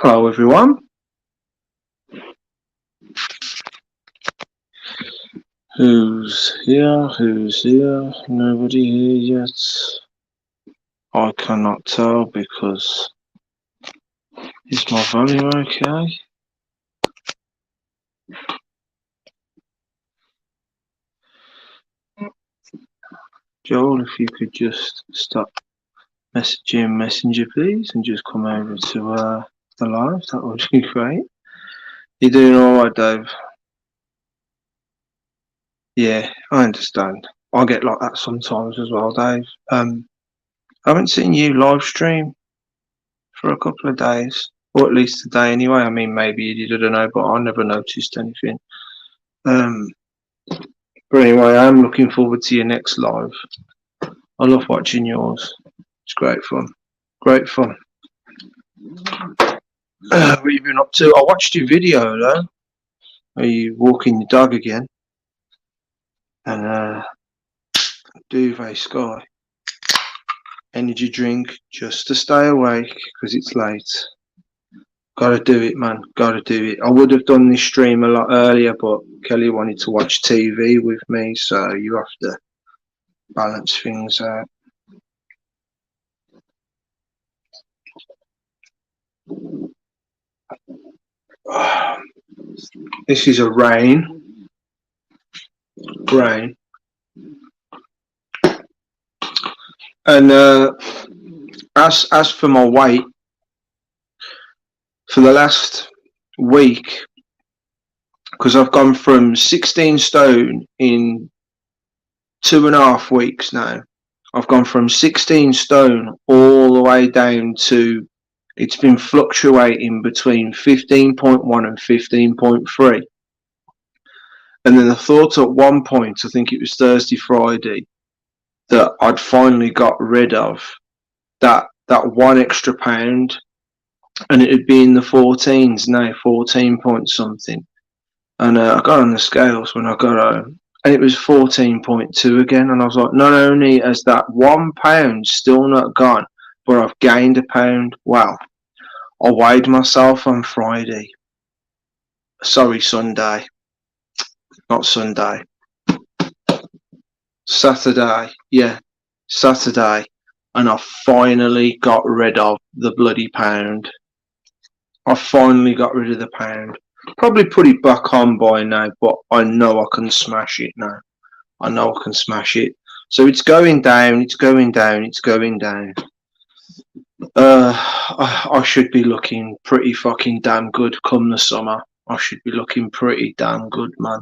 Hello everyone. Who's here? Who's here? Nobody here yet. I cannot tell because is my volume okay? Joel, if you could just stop messaging Messenger please and just come over to the live, that would be great. You doing alright, Dave? Yeah, I understand. I get like that sometimes as well, Dave. I haven't seen you live stream for a couple of days, or at least today anyway. I mean, maybe you did, I don't know, but I never noticed anything. But anyway, I'm looking forward to your next live. I love watching yours. It's great fun. Great fun. What have you been up to? I watched your video though. Are you walking your dog again? And Duvet Sky. Energy drink just to stay awake because it's late. Gotta do it, man. Gotta do it. I would have done this stream a lot earlier, but Kelly wanted to watch TV with me, so you have to balance things out. This is a rain. And as for my weight, for the last week, because I've gone from 16 stone in 2.5 weeks now. I've gone from 16 stone all the way down to, it's been fluctuating between 15.1 and 15.3. And then I thought at one point, I think it was Thursday, Friday, that I'd finally got rid of that 1 extra pound, and it'd be in the 14s now, 14 point something. And I got on the scales when I got home, and it was 14.2 again. And I was like, not only has that 1 pound still not gone, but I've gained a pound. Wow. I weighed myself on Friday. Sorry, Sunday. Not Sunday. Saturday. Yeah, Saturday. And I finally got rid of the bloody pound. I finally got rid of the pound. Probably put it back on by now, but I know I can smash it now. I know I can smash it. So it's going down, it's going down, it's going down. I should be looking pretty fucking damn good come the summer. I should be looking pretty damn good, man.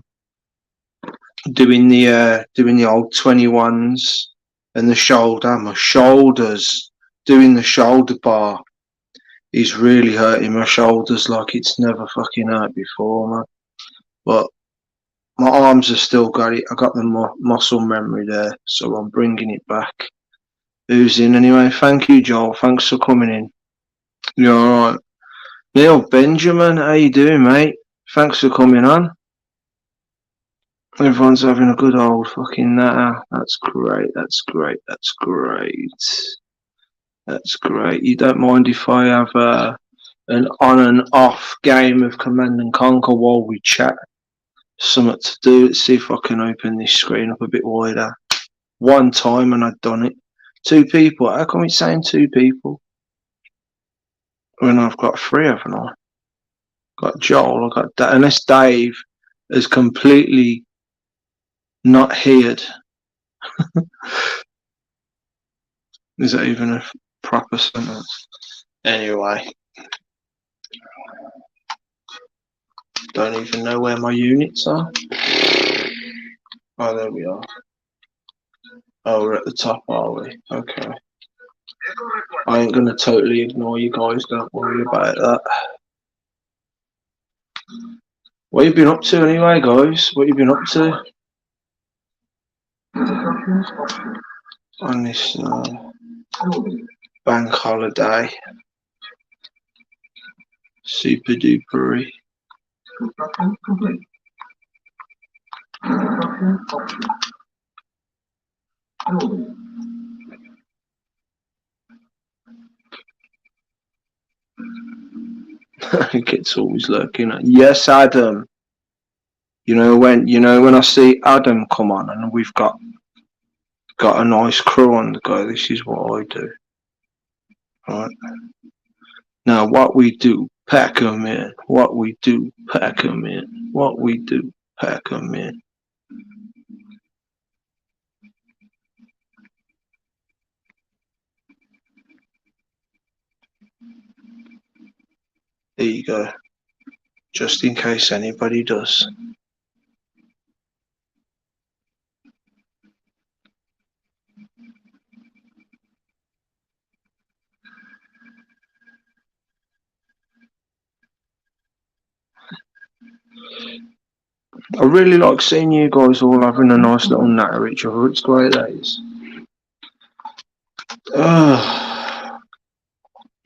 Doing the old 21s and the shoulder, my shoulders, doing the shoulder bar is really hurting my shoulders like it's never fucking hurt before, man. But my arms have still got it. I got the muscle memory there, so I'm bringing it back. Who's in anyway? Thank you, Joel. Thanks for coming in. You're alright. Neil Benjamin, how you doing, mate? Thanks for coming on. Everyone's having a good old fucking natter. That's great. That's great. That's great. That's great. You don't mind if I have an on and off game of Command and Conquer while we chat? Something to do. Let's see if I can open this screen up a bit wider. One time and I'd done it. 2 people. How come it's saying 2 people when I've got 3, haven't I? Got Joel. I've got that. Unless Dave has completely not heard. Is that even a proper sentence? Anyway, don't even know where my units are. Oh, there we are. Oh, we're at the top, are we? Okay. I ain't gonna totally ignore you guys, don't worry about that. What you been up to anyway, guys? What you been up to? On this bank holiday. Super dupery. It's always lurking. Yes, Adam. You know when I see Adam come on and we've got a nice crew on the go. This is what I do. Right now, what we do, pack 'em in. What we do, pack 'em in. What we do, pack 'em in. There you go. Just in case anybody does. I really like seeing you guys all having a nice little natter at each other. It's great, that is.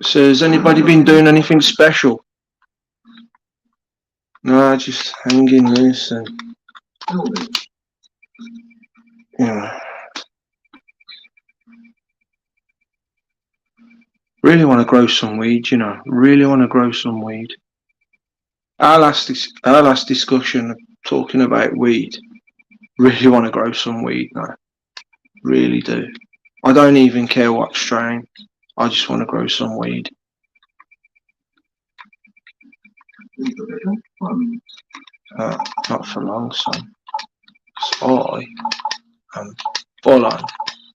So has anybody been doing anything special? No, just hanging loose and really want to grow some weed, really want to grow some weed. Our last discussion talking about weed, really want to grow some weed now, really do. I don't even care what strain, I just want to grow some weed. Not for long, son. So I am full on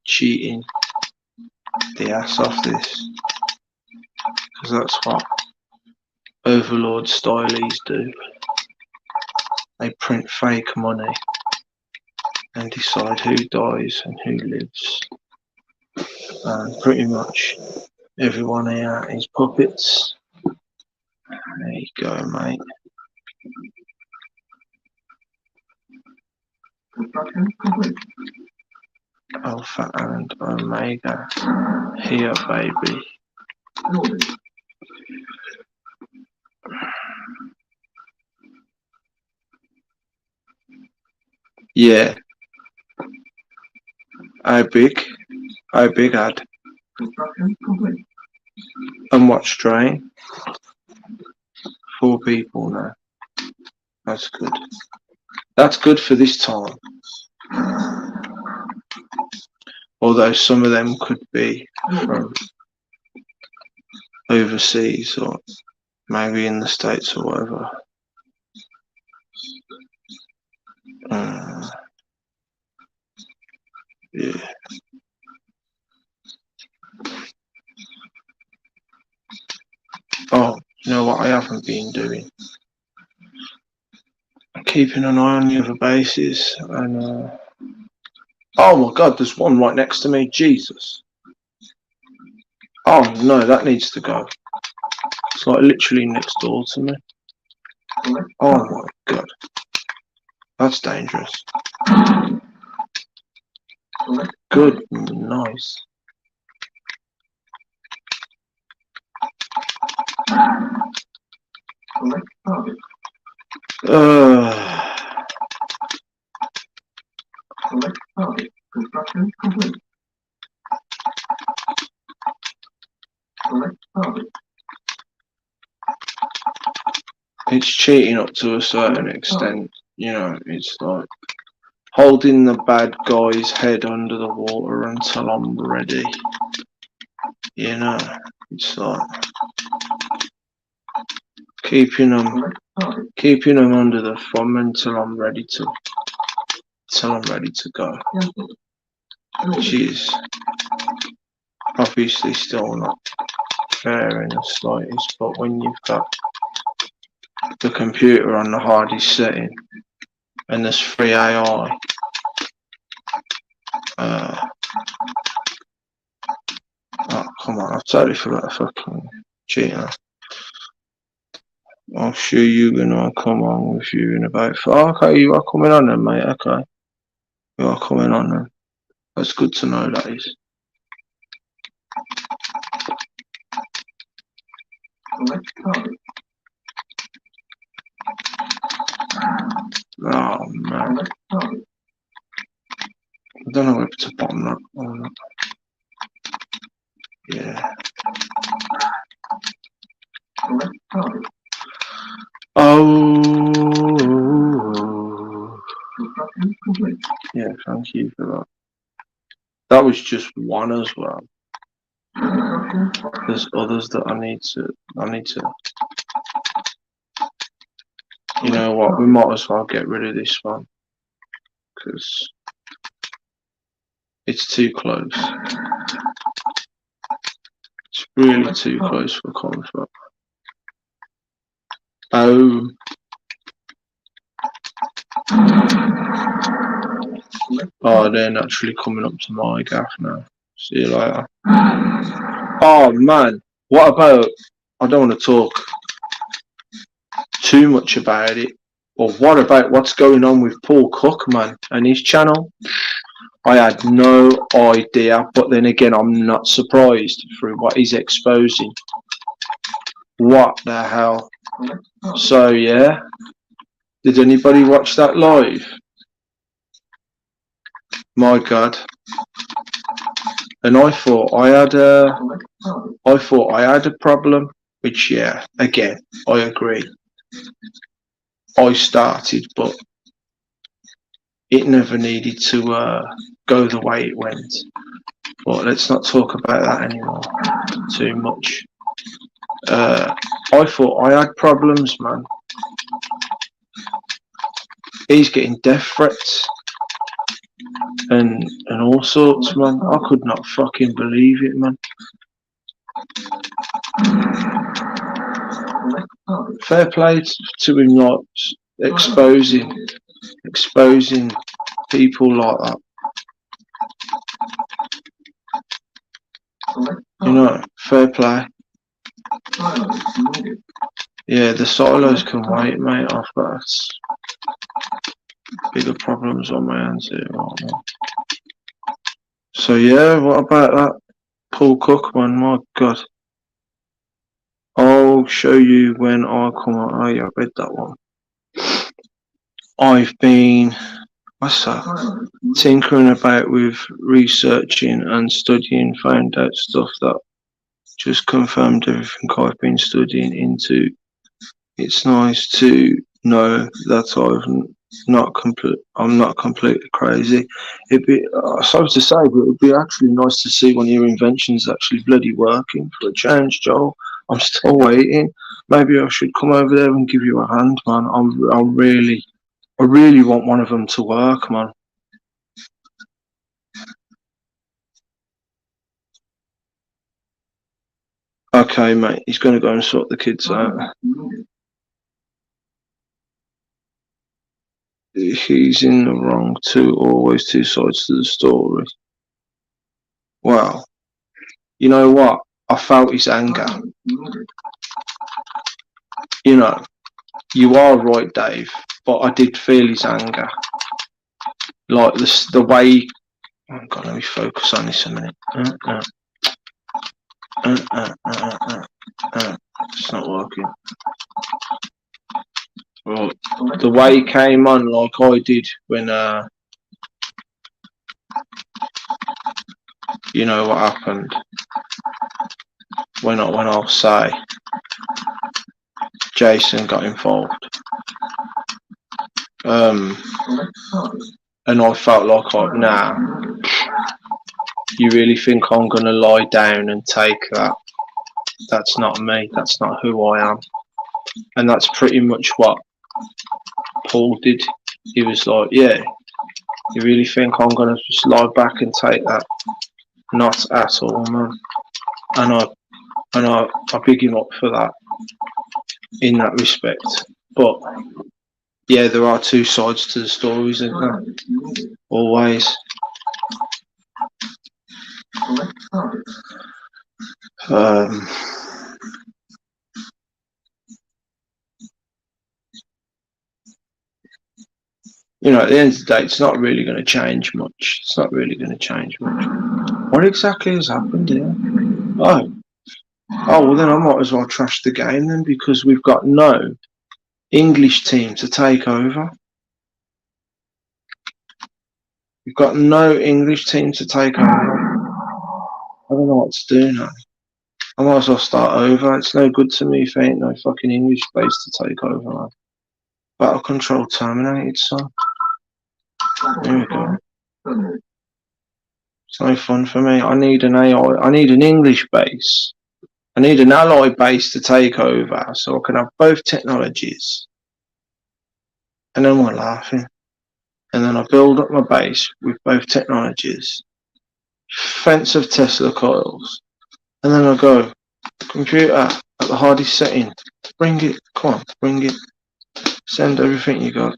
cheating the ass off this, because that's what overlord stylies do. They print fake money and decide who dies and who lives, and pretty much everyone here is puppets. There you go, mate. Alpha and Omega here, baby. Yeah. How big? How big, ad? And what strain? 4 people now. That's good. That's good for this time. Although some of them could be from overseas or maybe in the States or whatever. Yeah. Oh, you know what I haven't been doing? Keeping an eye on the other bases and oh my god, there's one right next to me. Jesus. Oh no, that needs to go. It's like literally next door to me. Oh my god. That's dangerous. Good, nice. It's cheating up to a certain extent, it's like holding the bad guy's head under the water until I'm ready. It's like keeping them under the thumb until I'm ready to go. Which is obviously still not fair in the slightest, but when you've got the computer on the hardest setting and there's free AI, oh come on, I've totally forgot to fucking cheater. I'm sure you're gonna come on with you in about okay, you are coming on then, mate. Okay, you are coming on then. That's good to know, that is. Oh man, I don't know whether to bomb that or not. Yeah. Thank you for that. That was just one as well. There's others that I need to. You know what? We might as well get rid of this one because it's too close. It's really too close for comfort. Oh. Oh, they're naturally coming up to my gaff now. See you later. Oh man, what about? I don't want to talk too much about it. Or what about what's going on with Paul Cook, man, and his channel? I had no idea, but then again, I'm not surprised through what he's exposing. What the hell? So yeah, did anybody watch that live? My God. And I thought I had a problem, which yeah, again, I agree. I started, but it never needed to go the way it went. But let's not talk about that anymore too much. I thought I had problems, man. He's getting death threats and all sorts, man. I could not fucking believe it, man. Fair play to him, like exposing people like that. You know, fair play. Yeah, the silos can wait, mate. I've got bigger problems on my hands here right now. So yeah, what about that Paul Cook one? My God. I'll show you when I come on. Oh yeah, I read that one. I've been tinkering about with researching and studying, found out stuff that just confirmed everything I've been studying into. It's nice to know that I'm not completely crazy. It'd be sorry to say, but it'd be actually nice to see one of your inventions actually bloody working for a change, Joel. I'm still waiting. Maybe I should come over there and give you a hand, man. I really want one of them to work, man. Okay, mate. He's going to go and sort the kids out. He's in the wrong too. Always two sides to the story. Well, you know what? I felt his anger. You know, you are right, Dave, but I did feel his anger. Like the way. Oh God, let me focus on this a minute. It's not working. Well, the way he came on, like I did when, you know what happened when I'll say Jason got involved, and I felt like, nah, you really think I'm gonna lie down and take that? That's not me. That's not who I am. And that's pretty much what Paul did. He was like, yeah, you really think I'm gonna just lie back and take that? Not at all, man. And I big him up for that in that respect. But yeah, there are two sides to the stories, isn't there? Always. You know, at the end of the day, it's not really going to change much. It's not really going to change much. What exactly has happened here? Oh, well then I might as well trash the game then, because we've got no English team to take over. We've got no English team to take over. I don't know what to do now. I might as well start over. It's no good to me if there ain't no fucking English base to take over, man. Battle control terminated, son. There we go. It's no fun for me. I need an AI. I need an English base. I need an ally base to take over so I can have both technologies. And then we're laughing. And then I build up my base with both technologies. Fence of Tesla coils. And then I go, computer, at the hardest setting. Bring it. Come on, bring it. Send everything you got.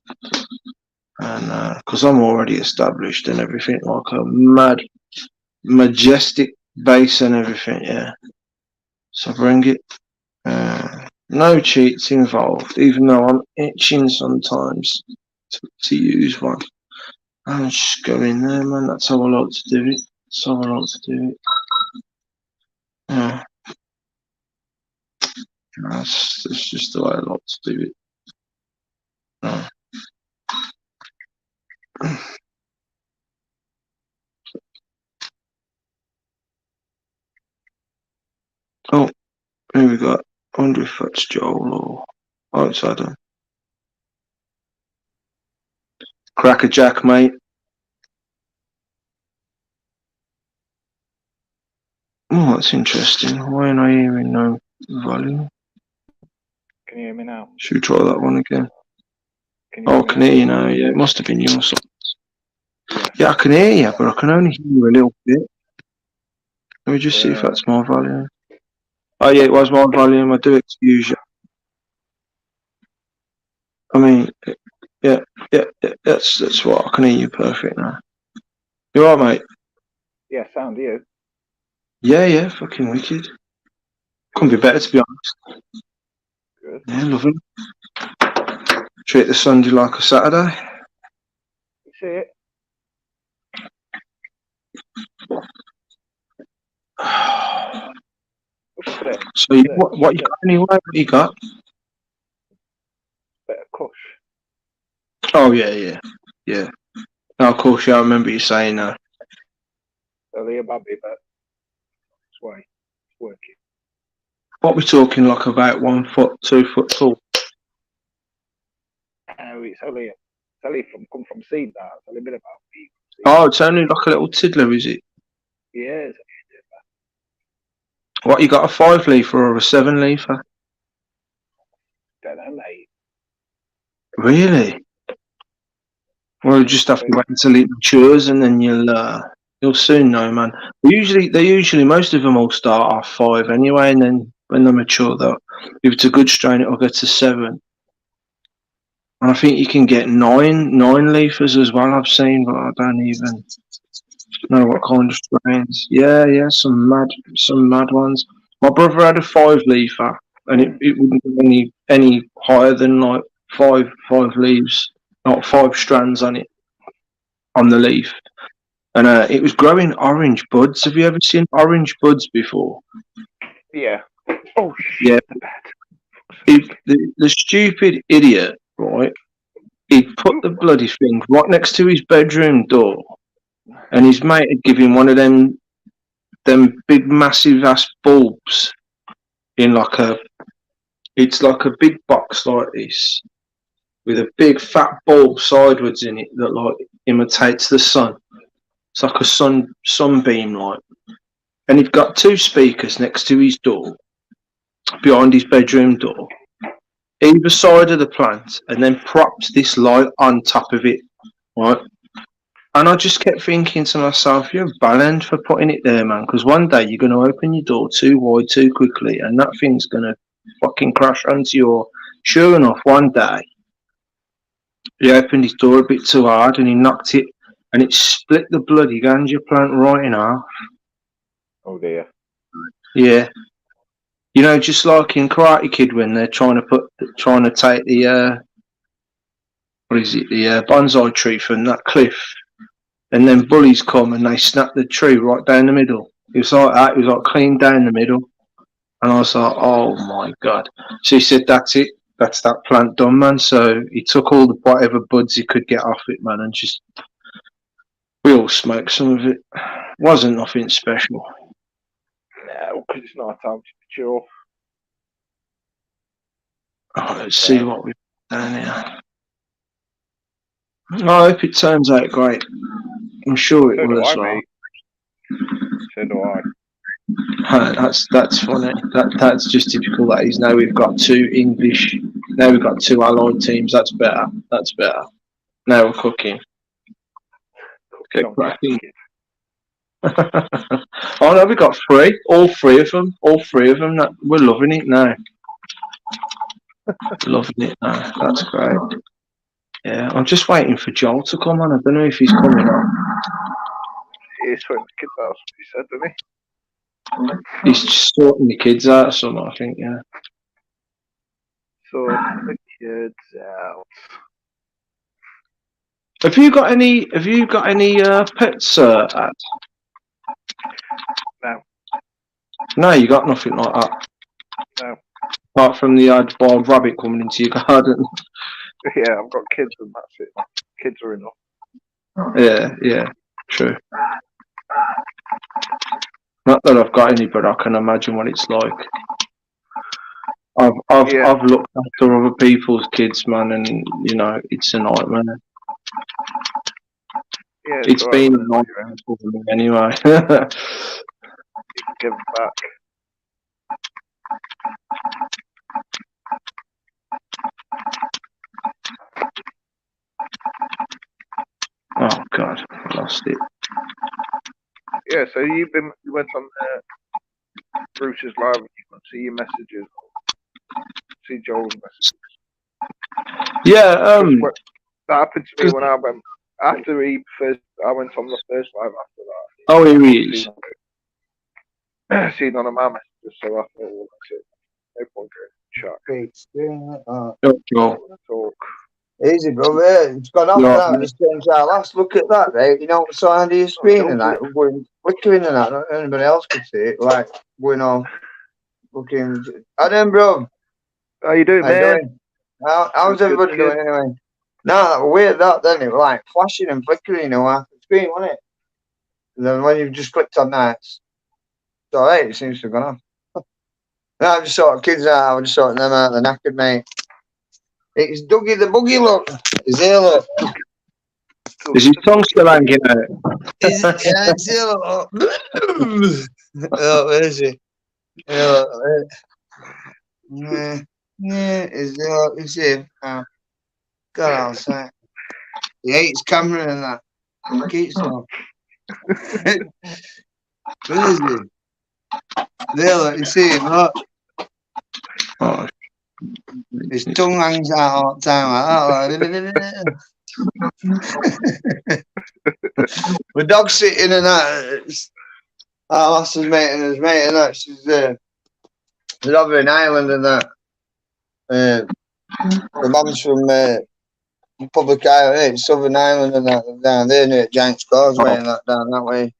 And because I'm already established and everything, like a mad, majestic base and everything, yeah. So bring it. No cheats involved, even though I'm itching sometimes to use one. And just go in there, man. That's how I like to do it. That's how I like to do it. Yeah. That's just the way I like to do it. Yeah. Oh, here we got. I wonder if that's Joel or outsider. Cracker Jack, mate. Oh, that's interesting. Why am I hearing no volume? Can you hear me now? Should we try that one again? I can hear you now. Yeah, it must have been your side. Yeah, I can hear you, but I can only hear you a little bit. Let me just see if that's my volume. Oh yeah, it was my volume. I do excuse you. I mean, yeah, that's what I can hear you perfect now. You alright, mate? Yeah, sound you. Yeah, fucking wicked. Couldn't be better, to be honest. Good. Yeah, lovely. Treat the Sunday like a Saturday. You see it? So what you got anyway? What you got? Bit of kush. Oh yeah. No, of course, yeah, I remember you saying that. So they're babby, but it's way it's working. What we talking like about 1 foot, 2 foot tall? No, it's only come from seed that. It's only been about a week. Oh, it's only like a little tiddler, is it? Yeah. What, you got a 5 leaf or a 7 leafer? Don't know, mate. Really? Well, you just have to wait until it matures, and then you'll soon know, man. They usually most of them all start off 5 anyway, and then when they mature, though, if it's a good strain, it'll get to 7. And I think you can get nine leafers as well. I've seen, but I don't even know what kind of strains. Yeah, some mad ones. My brother had a 5 leafer, and it wouldn't be any higher than like five leaves, not 5 strands on it on the leaf, and it was growing orange buds. Have you ever seen orange buds before? Yeah. Oh shit. Yeah. The stupid idiot, right? He put the bloody thing right next to his bedroom door, and his mate had given one of them big massive ass bulbs in it's like a big box like this with a big fat bulb sideways in it that like imitates the sun. It's like a sunbeam light, and he'd got 2 speakers next to his door, behind his bedroom door, either side of the plant, and then propped this light on top of it, right? And I just kept thinking to myself, you're a bellend for putting it there, man, because one day you're going to open your door too wide too quickly, and that thing's going to fucking crash onto your. Sure enough, one day he opened his door a bit too hard, and he knocked it, and it split the bloody ganja plant right in half. Oh dear. Yeah. You know, just like in Karate Kid when they're trying to take the the bonsai tree from that cliff, and then bullies come and they snap the tree right down the middle. It was like that. It was like clean down the middle, and I was like, oh my god. So he said, that's it. That's that plant done, man. So he took all the whatever buds he could get off it, man, and just we all smoked some of it. Wasn't nothing special. No, because it's not time to mature. Oh, let's see what we've done here. I hope it turns out great. I'm sure it So do was. I, mate. So do I. That's funny. That's just typical. That is now we've got two English. Now we've got two allied teams. That's better. That's better. Now we're cooking. Cooking on cracking. gas. Oh no, we got three. All three of them. All three of them. We're loving it now. Loving it now. That's great. Yeah, I'm just waiting for Joel to come on. I don't know if he's coming on. He's sorting the kids out, he said, didn't he? He's just sorting the kids out or something, I think, yeah. Sorting the kids out. Have you got any pets, Ad? No. No, you got nothing like that. No. Apart from the odd wild rabbit coming into your garden. Yeah, I've got kids and that's it. Kids are enough. Yeah, true. Not that I've got any, but I can imagine what it's like. I've looked after other people's kids, man, and you know it's a nightmare. Yeah, it's been a nightmare for me anyway. You can give back. Oh God, I lost it. Yeah, so you went on Bruce's live and you could see your messages, see Joel's messages. Yeah, that happened to me when I went after I went on the first live after that. Oh, here he is. Seen none of my messages, so I thought, well, that's it. No point going to chat. Talk. Easy, brother. It's gone off now. Just change our last. Look at that, right? You know what's on your screen and that? We're going flickering and that. Not anybody else could see it. Like, going on. Looking. Adam, bro. How you doing, man? How's everybody doing anyway? No, that was weird, that, then. It was like flashing and flickering, you know, off the screen, wasn't it? And then when you just clicked on that, it's alright. It seems to have gone off. No, I just sorting kids out. I was just sorting them out. They're knackered, mate. It's Dougie the Boogie, look. He's here, look. Is his tongue still hanging out? Yeah, it's here, look. Oh, where is he? Yeah, he's here. God, I'll say. He hates camera and that. He keeps on. Where is he? There, look, you see him, look. Oh. His tongue hangs out all the time like that. The dog's sitting and that. Our lass's mate and his mate and that. She's over in Ireland and that. The mum's from Republic Island, Southern Ireland and that. Down there near Giant's Causeway and that, down that way.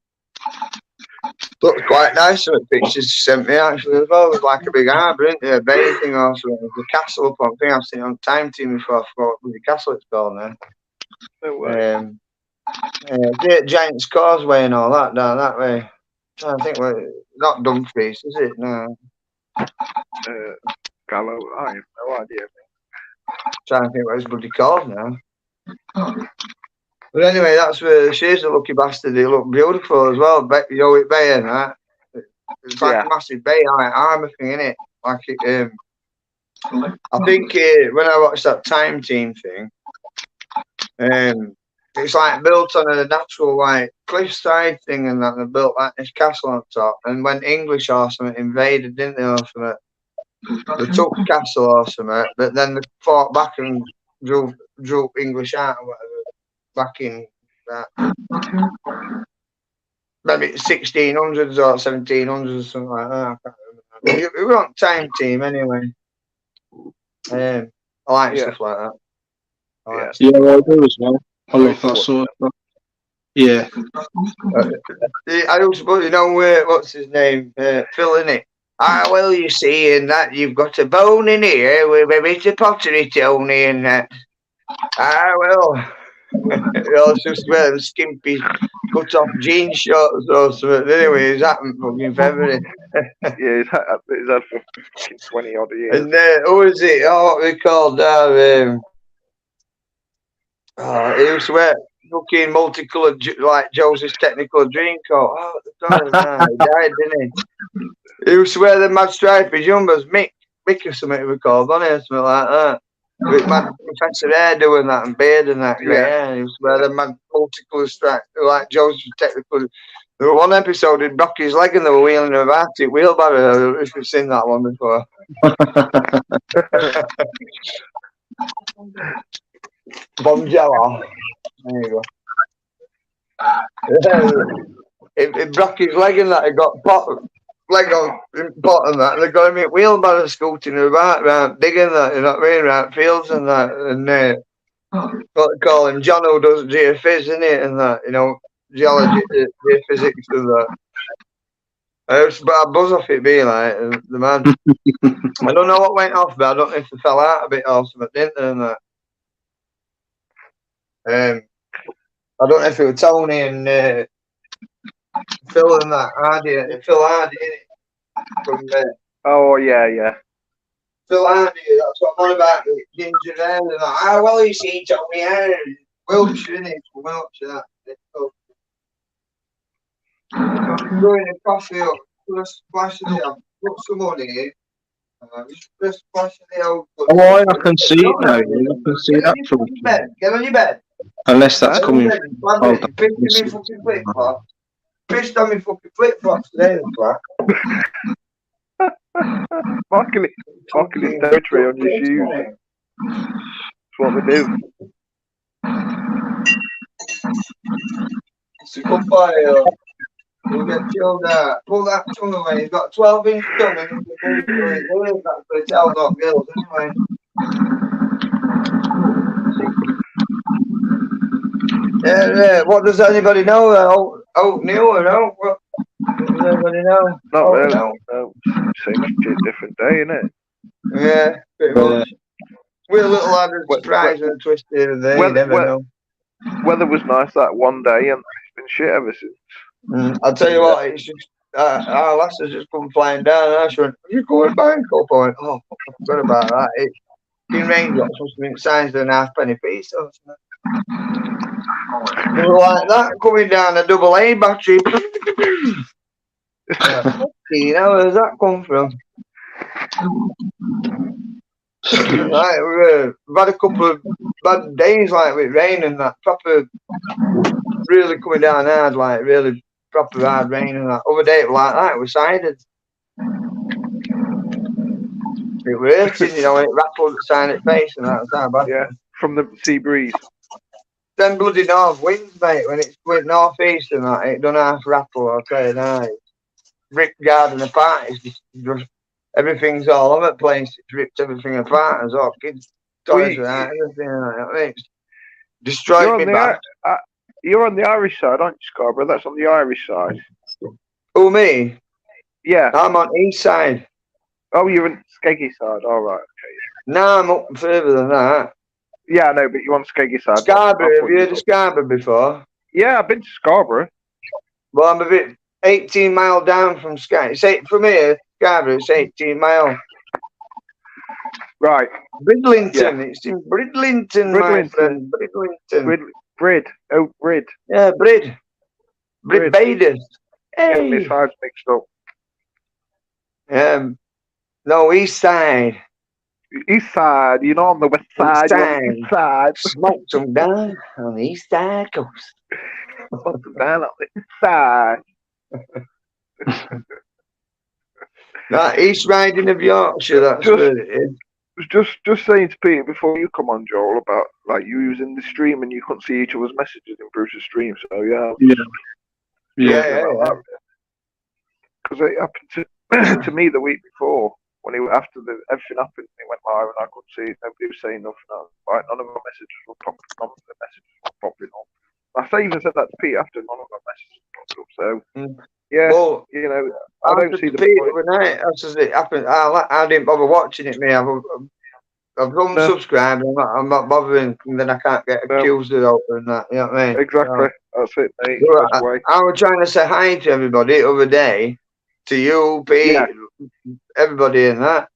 Looked quite nice, some pictures she sent me actually as well. It was like a big harbour, isn't it? A bay thing or something. The castle up on thing I've seen on Time Team before. I forgot what the castle it's called now. Giant's Causeway and all that down that way. I think we're not Dumfries, is it? No. Gallo, I have no idea. Trying to think what it's bloody called now. But anyway, that's where she's a lucky bastard. They look beautiful as well. Yowick Bay and that. It's like a massive bay, like armour thing, isn't it? Like it. I think when I watched that Time Team thing, it's like built on a natural like cliffside thing, and that they built like this castle on top. And when English or something invaded, didn't they, or something? They took the castle or something, but then they fought back and drove English out or whatever. Back in that, maybe 1600s or 1700s or something like that. I can't remember. We were on Time Team anyway. I like stuff like that. Yeah, well, I do as well. I love that sort of stuff. Yeah. I also, you know, what's his name? Phil, innit? Well, you see, in that you've got a bone in here with a bit of pottery, Tony, and that. Well. It's just wearing skimpy cut off jean shorts or something. Anyway, he's happened fucking February. Yeah, he's had for 20 odd years. And who is it? Oh, what we called he used to wear fucking multicoloured, like Joseph's Technical Dream Coat. Oh, the God, no, he died, didn't he? He used to wear the mad stripy jumbers, Mick or something it was called, wasn't it? Something like that. With mad Professor Hair doing that and beard and that. Yeah, he used to wear the mad multicoloured stripes, like Joseph's Technical. There was one episode in broke his leg and they were wheeling him about it, wheelbarrow. I don't know if you've seen that one before. Bonjella. There you go. It broke his leg and that. He got leg on pot and that. They got him in wheelbarrow scooting about around digging that, you know what I mean, around fields and that. And what they call him, John who does geophys, isn't it? And that, you know, geology, geophysics and that. I was about a buzz off it being like the man. I don't know what went off, but I don't know if they fell out a bit or something, didn't they? And that. I don't know if it was Tony and Phil and that Phil Hardy, innit? From Oh yeah. Phil Hardy, that's what I'm on about, the ginger hair and that. Ah, well, you see, Tony Hair, Wiltshire, innit? From Wiltshire, that. Growing a coffee up, just splashing it up, put some money in. Just splashing it out. Oh, I can see it now. I can see that from Get on your bed. unless that's coming from. Pissed on me fucking flip-flops. Pissed on me fucking flip-flops today, the twat. Marking his territory on your shoes. That's what we do. So come by, we'll get chilled out. Pull that tongue away. He's got 12-inch tongue and he's going to it. That's for the tell dog girls, anyway. Yeah. What does anybody know? New or no? What does anybody know? Not really. No. Same shit, different day, innit? Yeah, pretty much. We're a little lad and surprised and twisted and they never know. Weather was nice that one day and it's been shit ever since. I'll tell you what, it's just our lass has just come flying down and I went, are you going back? I went, oh, I forgot about that. It's been raindrops, must have been sized a halfpenny piece or something. Like that, coming down a AA battery. You know, where's that come from? Right, we've had a couple of bad days like with rain and that proper really coming down hard, like really proper hard rain and that. Other day it was like that, it was sided. It was hurting, you know, when it rattled the side of its face and that was that bad. Yeah, from the sea breeze. Them bloody north winds, mate, when it's went northeast and that, it done half rattle, I'll tell you now. Ripped garden apart, it's just everything's all over the place, it's ripped everything apart as well. Kids, toys and that, everything like that. It's destroyed me back. You're on the Irish side, aren't you, Scarborough? That's on the Irish side. Who, me? Yeah. I'm on east side. Oh, you're on Skeggy side, alright, okay. No, I'm up further than that. Yeah, I know, but you're on Skeggy side. Scarborough, have you heard of Scarborough before? Yeah, I've been to Scarborough. Well, I'm a bit 18 mile down from Scarborough. From here, Scarborough, it's 18 mile. Right. Bridlington, yeah. It's in Bridlington, my friend. Bridlington. Brid. Yeah, Brid Baders. Hey. Getting my sides mixed up. No, east side. East side, you're not on the west side. East side. Smoke some down on the east side coast. Smoke some down on the east side. That East Riding of Yorkshire, that's where it is. Just saying to Peter before you come on, Joel, about like you using the stream and you couldn't see each other's messages in Bruce's stream. So yeah. Because it happened to me the week before when after everything happened, he went live and I couldn't see it. Nobody was saying nothing. Right, none of our messages were popping. None of the messages were popping on. I even said that to Pete after none of our messages popped up. So yeah, well, you know, I don't see the point. Overnight, as it happened, I didn't bother watching it. Me, I've unsubscribed. I'm not bothering, and then I can't get accused of opening that. You know what I mean? Exactly. That's it, mate. I was trying to say hi to everybody the other day, to you, Pete, everybody in that.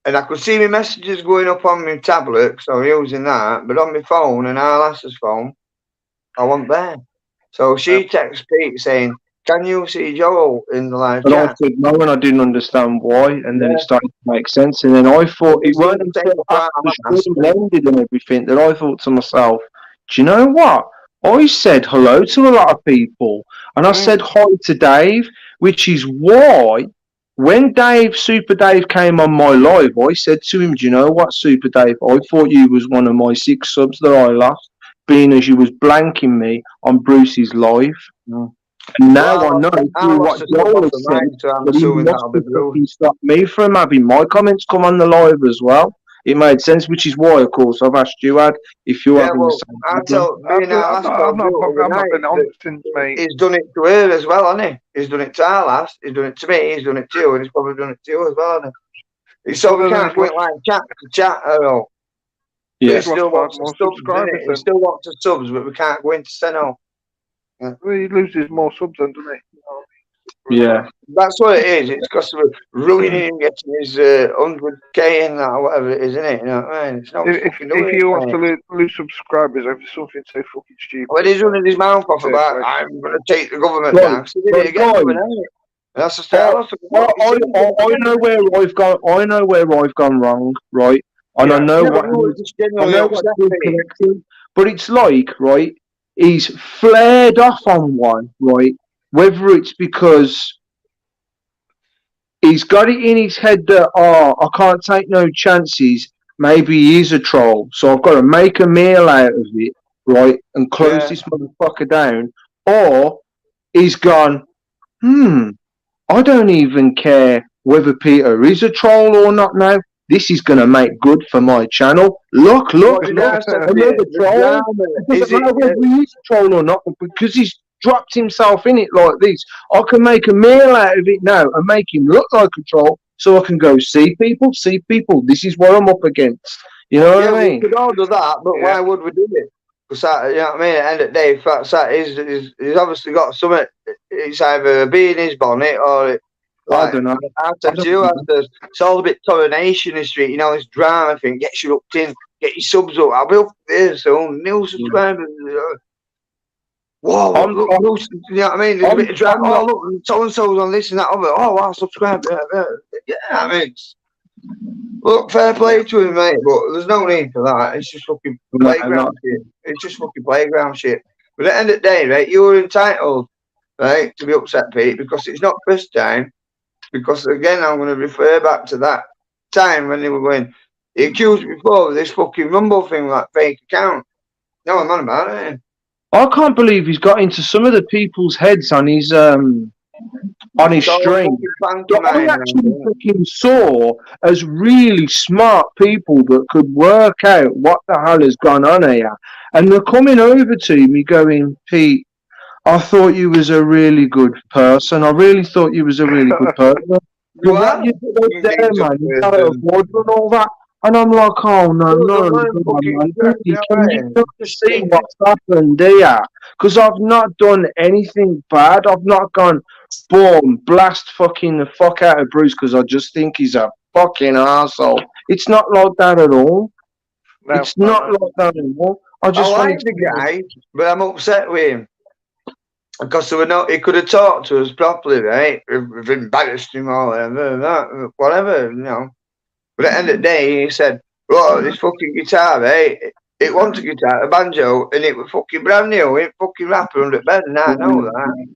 And I could see my messages going up on my tablet, so I'm using that. But on my phone and our lass's phone, I wasn't there. So she texts Pete saying, "Can you see Joel in the live And I chat?" said no, and I didn't understand why, and then Yeah. it started to make sense. And then I thought It it weren't seemed to take until quite after a the last. stream ended and everything that I thought to myself, do you know what? I said hello to a lot of people, and I said hi to Dave, which is why when Super Dave came on my live, I said to him, do you know what, Super Dave? I thought you was one of my 6 subs that I lost, being as you was blanking me on Bruce's live. Mm. And now Well, I know I through lost what a sub Joel off of has said mine, so I'm that he assuming must that'll be have Bruce. fucking stopped me from having my comments come on the live as well. It made sense, which is why, of course, I've asked you, Ad, if you're Yeah, having the well, same I problem. tell being our last told you the other I've not night been on that since, mate. he's done it to her as well, hasn't he? He's done it to our last, he's done it to me, he's done it to you, and he's probably done it to you as well, hasn't he? So Well, we then can't go in like chat to chat at all. But he Yeah. He's lost still 5 wants the more subs, doesn't subscribers he? He then. still wants the subs, but we can't go into Seno. Yeah. Well, he loses more subs then, doesn't he? Yeah. That's what it is. It's because of ruining him getting his 100k in that or whatever it is, isn't it? You know what I mean? It's not fucking doing If it, he wants mate. to lose subscribers over something so fucking stupid. When he's running his mouth off Fair about, play. I'm going to take the government Right, down. 'Cause he did right, it again guys. the other night. And that's the style. I know where I've gone. I know where I've gone wrong, right? And I Yeah. know Yeah, but what you were just I genuinely know what's upset, been Pete. connected. But it's like, right? He's flared off on one, right? Whether it's because he's got it in his head that I can't take no chances. Maybe he is a troll, so I've got to make a meal out of it, right? And close Yeah. this motherfucker down. Or he's gone, I don't even care whether Peter is a troll or not now. This is going to make good for my channel. Look, What did I say to you? another The troll. drama. It doesn't matter whether he is a troll or not, but because he's dropped himself in it like this, I can make a meal out of it now and make him look like a troll so I can go, see people, this is what I'm up against. You know what I We mean? could all do that, but why would we do it? Because you know what I mean. At the end of the day, he's obviously got something. It's either being his bonnet or I don't know. I said to you, it's all a bit coronation street. You know, this drama thing gets you hooked in, get your subs up. I'll be up there soon. New subscribers. Whoa, look, you know what I mean? There's a bit of drama. Oh, look, so and so's on this and that other. Oh, wow, subscribe. Yeah, I mean. Look, fair play to him, mate, but there's no need for that. It's just fucking playground shit. It's just fucking playground shit. But at the end of the day, right, you were entitled, right, to be upset, Pete, because it's not first time. Because again, I'm going to refer back to that time when they were going. He accused me before of this fucking Rumble thing, like fake account. No, I'm not about it. I can't believe he's got into some of the people's heads on his stream. That I actually fucking saw as really smart people that could work out what the hell has gone on here. And they're coming over to me going, Pete, I thought you was a really good person. I really thought you was a really good person. You what are you did there, man, you got to avoid and all that. And I'm like, oh, no, man. Can you not see what's happened there? Because I've not done anything bad. I've not gone, boom, blast fucking the fuck out of Bruce because I just think he's a fucking arsehole. It's not like that at all. It's not like that at all. I like the guy, but I'm upset with him. Because he could have talked to us properly, right? We've embarrassed him or whatever, you know. But at the end of the day, he said, "Oh, this fucking guitar, right? It wasn't a guitar, a banjo, and it was fucking brand new. It fucking rapper under the bed, and I know that."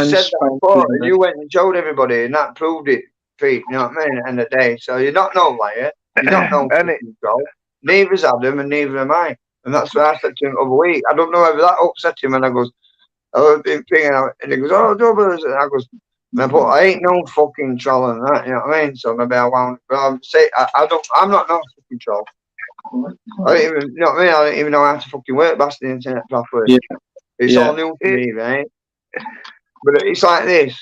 She said that before, and you went and showed everybody, and that proved it, Pete. You know what I mean? At the end of the day, so you're not no liar. You're not no control. Neither's Adam, and neither am I. And that's what I said to him the other week. I don't know whether that upset him, and I goes. I've been thinking out, and he goes, "Oh, Dubbers," and I goes, I ain't no fucking troll and that, you know what I mean? So maybe I won't. But I'm not no fucking troll. I don't even, you know what I mean? I don't even know how to fucking work past the internet properly. Yeah. It's all new to me, right? But it's like this.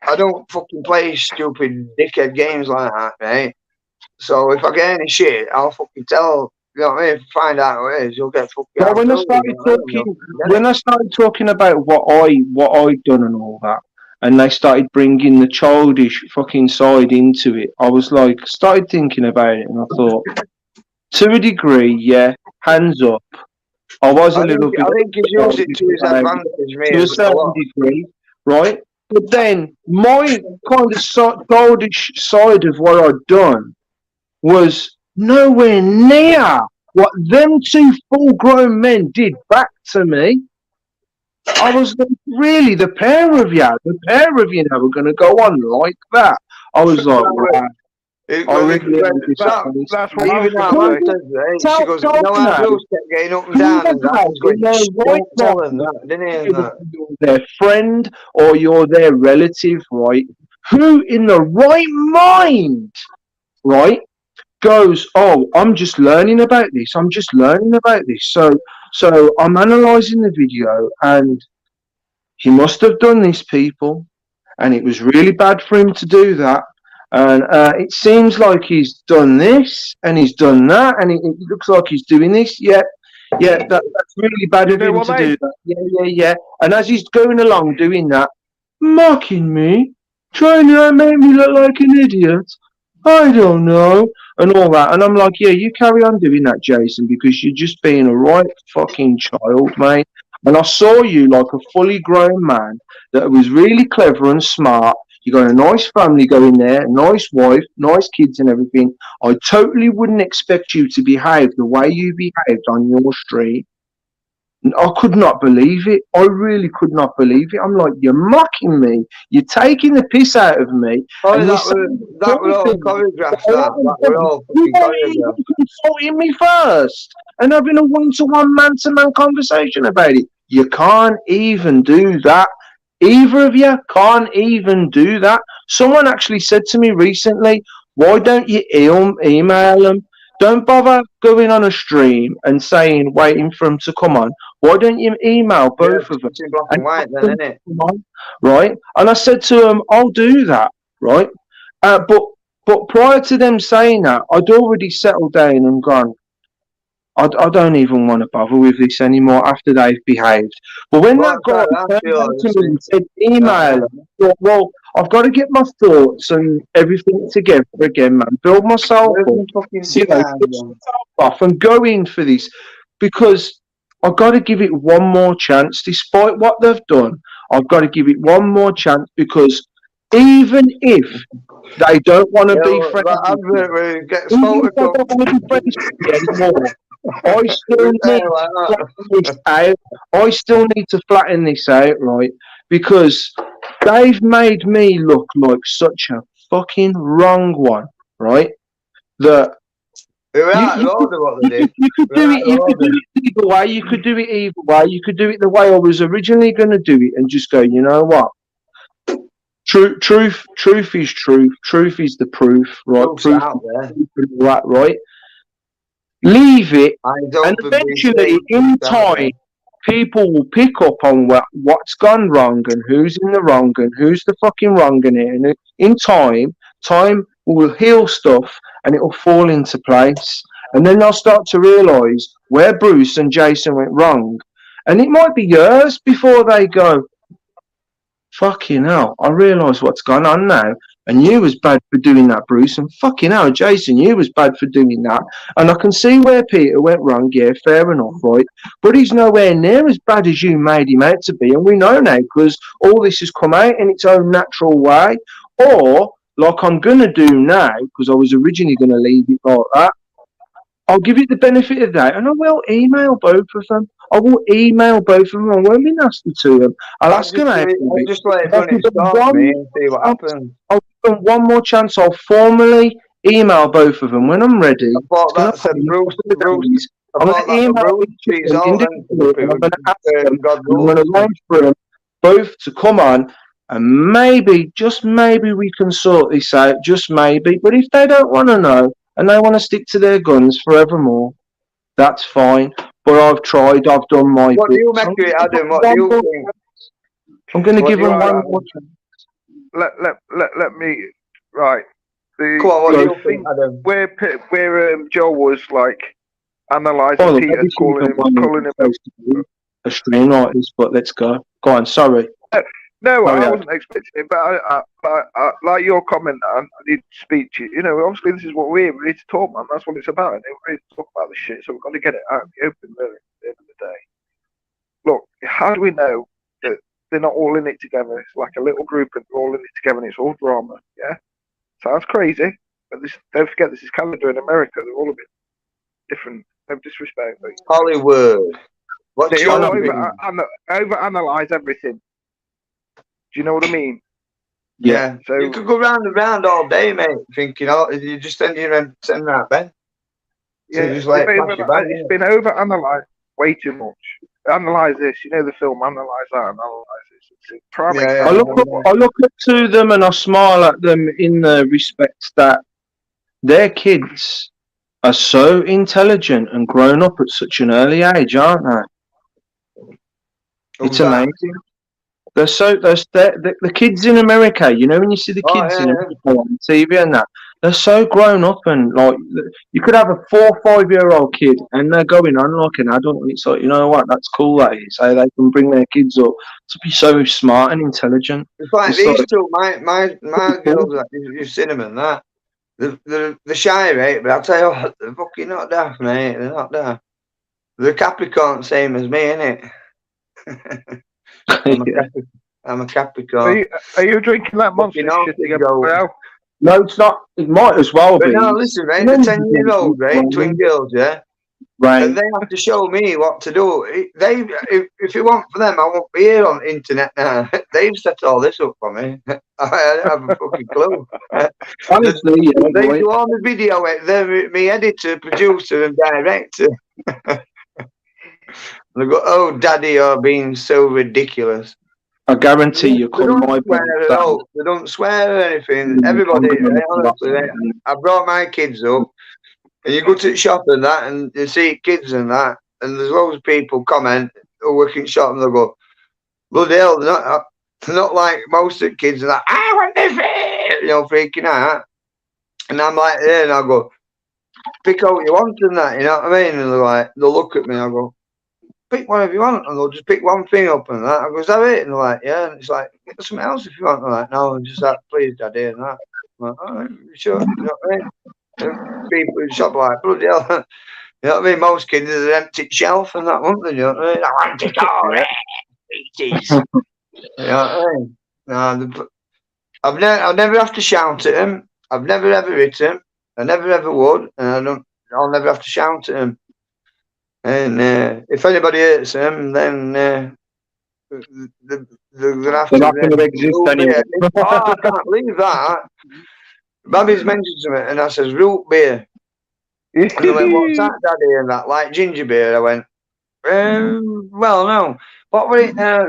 I don't fucking play stupid dickhead games like that, right? So if I get any shit, I'll fucking tell. You know what I mean? If you find out who it is, you'll get fucking. Well, when I started talking about what I'd done and all that, and they started bringing the childish fucking side into it, I was like, started thinking about it, and I thought, to a degree, yeah, hands up. I was a I little bit. think he's used it to his advantage, To a certain degree, right? But then my kind of childish side of what I'd done was nowhere near what them two full-grown men did back to me. I was like, really, the pair of you now were going to go on like that. I was like, wow. That's what I was Even our going man to say. says, she goes, you know how Bruce kept getting up and down and that. He's going, don't tell him that, didn't he? And that. You're their friend or you're their relative, right? Who in the right mind, right, goes, oh, I'm just learning about this. I'm just learning about this. So I'm analysing the video, and he must have done this, people, and it was really bad for him to do that. And it seems like he's done this and he's done that, and it looks like he's doing this. Yeah, that's really bad of him to do that. Yeah. And as he's going along doing that, mocking me, trying to make me look like an idiot. I don't know, and all that. And I'm like, yeah, you carry on doing that, Jason, because you're just being a right fucking child, mate. And I saw you like a fully grown man that was really clever and smart. You got a nice family going there, a nice wife, nice kids and everything. I totally wouldn't expect you to behave the way you behaved on your street. I could not believe it. I really could not believe it. I'm like, you're mocking me. You're taking the piss out of me. Oh, and that was all choreographed. That were all fucking choreographed. Consulting me first and having a one-to-one, man-to-man conversation about it. You can't even do that. Either of you can't even do that. Someone actually said to me recently, why don't you email them? Don't bother going on a stream and saying, waiting for them to come on. Why don't you email both of them? It's in black and white then, isn't it? Right? And I said to them, I'll do that, right? But prior to them saying that, I'd already settled down and gone, I don't even want to bother with this anymore after they've behaved. But when that guy turned to me and said, email them, I thought, well, I've got to get my thoughts and everything together again, man. Build myself off and go in for this, because I've got to give it one more chance. Despite what they've done, I've got to give it one more chance, because even if they don't want to be friends, I still need to flatten this out, right? Because they've made me look like such a fucking wrong one, right? That you could do it either way. You could do it either way. You could do it the way I was originally going to do it, and just go, you know what? Truth is truth. Truth is the proof, right? Proof out there. Right? Leave it, and eventually, in time, people will pick up on what's gone wrong and who's in the wrong and who's the fucking wrong in it. And in time will heal stuff, and it will fall into place. And then they'll start to realise where Bruce and Jason went wrong. And it might be years before they go, fucking hell, I realise what's gone on now. And you was bad for doing that, Bruce. And fucking hell, Jason, you was bad for doing that. And I can see where Peter went wrong. Yeah, fair enough, right? But he's nowhere near as bad as you made him out to be. And we know now, because all this has come out in its own natural way. Or, like I'm going to do now, because I was originally going to leave it like that, I'll give it the benefit of that, and I will email both of them. I will email both of them. I won't be nasty to them. I'll ask them out. I'll just let it run its course, me, and see what happens. I'll give them one more chance. I'll formally email both of them when I'm ready. I thought that said Bruce. I'm going to email them. I'm going to ask them. I'm going to arrange for them both to come on, and maybe, just maybe, we can sort this out. Just maybe. But if they don't want to know, and they want to stick to their guns forevermore, that's fine. But I've tried, I've done my bit. What do you make of it, Adam? What do you think? I'm going to give them one more chance. Let me, right. Come on, what do you think, Adam? Where Joe was like analysing Peter, calling him a stream artist, but let's go. Go on, sorry. No, I wasn't expecting it, but I like your comment. I need to speak to you. You know, obviously this is what we're here. We need to talk, man. That's what it's about. And we're here to talk about the shit, so we've got to get it out in the open, really, at the end of the day. how do we know that they're not all in it together? It's like a little group and they're all in it together and it's all drama. Yeah, sounds crazy, but don't forget this is Canada and America. They're all a bit different. No disrespect, but Hollywood. What's they your all opinion? overanalyze everything. Do you know what I mean? Yeah. So You could go round and round all day, mate, thinking, you just send that, Ben. So yeah, just like it's been overanalyzed way too much. Analyze this, the film. Analyze that. Analyze this. It's a prime example. I look up to them and I smile at them in the respect that their kids are so intelligent and grown up at such an early age, aren't they? It's amazing. The kids in America, when you see the kids in America on TV and that, they're so grown up and like you could have a 4 or 5 year old kid and they're going on like an adult and it's like, you know what, that's cool that is. How they can bring their kids up to be so smart and intelligent. It's like these two, my girls, you've seen them and that. They're shy, right? But I'll tell you what, they're fucking not daft, mate. They're not daft. The Capricorn, same as me, innit? I'm a Capricorn. Are you drinking that monster shit together, bro? No, it's not. It might as well be. No, listen, right? The 10-year-old, right? Twin girls, yeah? Right. And they have to show me what to do. If it weren't for them, I won't be here on the internet now. They've set all this up for me. I don't have a fucking clue. Honestly, they do all the video. They're me editor, producer, and director. They go, oh, Daddy, you're being so ridiculous. I guarantee you, they don't swear or anything. Everybody, honestly, I brought my kids up. And you go to the shop and that, and you see kids and that, and there's loads of people comment who work in the shop and they'll go, bloody hell, they're not like most of the kids are like, I want this, freaking out. And I'm like, yeah, and I'll go, pick out what you want and that, you know what I mean? And they'll look at me and I'll go, pick whatever you want, and they'll just pick one thing up and that. I go, is that it? And they're like, yeah. And it's like, get something else if you want. And they're like, no, and just like, please, Daddy, and that. I'm like, all right, sure, you know what I mean? People in the shop like, bloody hell. You know what I mean? Most kids are an empty shelf and that, won't they? You know what I mean? I want it all. It is. You know what I mean? No, I'll never have to shout at them. I've never ever hit them. I never ever would, and I'll never have to shout at them. And if anybody hurts them, then they're gonna have not going to exist anymore. I can't leave that. Babby's mentioned something, and I says root beer. And I went, what's that, Daddy? And that, like ginger beer. I went, well, no. What was it now?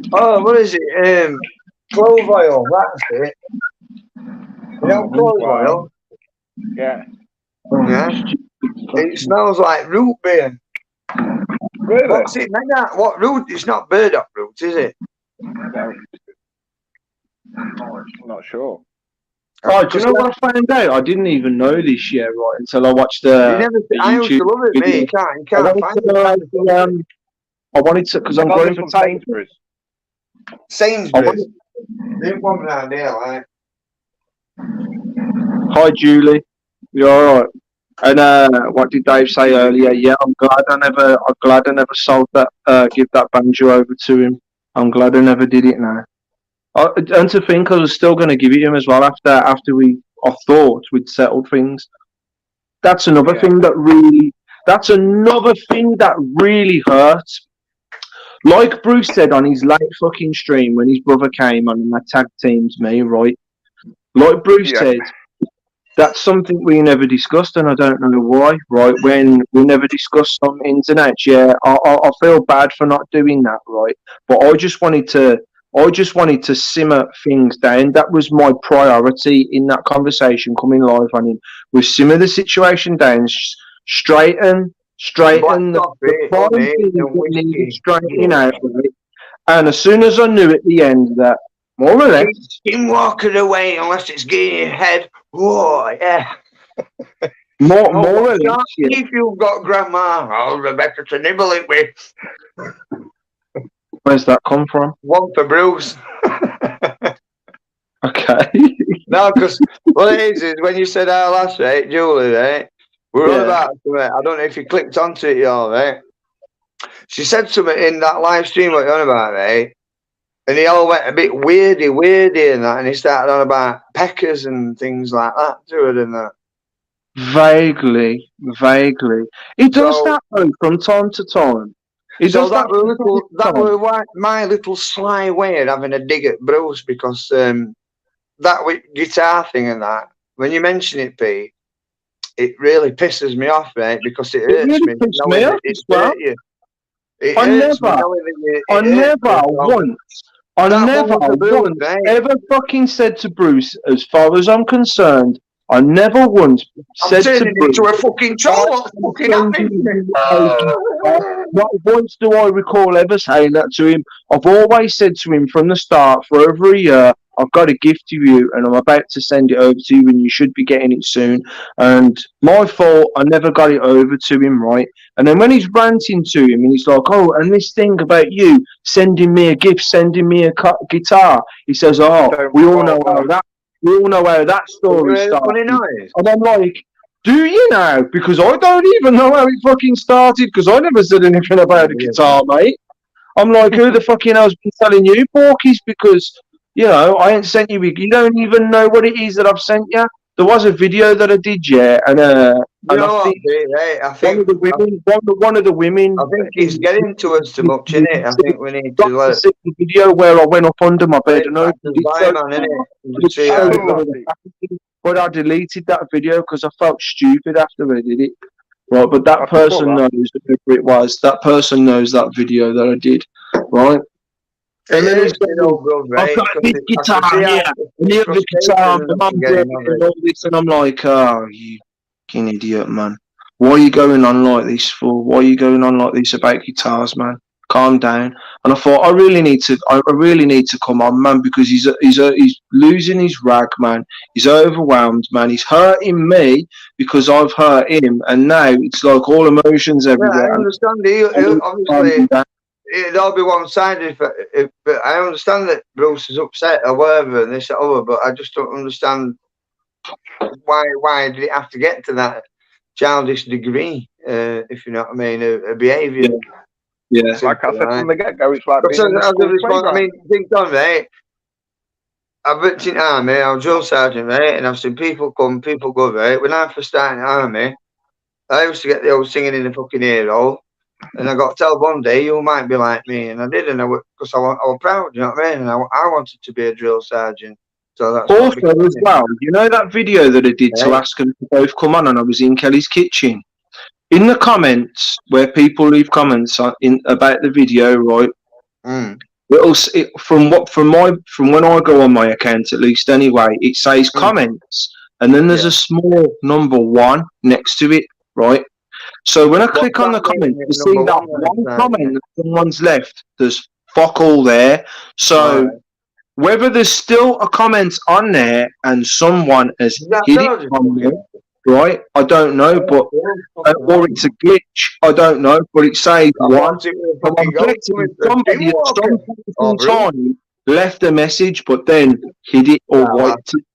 What is it? Clove oil. That's it. You know, clove oil. Yeah. Yeah. It smells like root beer. Really? What's it made out? What root? It's not burdock root, is it? No. I'm not sure. Oh, do you know what I found out? I didn't even know this yet, right? Until I watched the I used to love it, mate. You can't find it. I wanted to, because I'm going from Sainsbury's. Sainsbury's. There's one around here, like. Hi, Julie. You all right? And what did Dave say earlier? Yeah, I'm glad I never sold that, give that banjo over to him. I'm glad I never did it now. And to think I was still going to give it him as well after I thought we'd settled things. That's another thing that really hurts. Like Bruce said on his late fucking stream when his brother came on and that tag teams me, right? Like Bruce said, that's something we never discussed, and I don't know why, right? When we never discussed some internet, I feel bad for not doing that, right? But I just wanted to simmer things down. That was my priority in that conversation coming live on him. Was simmer the situation down, straighten the problem we needed straightening out of it. And as soon as I knew at the end that more or less walking away unless it's getting your head. Whoa, yeah. More or less. If you've got grandma, Rebecca to nibble it with. Where's that come from? One for Bruce. Okay. No, because what it is when you said our last, right, Julie, right? We're all about it. I don't know if you clicked onto it, y'all, right? she said something in that live stream what you're on about, right? And he all went a bit weirdy and that, and he started on about peckers and things like that to her and that. Vaguely. He does that though from time to time. He So does that from were time to that time. were my little sly way of having a dig at Bruce, because that with guitar thing and that, when you mention it, Pete, it really pisses me off, right? Because it hurts really me pissed knowing me that off it's as well. hurt you. It I hurts me never knowing that it hurts me. I That never one was a Bruce, once right? ever fucking said to Bruce, as far as I'm concerned, I never once I'm said to turning Bruce, into a fucking troll. What's fucking happening to me? not once do I recall ever saying that to him. I've always said to him from the start, for over a year, I've got a gift to you and I'm about to send it over to you and you should be getting it soon. And my fault, I never got it over to him, right? And then when he's ranting to him and he's like, oh, and this thing about you sending me a gift, sending me a guitar, he says, oh, we all know how that story started. Funny noise. And I'm like, do you now? Because I don't even know how it fucking started, because I never said anything about a guitar, mate. I'm like, who the fucking hell's been telling you, Porkies? Because, you know, I ain't sent you, you don't even know what it is that I've sent you. There was a video that I did, yeah, and I think one of the women. I think it's getting to us too much, isn't it? I think we need to let the video where I went up under my bed and opened it. But I deleted that video because I felt stupid after I did it. Right, but that person knows whoever it was. That person knows that video that I did. Right. And then he's going, I've got a big guitar here, and the other guitar, and I'm and all this, and I'm like, oh, you fucking idiot, man. Why are you going on like this for? Why are you going on like this about guitars, man? Calm down. And I thought, I really need to come on, man, because he's losing his rag, man. He's overwhelmed, man. He's hurting me because I've hurt him, and now it's like all emotions everywhere. Yeah, I understand. Obviously, it'd all be one-sided, but I understand that Bruce is upset or whatever, and this or other, but I just don't understand why did it have to get to that childish degree, if you know what I mean, a behaviour. Yeah, like I said from the get-go, it's like I mean, think on, right? I've worked in army, I was drill sergeant, right? And I've seen people come, people go, right? When I first started in army, I used to get the old singing in the fucking ear hole. And I got told one day, you might be like me. And I did, and because I was proud, you know what I mean? And I wanted to be a drill sergeant. So that's also as well, you know that video that I did to ask them to both come on, and I was in Kelly's kitchen. In the comments, where people leave comments about the video, right? From when I go on my account, at least anyway, it says comments, and then there's a small number 1 next to it, right? So when I click on the comment, you see that one comment that someone's left, there's fuck all there. So whether there's still a comment on there and someone has hid it from there, right? I don't know, but or it's a glitch. I don't know, but it says one. Somebody at some point in time left a message, but then hid it or wiped it.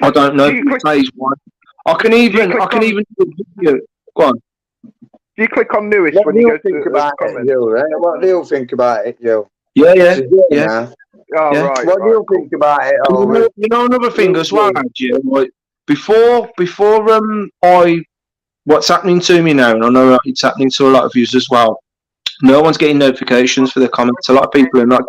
I don't know. It says one. I can even do a video. Go on. Do you click on newest when you go to about it, Joe, right? What do you think about it, Joe? Yeah. Right. What do you think about it? You know another thing as well, Jim. Like before what's happening to me now, and I know it's happening to a lot of you as well. No one's getting notifications for the comments. A lot of people are not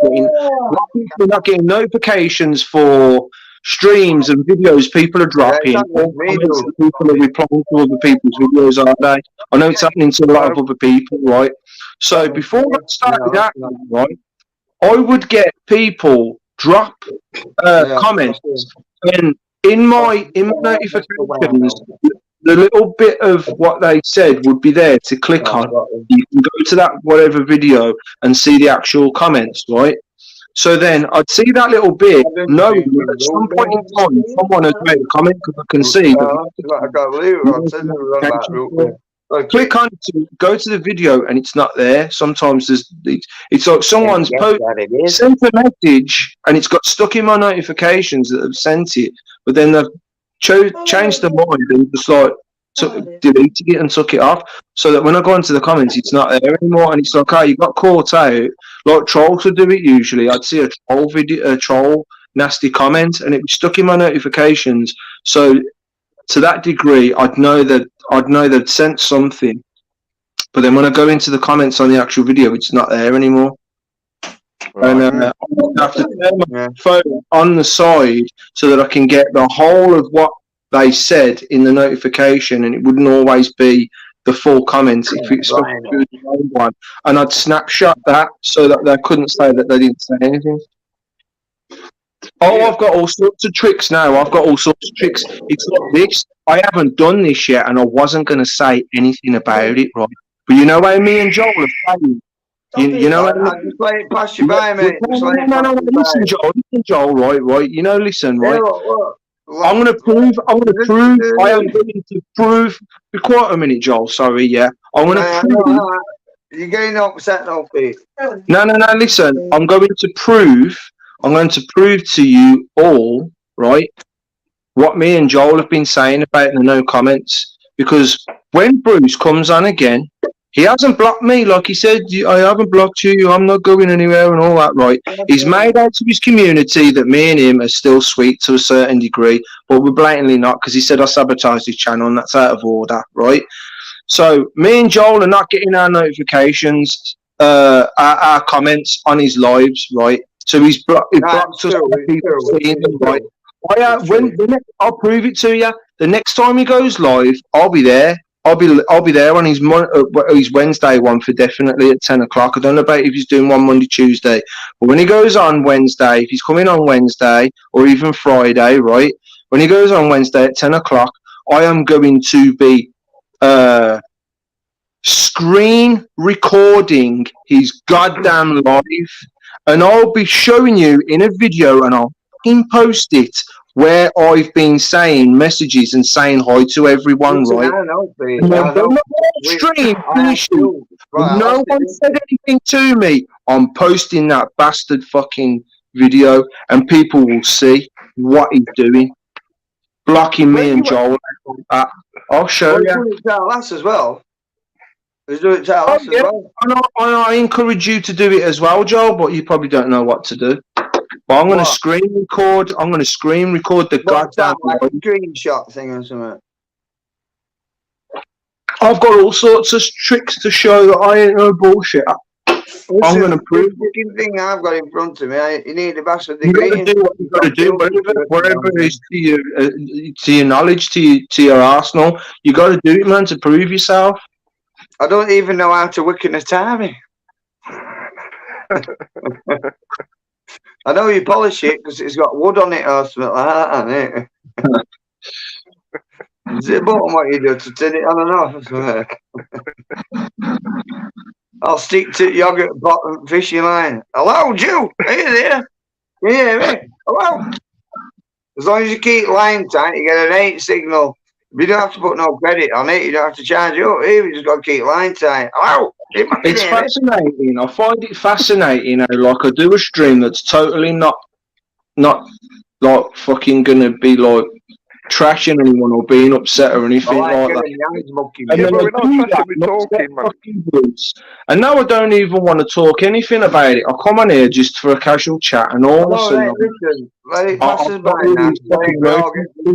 getting notifications for streams and videos people are dropping. Comments that people are replying to other people's videos, aren't they? I know it's happening to a lot of other people, right? So before that started happening, right, I would get people drop comments, and in my notifications, the little bit of what they said would be there to click on. You can go to that whatever video and see the actual comments, right? So then I'd see that little bit, knowing that at some point in time someone has made a comment, because I can see. Click on it, go to the video, and it's not there. Sometimes it's like someone's sent a message, and it's got stuck in my notifications that have sent it, but then they've changed their mind and just like deleted it and took it off, so that when I go into the comments, it's not there anymore. And it's like, oh, you got caught out. Like trolls would do it usually. I'd see a troll video, a troll nasty comment, and it was stuck in my notifications. So to that degree, I'd know they'd sent something. But then when I go into the comments on the actual video, it's not there anymore. Right. And I have to turn my phone on the side so that I can get the whole of what they said in the notification, and it wouldn't always be the full comments if it's one. And I'd snapshot that so that they couldn't say that they didn't say anything. Oh, I've got all sorts of tricks now. I've got all sorts of tricks. It's like this. I haven't done this yet, and I wasn't going to say anything about it, right? But you know how me and Joel have played. You know what I mean? Just let it pass you by, mate. No. Listen, Joel, right. You know, listen, right. Yeah, I'm going to prove. I am going to prove. Be quiet a minute, Joel. Sorry, yeah. I'm going to prove. You're getting upset now, Pete. No. Listen, I'm going to prove to you all, right, what me and Joel have been saying about the no comments. Because when Bruce comes on again, he hasn't blocked me, like he said. I haven't blocked you. I'm not going anywhere and all that, right? He's made out to his community that me and him are still sweet to a certain degree, but we're blatantly not, because he said I sabotaged his channel, and that's out of order, right? So me and Joel are not getting our notifications, our comments on his lives, right? So he's blocked us. Right? I'll prove it to you. The next time he goes live, I'll be there. I'll be there on his Wednesday one for definitely at 10 o'clock. I don't know about if he's doing one Monday, Tuesday, but when he goes on Wednesday, if he's coming on Wednesday or even Friday, right? When he goes on Wednesday at 10 o'clock, I am going to be screen recording his goddamn live, and I'll be showing you in a video, and I'll post it where I've been saying messages and saying hi to everyone, right? No one said anything to me. I'm posting that bastard fucking video, and people will see what he's doing. Blocking me and Joel. I'll show you. Us as well. He's doing it to us as well. I encourage you to do it as well, Joel, but you probably don't know what to do. But I'm going to screen record. I'm going to screen record the goddamn screenshot thing or something. I've got all sorts of tricks to show that I ain't no bullshit. I'm going to prove the thing I've got in front of me. You need to bash with the green. You got to do what you got to do, whatever it is to your knowledge, to your arsenal. You got to do it, man, to prove yourself. I don't even know how to wick an Atari. I know you polish it because it's got wood on it or something like that, hasn't it? Is it bottom what you do to turn it on and off? I'll stick to yogurt bottom fishing line. Hello, Jew. Are you there? Can you hear me? Hello. As long as you keep line tight, you get an 8 signal. You don't have to put no credit on it. You don't have to charge it up. You just got to keep line tight. Hello. It's fascinating. I find it fascinating how, like, I do a stream that's totally not like fucking gonna be like trashing anyone or being upset or anything like that. And now I don't even want to talk anything about it. I come on here just for a casual chat, and all of a sudden, let it pass us by now.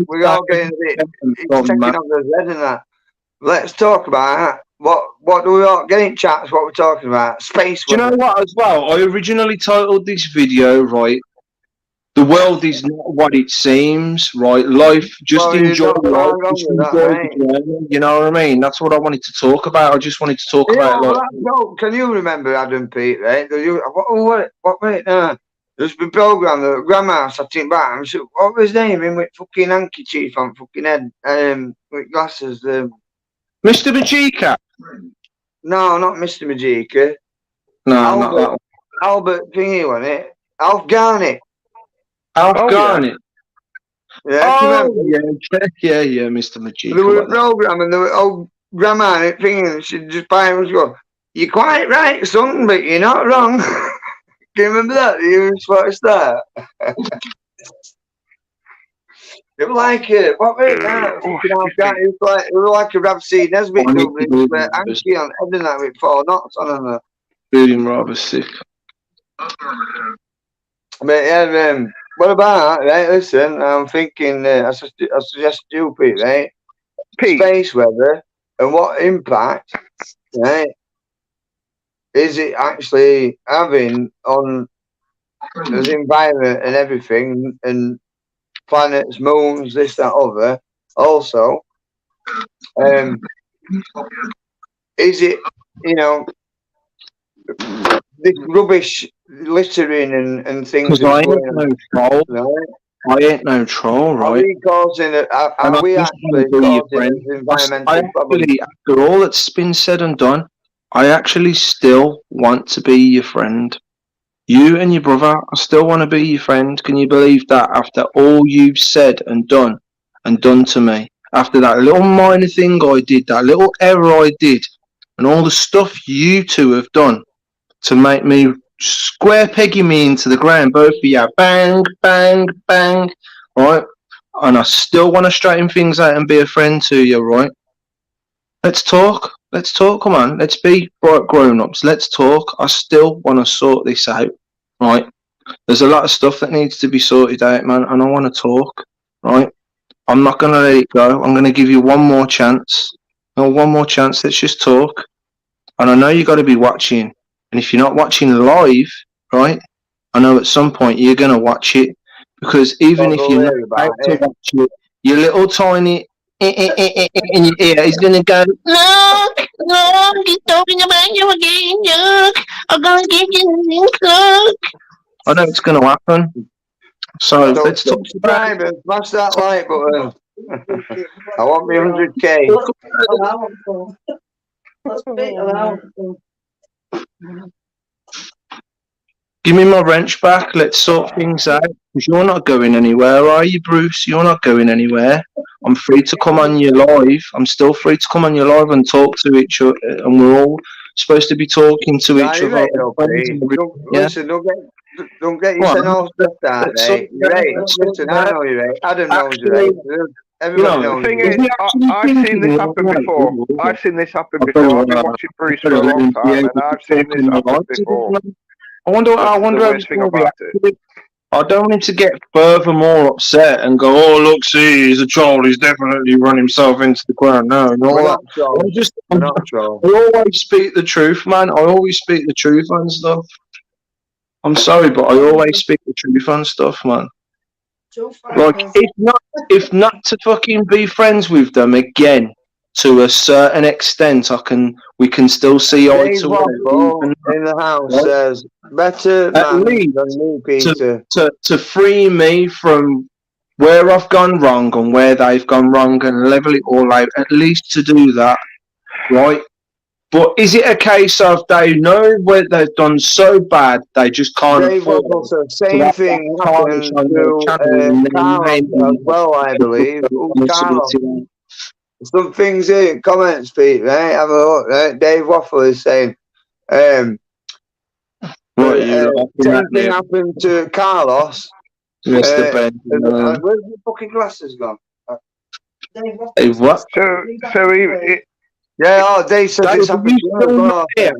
We're all getting a bit. It's taking on the head and that. Let's talk about what do we all get in chats? What we're talking about? Space. Do you know what? As well, I originally titled this video, right, "The world is not what it seems." Right, life. Just enjoy life. Just enjoy the journey. You know what I mean? That's what I wanted to talk about. I just wanted to talk about. Like, can you remember Adam Pete? Right? What was it? There's been programmed at Grandma sitting back. And so, what was his name? In with fucking handkerchief on fucking head, with glasses. Mr. Majika. No, not Mr. Majika. No, not that one. Albert thingy, wasn't it? Alf Garnett. Garnett. Yeah, yeah, Mr. Majika. They were programming, they were old grandma thingy, and she'd just buy him and go, "You're quite right, son, but you're not wrong." Can you remember that? You were supposed to start. It was like what was it? It was like a Rav-C Nesbitt dub with Anki on head and that with 4 knots on and feeling rather sick. But yeah, what about right? Listen, I'm thinking. I suggest you, Pete, right? Pete. Space weather and what impact, right? Is it actually having on the environment and everything, and planets, moons, this, that, other? Also, is it, this rubbish littering and things that's going on? I ain't no troll, right? Are we causing are we actually causing environmental problems? After all that's been said and done, I actually still want to be your friend. You and your brother, I still want to be your friend. Can you believe that? After all you've said and done to me, after that little minor thing I did, that little error I did, and all the stuff you two have done to make me square pegging me into the ground, both of you, bang, bang, bang, right? And I still want to straighten things out and be a friend to you, right? Let's talk, come on, let's be grown-ups, let's talk. I still want to sort this out, right? There's a lot of stuff that needs to be sorted out, man, and I want to talk, right? I'm not going to let it go. I'm going to give you one more chance. No, one more chance, let's just talk. And I know you got to be watching. And if you're not watching live, right, I know at some point you're going to watch it. Because even if you're not about to watch it, your little tiny in your ear is going to go, look, he's talking about you again, look, I'm going to give you a look. I know it's going to happen. So let's talk about it. Smash that like button. I want me 100k. Give me my wrench back. Let's sort things out. Because you're not going anywhere, are you, Bruce? You're not going anywhere. I'm free to come on your live. I'm still free to come on your live and talk to each other. And we're all supposed to be talking to each other. Listen, don't get yourself stressed out, right? You're right. Listen, I know you're right. Adam knows you're right. Everybody knows. The thing is, I've seen this happen before. I've seen this happen before. I've been watching Bruce for a long time, and I've seen this happen before. I wonder how it's going to be. I don't want him to get furthermore upset and go, oh, look, see, he's a troll. He's definitely run himself into the ground. No, I always speak the truth, man. I always speak the truth on stuff. I'm sorry, but I always speak the truth on stuff, man. Like, if not to fucking be friends with them again, to a certain extent, we can still see eye to eye. In the house says, better man than me, Peter. To free me from where I've gone wrong and where they've gone wrong and level it all out, at least to do that, right? But is it a case of they know where they've done so bad they just can't afford it? Same thing happened to Carlos as well, I believe. Some things in comments, Pete, right? Have a look, right? Dave Waffle is saying, same thing happened to Carlos. Where's the fucking glasses gone? Dave what? Dave said it's happened to him.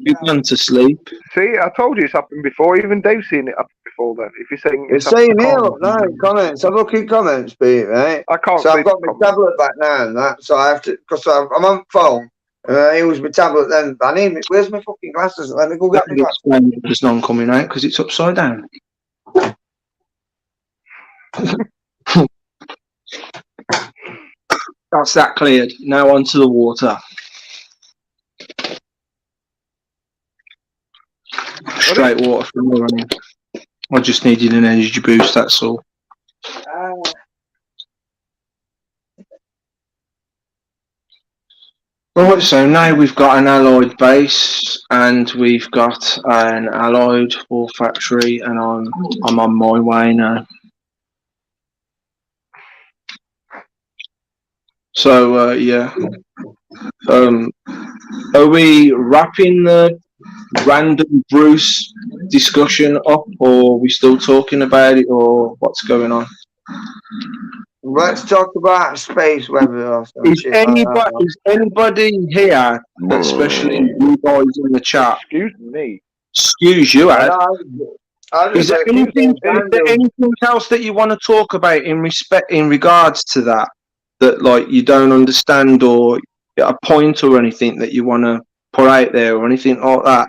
You've gone to sleep. See, I told you it's happened before. Even Dave's seen it happen before then. If you're saying it's saying here, in comments. I'm looking comments, Pete, right? I can't. So I've got my tablet back now and that, so I have to, because I'm on phone, and I use my tablet then. I need it. Where's my fucking glasses? Let me go get my glasses. There's none coming out because it's upside down. That's that cleared. Now onto the water. Straight water from the running. I just needed an energy boost, that's all. Right, so now we've got an alloyed base and we've got an alloyed olfactory, and I'm on my way now. So yeah. Are we wrapping the random Bruce discussion up, or are we still talking about it, or what's going on? Let's talk about space weather or some Is shit like that. anybody here, especially you guys in the chat, Excuse me. excuse you, Ad, is there anything else that you want to talk about in regards to that like you don't understand, or a point or anything that you want to put out there or anything like that?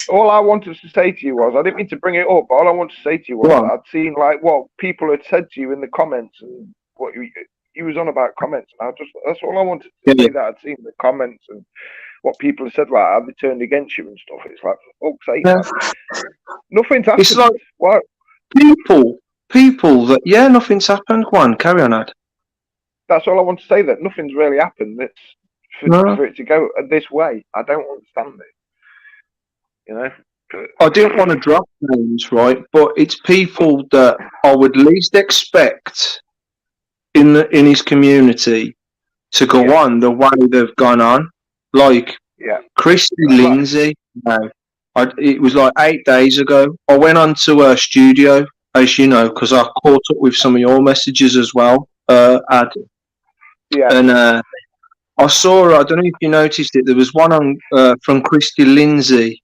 All I wanted to say to you was, I didn't mean to bring it up, but all I wanted to say to you was, I'd seen like what people had said to you in the comments and what you was on about comments, and that's all I wanted to say, that I'd seen the comments and what people have said, like how they turned against you and stuff. It's like, for fuck's sake, man. Nothing's happened. It's like what? people that, nothing's happened. Go on, carry on, Ad. That's all I want to say, that nothing's really happened. It's for it to go this way. I don't understand it. You know, I didn't want to drop names, right? But it's people that I would least expect in his community to go on the way they've gone on. Like Christy Lindsay. It was like 8 days ago. I went on to her studio, as you know, because I caught up with some of your messages as well, Ad. Yeah. And I saw her. I don't know if you noticed it. There was one on from Christy Lindsay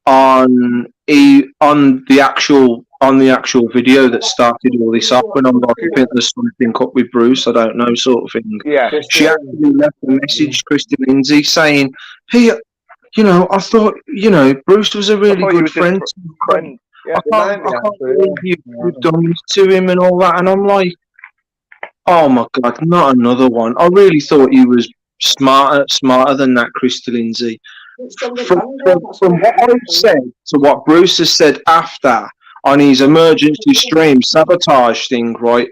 on the actual video that started all this up, and I'm like, I think there's something up with Bruce, I don't know, sort of thing. Yeah. She actually left a message, Christy Lindsay, saying, "Hey, I thought, Bruce was a really good friend. Yeah. I can't believe you've done this to him and all that." And I'm like, oh my God, not another one. I really thought he was smarter than that, Christy Lindsay. From what I've said to what Bruce has said after on his emergency stream sabotage thing, right?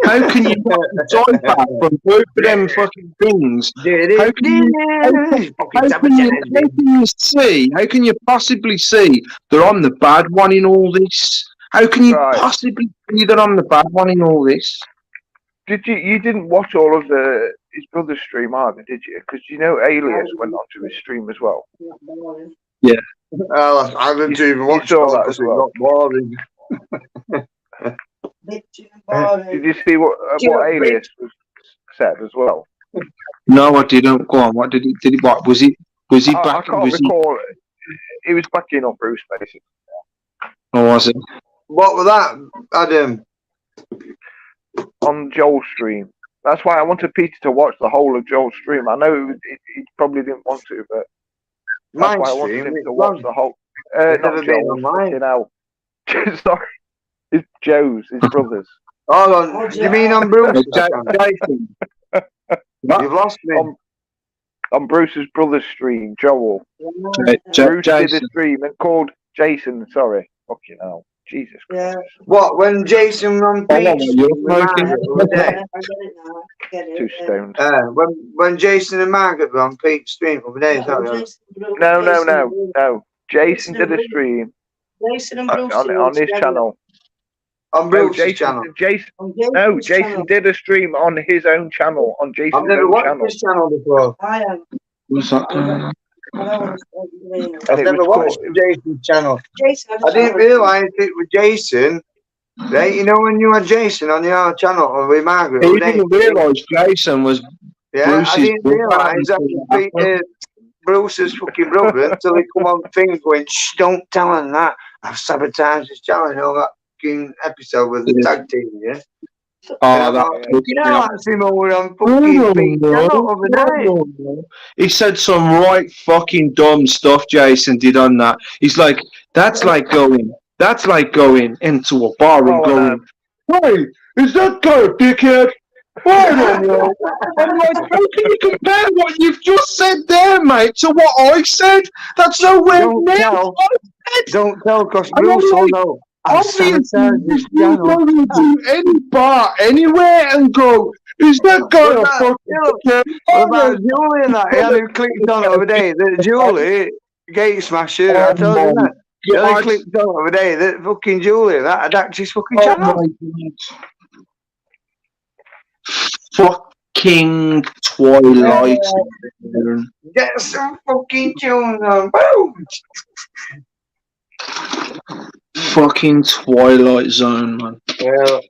How can you not decipher from both of them fucking things? How can you possibly see that I'm the bad one in all this? How can you possibly see that I'm the bad one in all this? You didn't watch all of his brother's stream either, did you? Because Alias went onto his stream as well. Yeah. I didn't even watch that as well. It got boring. Did you see what Alias said as well? No, I didn't. Go on. What did he? What was he? Was he back? I can't recall it. He was backing up Bruce, basically. Or was it? What was that, Adam? On Joel's stream. That's why I wanted Peter to watch the whole of Joel's stream. I know he probably didn't want to, but that's why I wanted him to watch the whole. Not Joel's. Sorry, it's Joe's, his brother's. Hold on. You mean on Bruce's? Jason. You've lost me. On Bruce's brother's stream, Joel. Bruce did a stream and called Jason. Sorry, fucking hell. Jesus Christ. What, when Jason on Pete's Too stoned. When Jason and Margaret were on Pete's stream over there, No. Jason did a stream on his channel. On Bruce's channel? Jason did a stream on his own channel, on Jason's I've never watched channel. this channel before. I have. What's that? I've never watched Jason's channel. I didn't realise it was Jason. Right, when you had Jason on your channel with Margaret. You didn't realise Jason was Bruce's. I didn't realise that was Bruce's fucking brother until he come on things going, shh, don't tell him that. I've sabotaged his channel, that fucking episode with the tag team, yeah? That's him over on fucking over there. He said some right fucking dumb stuff Jason did on that. He's like, that's like going into a bar and going, hey, is that guy a dickhead? I don't know. I'm like, how can you compare what you've just said there, mate, to what I said? That's nowhere near what I said. Don't tell, because Bruce will know. Obviously, if you go into any bar anywhere and go, is that guy a fucking dickhead? What about Julie and that? He had clicked on over there. Julie, Gate Smasher, I told you that. He had clicked on over there. That fucking Julie, that had actually fucking channel. Fucking Twilight. Get some fucking tunes on. Boom! Fucking Twilight Zone, man. Yeah.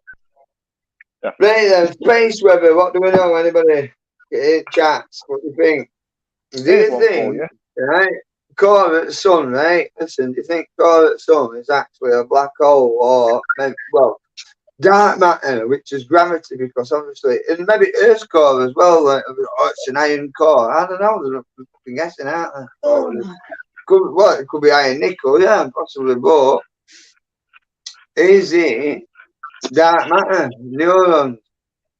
Right then, space weather. What do we know? Anybody in chats? What do you think? Do Here's you one for think, you. right? Core at the sun, right? Listen, do you think core at the sun is actually a black hole or, well, dark matter, which is gravity, because obviously, and maybe Earth's core as well, like, oh, it's an iron core. I don't know, they're fucking guessing, aren't they? It could be iron nickel, yeah, possibly, but is it dark matter, neurons,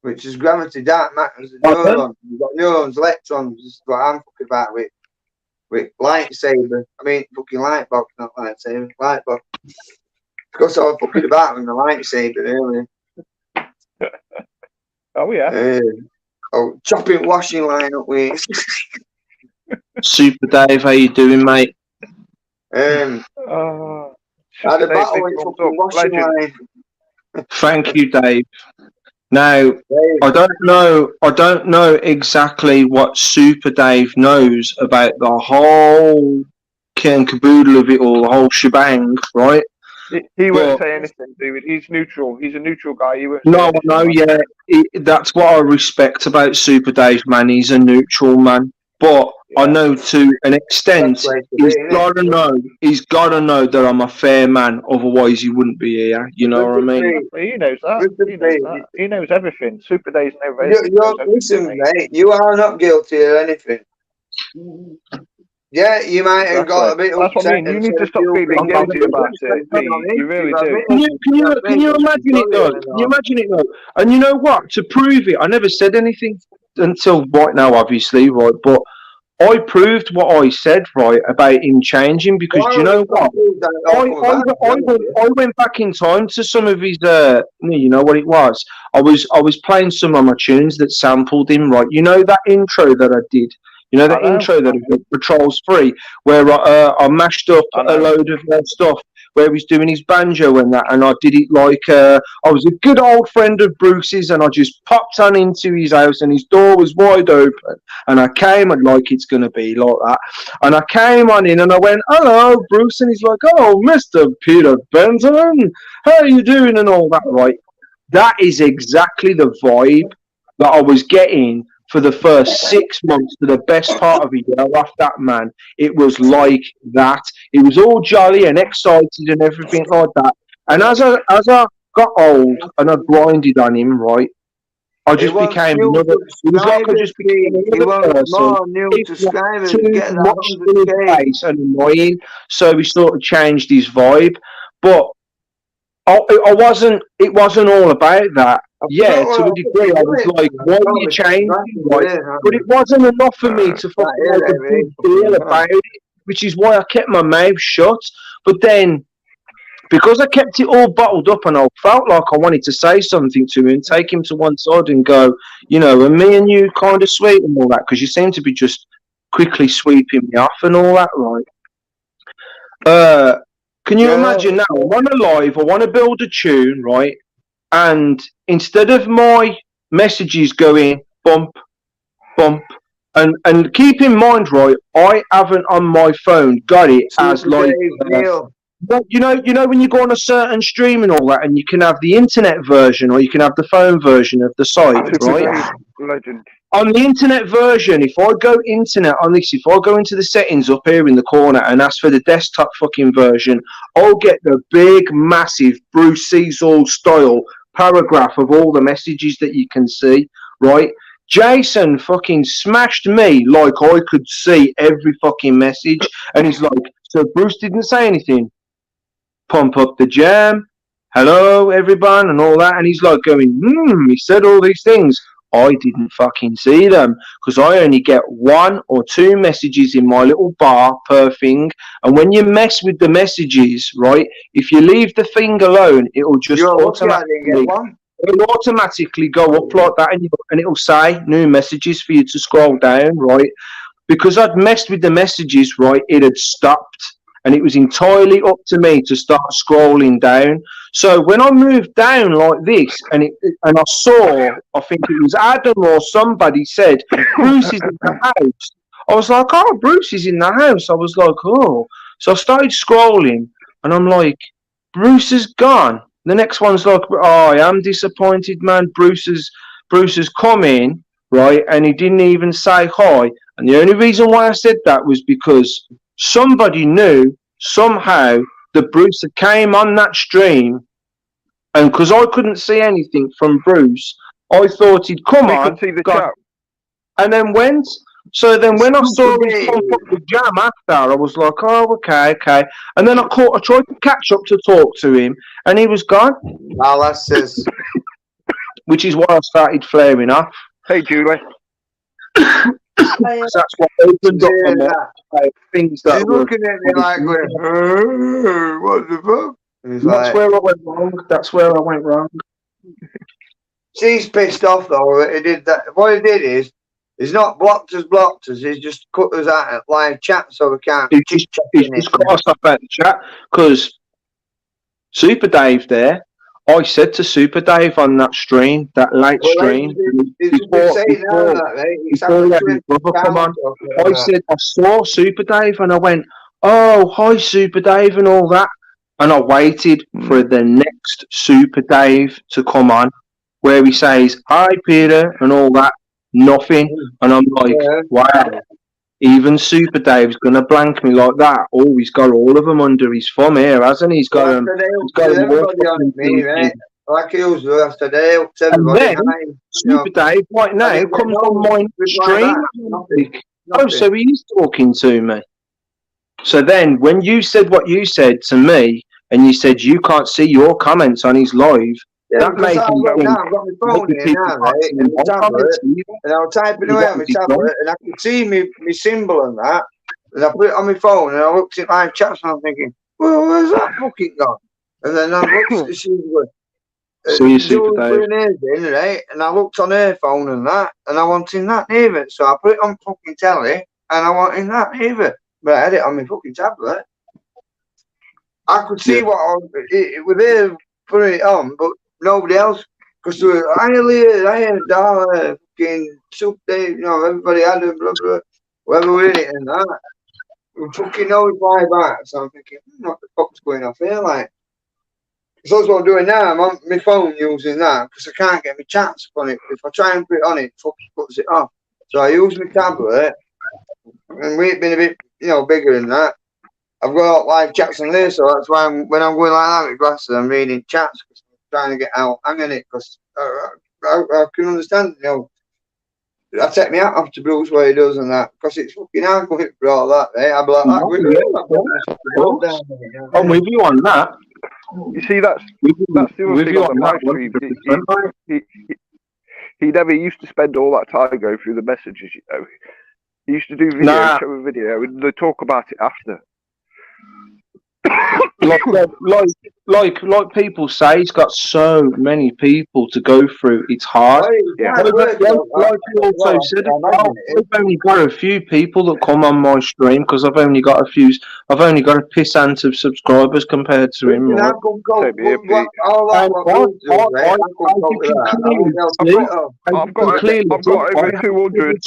which is gravity, dark matter is a neuron. You've got neurons, electrons, this is what I'm fucking about with lightsaber. I mean, fucking light box, not lightsaber, light box. Because I was fucking about with the lightsaber earlier. Oh, yeah. Chopping washing line up with. Super Dave, how you doing, mate? I had a battle with fucking washing line. Thank you, Dave. Now, I don't know exactly what Super Dave knows about the whole kit and caboodle of it all, the whole shebang, right? He won't say anything, David. He's neutral. He's a neutral guy. He won't No, say no, anything, yeah. That's what I respect about Super Dave, man. He's a neutral man. But I know to an extent, he's got to know that I'm a fair man. Otherwise, he wouldn't be here. You know what I mean? He knows that. He knows everything. Super Dave's knows everything. Listen, mate, you are not guilty of anything. Yeah, you might have got a bit upset. That's what I mean. You need to stop feeling guilty about it. You really do. Can you imagine it though? Can you imagine it though? And you know what? To prove it, I never said anything until right now, obviously, right? But I proved what I said, right, about him changing, because do you know what? I went back in time to some of his, you know what it was? I was playing some of my tunes that sampled him, right? You know that intro that I did? You know that intro that I did, Patrols 3, where I mashed up a load of stuff, where he's doing his banjo and that, and I did it like I was a good old friend of Bruce's, and I just popped on into his house, and his door was wide open, and I came and like it's gonna be like that, and I came on in and I went, "Hello, Bruce," and he's like, "Oh, Mr. Peter Benton, how are you doing?" and all that, right? That is exactly the vibe that I was getting for the first 6 months to the best part of a year off that man. It was like that. It was all jolly and excited and everything like that. And as I got old and I grinded on him, right, I just became another. It was like I just became another person. It was too much in his face and annoying, so he sort of changed his vibe. But I wasn't. It wasn't all about that. Yeah, to a degree, I was like, "Why are you changing?" Right? But it wasn't enough for me to fucking make a big deal about it, which is why I kept my mouth shut. But then, because I kept it all bottled up, and I felt like I wanted to say something to him, take him to one side, and go, you know, and me and you kind of sweet and all that, because you seem to be just quickly sweeping me off and all that, right? Can you imagine now? I want to live. I want to build a tune, right? And instead of my messages going bump, bump, and keep in mind, right, I haven't on my phone got it as like, you know when you go on a certain stream and all that, and you can have the internet version or you can have the phone version of the site, right? Legend. On the internet version, if I go internet on this, if I go into the settings up here in the corner and ask for the desktop fucking version, I'll get the big, massive Bruce Cecil style paragraph of all the messages that you can see, right? Jason fucking smashed me like I could see every fucking message, and he's like, so Bruce didn't say anything. Pump up the jam, hello everyone, and all that, and he's like going, he said all these things. I didn't fucking see them because I only get 1 or 2 messages in my little bar per thing. And when you mess with the messages, right, if you leave the thing alone, it'll just automatically go up like that, and it'll say new messages for you to scroll down, right? Because I'd messed with the messages, right, it had stopped. And it was entirely up to me to start scrolling down. So when I moved down like this, and I saw, I think it was Adam or somebody said, Bruce is in the house. I was like, oh, Bruce is in the house. I was like, oh. So I started scrolling, and I'm like, Bruce is gone. The next one's like, oh, I am disappointed, man. Bruce has come in, right, and he didn't even say hi. And the only reason why I said that was because somebody knew somehow that Bruce had came on that stream, and because I couldn't see anything from Bruce, I thought he'd come We on, could see the got, chat. and then went. So then when I saw his pump up the jam after, I was like, oh, okay. And then I tried to catch up to talk to him, and he was gone. Well, that's his. Which is why I started flaring off. Hey, Julie. Because that's what opened up my things that He's were... looking at me like, what the fuck? That's like, where I went wrong. That's where I went wrong. She's pissed off though that he did that. What he did is, he's not blocked us. He's just cut us out of live chat so we can't. He's just cut us off out the chat because Super Dave there. I said to Super Dave on that stream, that late stream, before he had his brother come on, I said, I saw Super Dave and I went, oh, hi Super Dave and all that. And I waited for the next Super Dave to come on where he says, hi Peter and all that, nothing. And I'm like, wow, even Super Dave's going to blank me like that. Oh, he's got all of them under his thumb here, hasn't he? He's got them. Everybody on me, right? Like he was yesterday, and then Super Dave right now comes on my stream. Oh, so he is talking to me. So then, when you said what you said to me, and you said you can't see your comments on his live, that made me think. I've got my phone here now, right? And my tablet, and I was typing away on my tablet, and I could see me symbol and that, and I put it on my phone, and I looked at live chats, and I'm thinking, well, where's that fucking gone? And then I looked at so you Super Dave. In, right? And I looked on her phone and that, and I wanted that neither. So I put it on fucking telly, and I wanted that neither. But I had it on my fucking tablet. I could see what I was there putting it on, but nobody else. Because I had Dara, fucking Super Dave, you know, everybody had a blah, blah, whoever with it and that. We fucking no reply back. So I'm thinking, what the fuck's going off here? Like, so that's what I'm doing now. I'm on my phone using that because I can't get my chats on it. If I try and put it on, it fucking puts it off. So I use my tablet, and we've been a bit, you know, bigger than that. I've got live chats on there, so that's why when I'm going like that with glasses, I'm reading chats because I'm trying to get out hanging it because I can understand, you know. I take me out after Bruce what he does and that because it's fucking hard going for all that, eh? I'd be like, I'm with you on that. You see, that's the other thing on the live stream. He never used to spend all that time going through the messages, you know. He used to do video, show a video, and they talk about it after. like people say, he's got so many people to go through. It's hard. Like you also said, I've only got a few people that come on my stream because I've only got a pissant of subscribers compared to him. Right? I've got over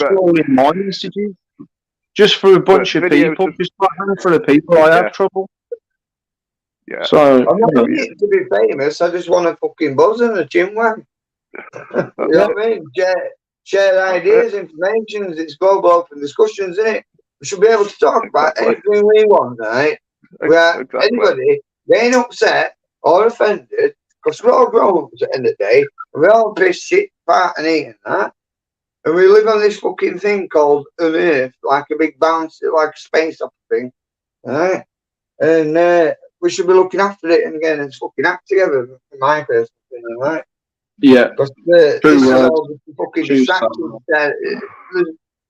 200 messages. Just for a bunch of people, just for a handful of people, I have trouble. Yeah. So I'm not looking to be famous. I just want to fucking buzz in a gym one. You know what I mean? Share ideas, information. It's global open discussions, isn't it? We should be able to talk about anything we want, right? Where anybody getting upset or offended, because we're all grown up at the end of the day, and we're all pissed, shit, fart, and eating that. And we live on this fucking thing called an Earth, like a big bounce, like a space up thing, right? And we should be looking after it and again and fucking act together, in my personal opinion, right? Yeah. Because this is all the fucking distractions.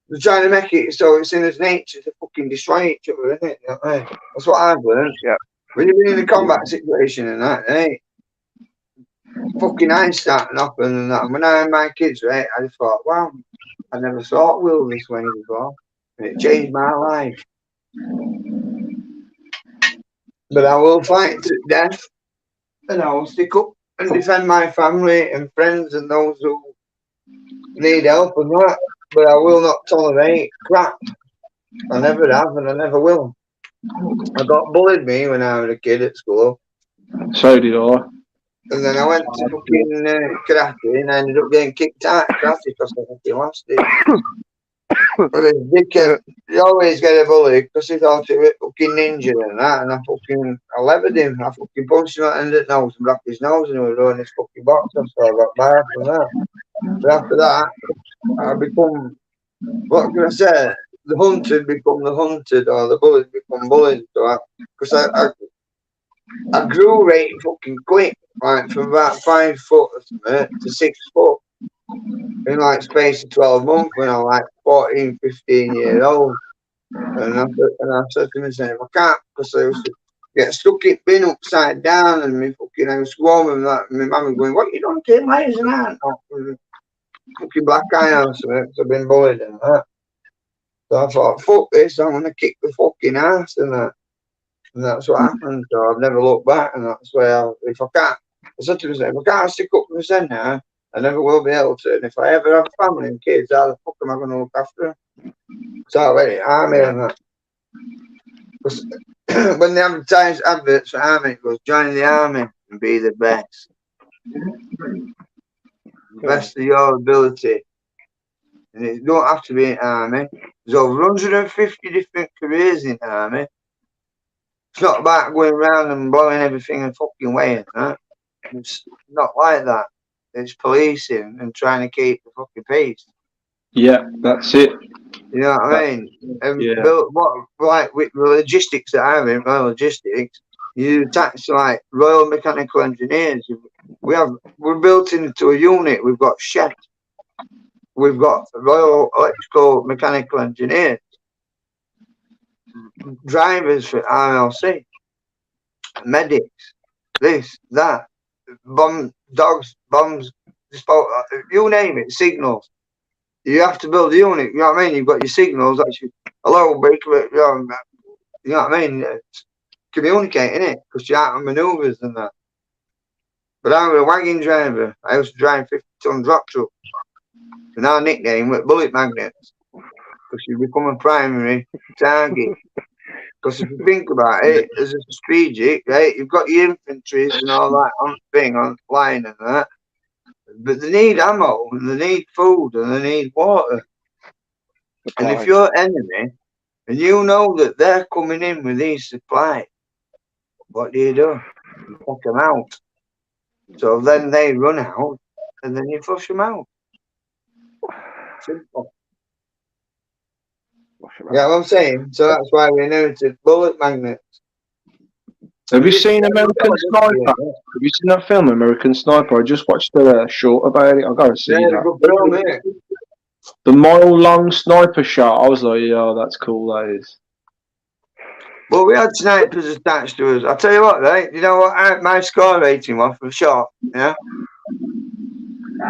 They're trying to make it so it's in its nature to fucking destroy each other, isn't it? You know what I mean? That's what I've learned. Yeah. When you've been in a combat situation and that, eh? Fucking eyes starting up and that. And when I had my kids, right, I just thought, wow, I never saw it will this way before. And it changed my life. But I will fight to death, and I will stick up and defend my family and friends and those who need help and that. But I will not tolerate crap. I never have, and I never will. I got bullied me when I was a kid at school. So did I. And then I went to fucking karate and I ended up getting kicked out of karate because I fucking lost it. But this dickhead, he always get a bully because he thought he was fucking ninja and that, and I levered him. I fucking punched him at the end of the nose and broke his nose, and he was running his fucking box off, so I got barred from that. But after that, I become, what can I say? The hunted become the hunted, or the bullies become bullied. So because I grew right fucking quick, like from about 5 foot or something to 6 foot in like space of 12 months when I was like 14, 15 years old. And I said to myself, I can't, because I used to get stuck in bin upside down and I was swarming that, and my mum was going, what you done, kid, lazy man? Fucking black eye or something, because I've been bullied and that. So I thought, fuck this, I'm going to kick the fucking ass and that. And that's what happened. So I've never looked back, and that's where if I can't, I said to myself, if I can't stick up for myself now, I never will be able to. And if I ever have a family and kids, how the fuck am I going to look after them? So already, army and that. Because when they advertise adverts for army, it goes, join the army and be the best. The best of your ability. And it don't have to be an army. There's over 150 different careers in army. It's not about going around and blowing everything and fucking way, huh? It's not like that. It's policing and trying to keep the fucking peace. Yeah, that's it. You know what I mean? And yeah. like with logistics that I'm in, logistics, you attach like Royal Mechanical Engineers. We're built into a unit. We've got chefs. We've got Royal Electrical Mechanical Engineers. Drivers for RLC, medics, this, that, dogs, bombs, you name it, signals. You have to build a unit, you know what I mean? You've got your signals, actually, hello, break, you know what I mean? Communicating it, because you're out on manoeuvres and that. But I was a wagon driver. I used to drive 50-ton drop truck. And our nickname was Bullet Magnets, because you become a primary target. Because if you think about it, as a strategic, right, you've got your infantry and all that on line and that, but they need ammo and they need food and they need water. And if you're enemy and you know that they're coming in with these supplies, what do? You take them out. So then they run out and then you flush them out. Simple. Yeah, what I'm saying. So that's why we inherited bullet magnets. Have you seen American Sniper? Have you seen that film, American Sniper? I just watched a short about it. I gotta see that. Good film, isn't it? The mile-long sniper shot. I was like, yeah, that's cool. That is. Well, we had snipers attached to us. I'll tell you what, right? You know what my score rating was for a shot? Yeah,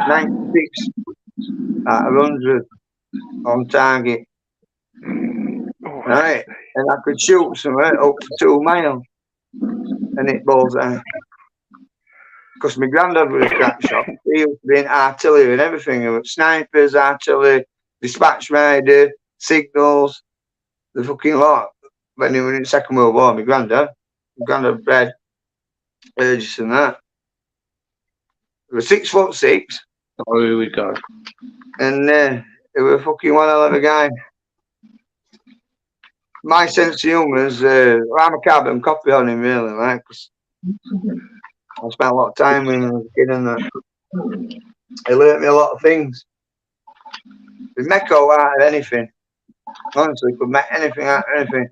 96 out of 100 on target. Right, and I could shoot somewhere up to 2 miles and it bullseye. Because my granddad was a crack shot. He used to be in artillery and everything. There was snipers, artillery, dispatch rider, signals, the fucking lot. When he was in the Second World War, my granddad bred Burgess and that. He was 6'6". Oh, here we go. And he was fucking one hell of a guy. My sense of humour is, I'm a carbon copy on him, really, like, because I spent a lot of time with him as a kid and that. He learnt me a lot of things. He make out of anything. Honestly, he could make anything out of anything.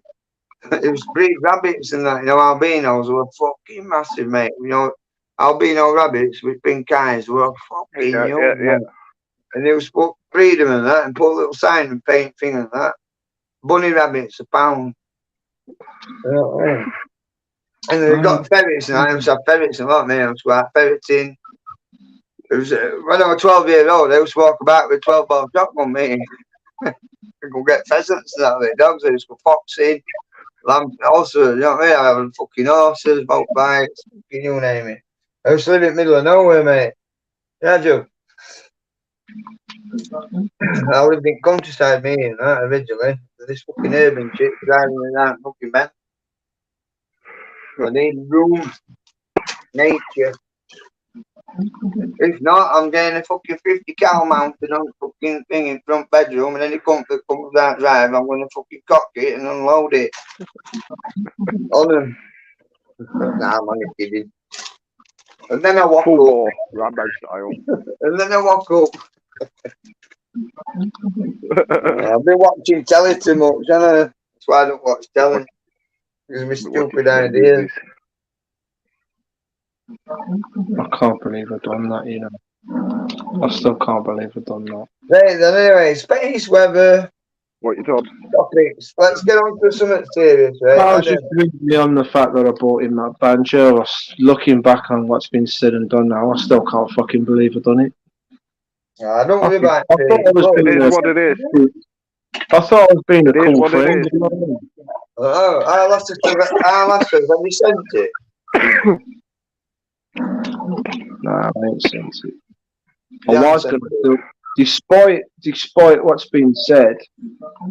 It was breed rabbits and that, you know, albinos were fucking massive, mate. You know, albino rabbits with pink eyes were fucking huge, yeah. And they was breed them and that and put a little sign and paint thing and that. Bunny rabbits a pound. And they got ferrets and I used to have ferrets and a lot, man. I used to have ferreting. It was when I was 12 years old, I used to walk about with 12-ball shotgun, mate. I could get pheasants and that with dogs. I used to go foxing. Also, you know what I mean? I have fucking horses, motorbikes, you name it. I used to live in the middle of nowhere, mate. Yeah, Joe. I lived in countryside, me, and that originally. This fucking urban shit driving in that fucking bed. I need room, nature, If not, I'm getting a fucking 50 cal mounted on the fucking thing in front bedroom, and any pump that comes out drive, I'm gonna fucking cock it and unload it on them. Nah, I'm only kidding. And then I walk Full up. bore, Rambo style. And then I walk up. I've been watching telly too much, and that's why I don't watch telly. Because of my stupid ideas. I can't believe I've done that, you know. I still can't believe I've done that. Right, then anyway, space weather What you done? topics. Let's get on to something serious, right? I was just really on the fact that I bought him that banjo. I was looking back on what's been said and done now. I still can't fucking believe I've done it. I don't worry about I thought I was It being is what it is. I thought I was being a It is cool what it friend. is. You know what I mean? Oh, I'll ask her, have you sent it? Nah, I ain't sent it. You I haven't was sent going it. to, despite what's been said,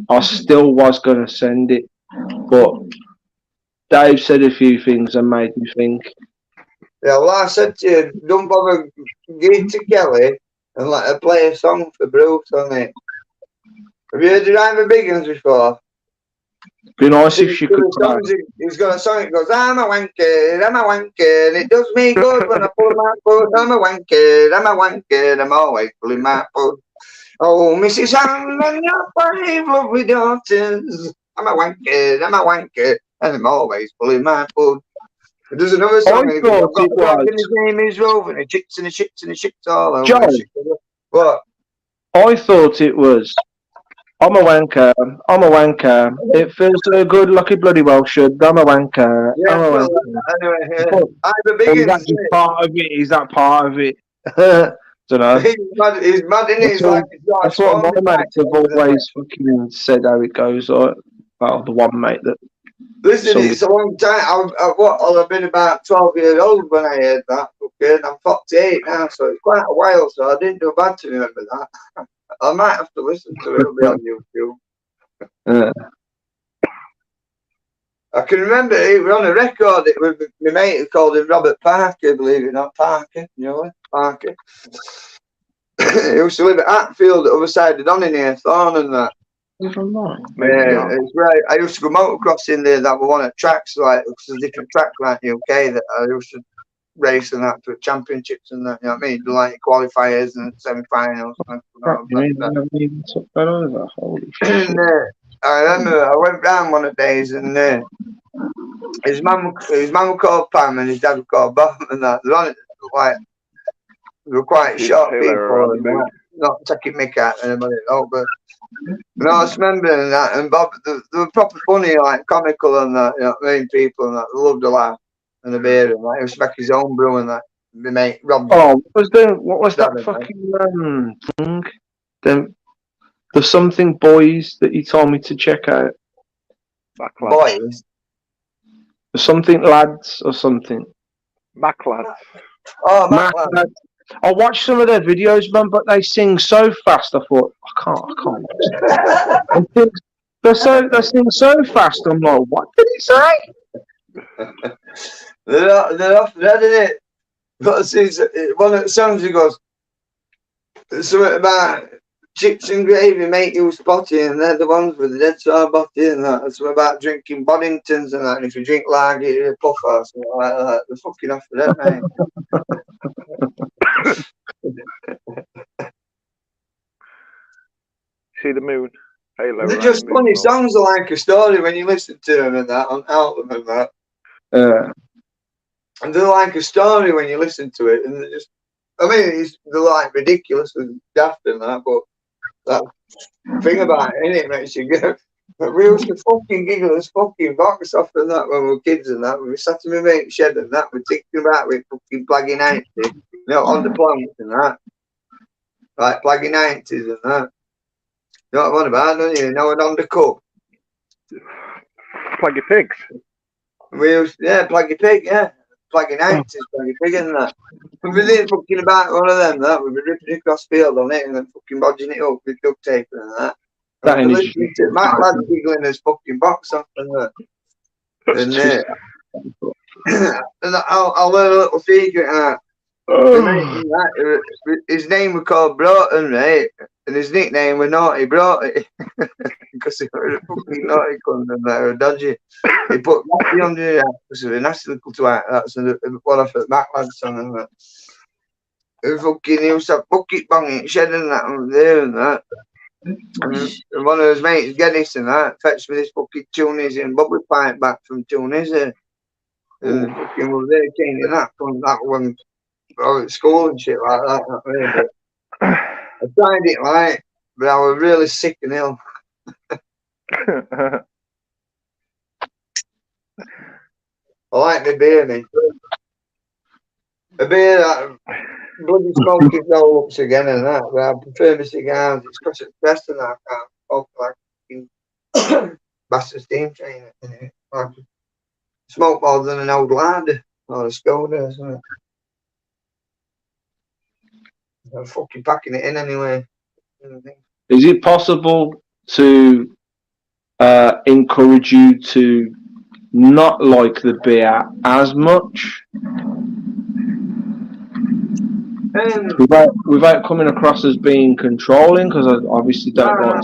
I still was going to send it, but Dave said a few things and made me think. Yeah, well, I said to you, don't bother, give it to Kelly and let her play a song for Bruce on it. Have you heard the Driver Biggins before? Be nice if she could try. He's got a song that goes, I'm a wanker, and it does me good when I pull my foot. I'm a wanker, I'm always pulling my foot. Oh, Mrs. Ann and your 5 lovely daughters. I'm a wanker, and I'm always pulling my foot. There's another song, and he goes, I've got a dog, and his name is Rover, and he chicks and he shits and he shits all over. Joe, What? I thought it was, I'm a wanker, it feels so good like it bloody well should, I'm a wanker, Yeah, I'm a well, wanker. anyway, I'm the Is biggest. that just part of it? Is that part of it? Don't know. He's mad, isn't he? He's like That's what my mates have always fucking said how it goes. Like, well, the one mate that. Listen, it's a long time. I've been about 12 years old when I heard that. Okay, and I'm 48 now, so it's quite a while. So I didn't do bad to remember that. I might have to listen to it. It'll be on YouTube. I can remember it was on a record. It was my mate who called him Robert Parker, believe it or not. Parker, you know it? Parker. He used to live at Hatfield, the other side of Donington, Thorn and that. It's right. I used to go motocross in there. That were one of tracks, like there's different tracks around the UK that I used to race and that for championships and that. You know what I mean? Like qualifiers and semi-finals. Holy shit. And, I remember I went round one of the days and his mum was called Pam and his dad was called Bob and that. They're on it like they were quite short people and that, not taking mick out of anybody. No, but I just remember that and Bob they were proper funny, like comical and that, you know what I mean, people and that. They loved a laugh and a beer and that. He used to make his own brew and that. My mate Rob. Oh, what was that fucking thing? The something boys that you told me to check out. Boys. The something lads or something. Mac lads. Oh, Mac lads. I watched some of their videos, man, but they sing so fast. I thought I can't watch that. They sing so fast. I'm like, what did he say? They're off red, isn't it? But one of the songs he goes, something about chips and gravy make you spotty, and they're the ones with the dead sour body and that. It's about drinking Boddingtons and that, and if you drink lager, you're a puffer or something like that. They're fucking off for that, mate. See the moon. Halo. They're just funny songs are like a story when you listen to them and that, on album and that. And they're like a story when you listen to it, and they're just, I mean, they're like ridiculous and daft and that, but that thing about it, innit, makes you go. But we used to fucking giggle this fucking box off and that when we were kids and that. We sat in my mate's shed and that. We're thinking about with fucking Plaggy 90s, you know, on the planks and that. Like Plaggy 90s and that. You know what I'm on about, don't you? You know, and on the cup. Plaggy pigs. We used, yeah, Plaggy pig, yeah. Plaggy 90s, Plaggy pig and that. And we did fucking about one of them, that. We'd be ripping across field on it and then fucking bodging it up with duct tape and that. And we listening to Matt Ladd giggling his fucking box off and that. And, and I'll learn a little secret and that. His name was called Broughton, right? And his nickname was Naughty Broughty. Because he was a fucking naughty cunt and they were dodgy. He put Matty under the because he was a nasty little twat. That's one of the backlad song and that. He used to have bucket banging shed and that over there and that. And one of his mates, Geddes and that, fetched me this fucking Tunisian bubble pipe back from Tunisia. And fucking was there changing that from that one at school and shit like that. Really. I tried it like, but I was really sick and ill. I like the beer, me. A beer that bloody smoking roll ups again and that, but I prefer my cigars. It's because it's best and I can't smoke like fucking bastard steam train. Like, smoke more than an old lad or a Skoda or something. I'm fucking packing it in anyway. Is it possible to encourage you to not like the beer as much without coming across as being controlling? Because I obviously don't like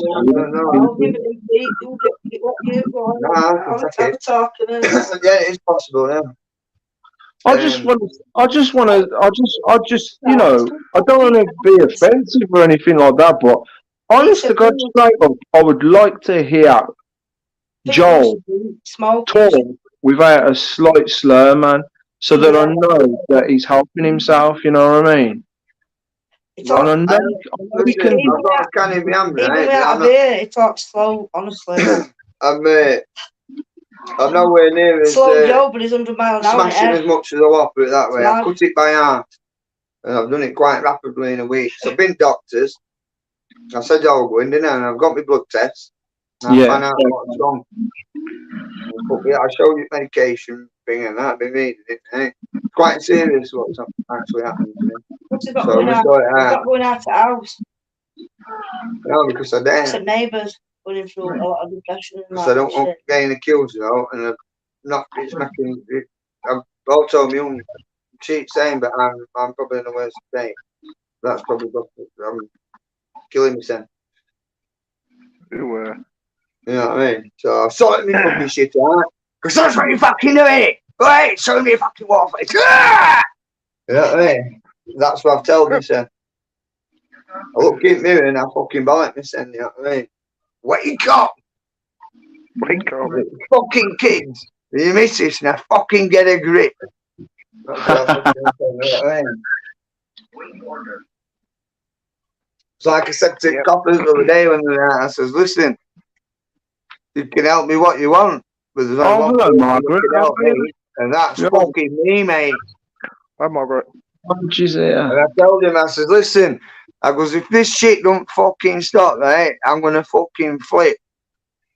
yeah, it is possible, yeah. I just want to, you know, I don't want to be offensive or anything like that, but honest to God, straight up, I would like to hear Joel talk without a slight slur, man, so that I know that he's helping himself, you know what I mean? And I know he can. I've got a can in my hand, right? He talks slow, honestly. I'm nowhere near as slow Joe, but he's 100 miles an hour. Smashing as much as I want, put it that way. I cut it by half, and I've done it quite rapidly in a week. So I've been doctors. I said I was going, didn't I? And I've got my blood tests. And I find out what's wrong. I showed you medication thing and that. Been reading it. Eh? Quite serious what's actually happening to me. What's he got going out? He's not going out of the house. No, because I don't. Some neighbours going through a lot of depression. Because I don't want getting accused, you know, and it's making. I've also my own cheat saying, but I'm probably in the worst state. That's probably what I'm killing myself. You were. You know what I mean? So I've sorted me fucking shit out. Because that's what you fucking do, innit? Wait, show me a fucking water face. Ah! You know what I mean? That's what I've told myself. I look in the mirror and I fucking bite myself, you know what I mean? Wake up! Wake up. Fucking kids. You miss this now. Fucking get a grip. That's what I'm saying, you know what I mean? It's like I said to coppers the other day when they were out, I says, listen, you can help me what you want, but there's only one person Margaret. Can help me, and that's fucking me, mate. Hi, Margaret. And I told him, I says, listen, I goes, if this shit don't fucking stop, right, I'm going to fucking flip.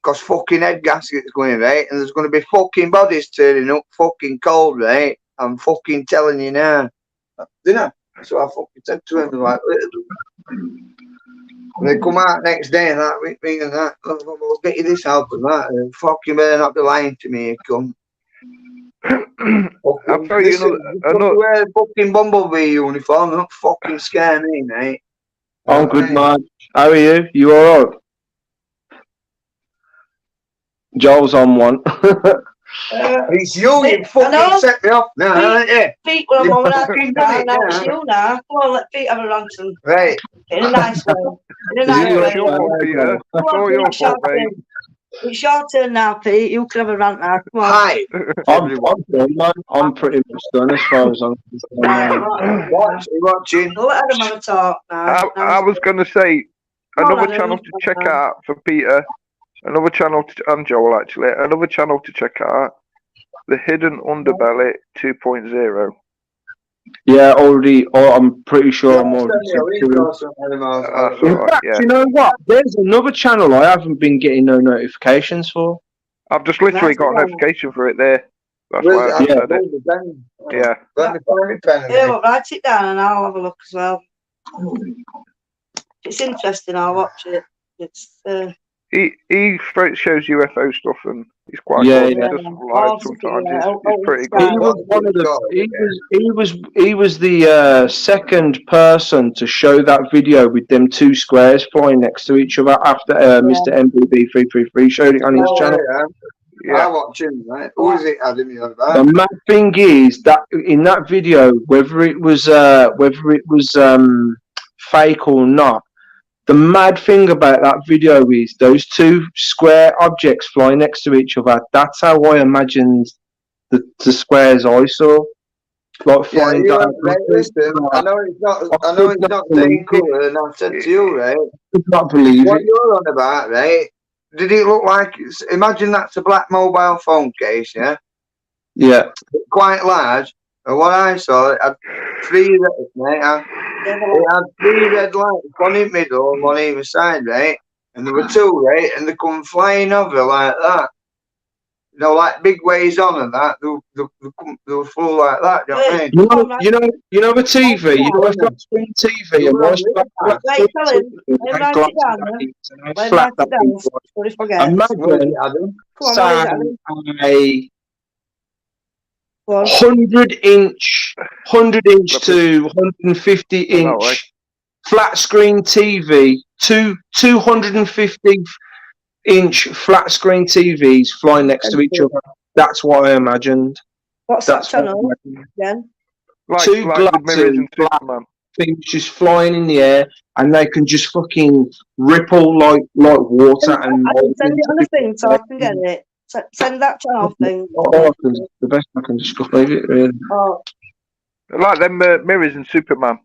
Because fucking head gasket's going, right, and there's going to be fucking bodies turning up fucking cold, right? I'm fucking telling you now. Didn't I? That's what I fucking said to him. Like, and they come out next day and that, with me and that, we'll get you this help and that, and fucking better not be lying to me, you cunt. I'll tell you another. Wear a fucking bumblebee uniform, don't fucking scare me, mate. I'm good, man. How are you? You alright? Joel's on one. It's you fucking set me off now, aren't you? Pete, well, I'm on that now. It's you now. Come on, let Pete have a ransom. Right. In a nice way. In a nice way. It's your fault, Peter. It's all your fault, mate. It's your turn now, Pete. You can have a rant now. Come on. Hi. I'm done, man. I'm pretty much done as far as I'm concerned. Watching. Go let Adam have a talk now. I was going to say, another channel to check out for Peter, another channel and Joel actually, another channel to check out, The Hidden Underbelly 2.0. Yeah, already. I'm pretty sure I'm already. In fact, you know what? There's another channel I haven't been getting no notifications for. I've just literally got a notification for it there. That's why I said it. Yeah. Let me find my pen. Yeah, well, write it down and I'll have a look as well. It's interesting. I'll watch it. It's he shows UFO stuff and He's quite Yeah, good. yeah. He does some live sometimes. He's pretty He good. was one of the. He was the second person to show that video with them two squares flying next to each other after Mr. MBB 333 showed it on his channel. Yeah. I watch him, right? Who is it, Adam? You on The about? mad thing is that in that video, whether it was fake or not, the mad thing about that video is those two square objects flying next to each other. That's how I imagined the squares I saw. Like Yeah, flying you down. are, right, listen, I know it's not saying colour, and I've said to you, right? I could not believe What it. you're on about, right? Did it look like? Imagine that's a black mobile phone case, yeah, Yeah. quite large. And what I saw, it had three red, right? It had three red lights, one in the middle and one either side, right? And there were two, right? And they come flying over like that. You know, like big ways on and that. They were full like that. You know what I mean? You know a TV. You know a flat screen TV, and most flat Right, tell him. Let him write it down. Let him write it down. Before he forgets. Imagine Adam. Come on, what is it, Adam? a Go on. 100-inch to 150-inch flat screen TV, 250-inch flat screen TVs flying next to each other. That's what I imagined. What's that channel again? Two Like the mirrors and black Superman. things just flying in the air, and they can just fucking ripple like water. And I can send it on the thing so I can get it. Send that channel thing. The best I can describe it, really. Oh, Like them mirrors and Superman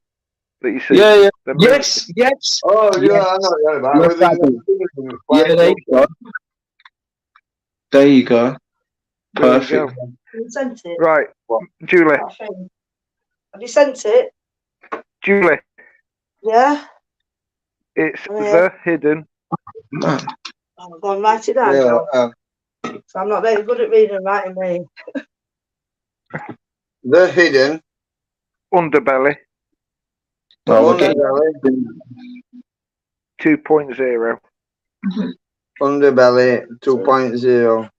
that you see. Yeah. Them mirrors. Yes. Oh, yeah, Yes. I know what you're Yes, about. Yeah, there you go. There you go. There you Perfect. go. you sent it. Right, Julie. Have you sent it? Julie, Yeah. it's Yeah. The Hidden. Man. I'm going to write it down. Yeah, So I'm not very good at reading and writing, me. The Hidden Underbelly Well, Underbelly 2.0. Underbelly 2.0.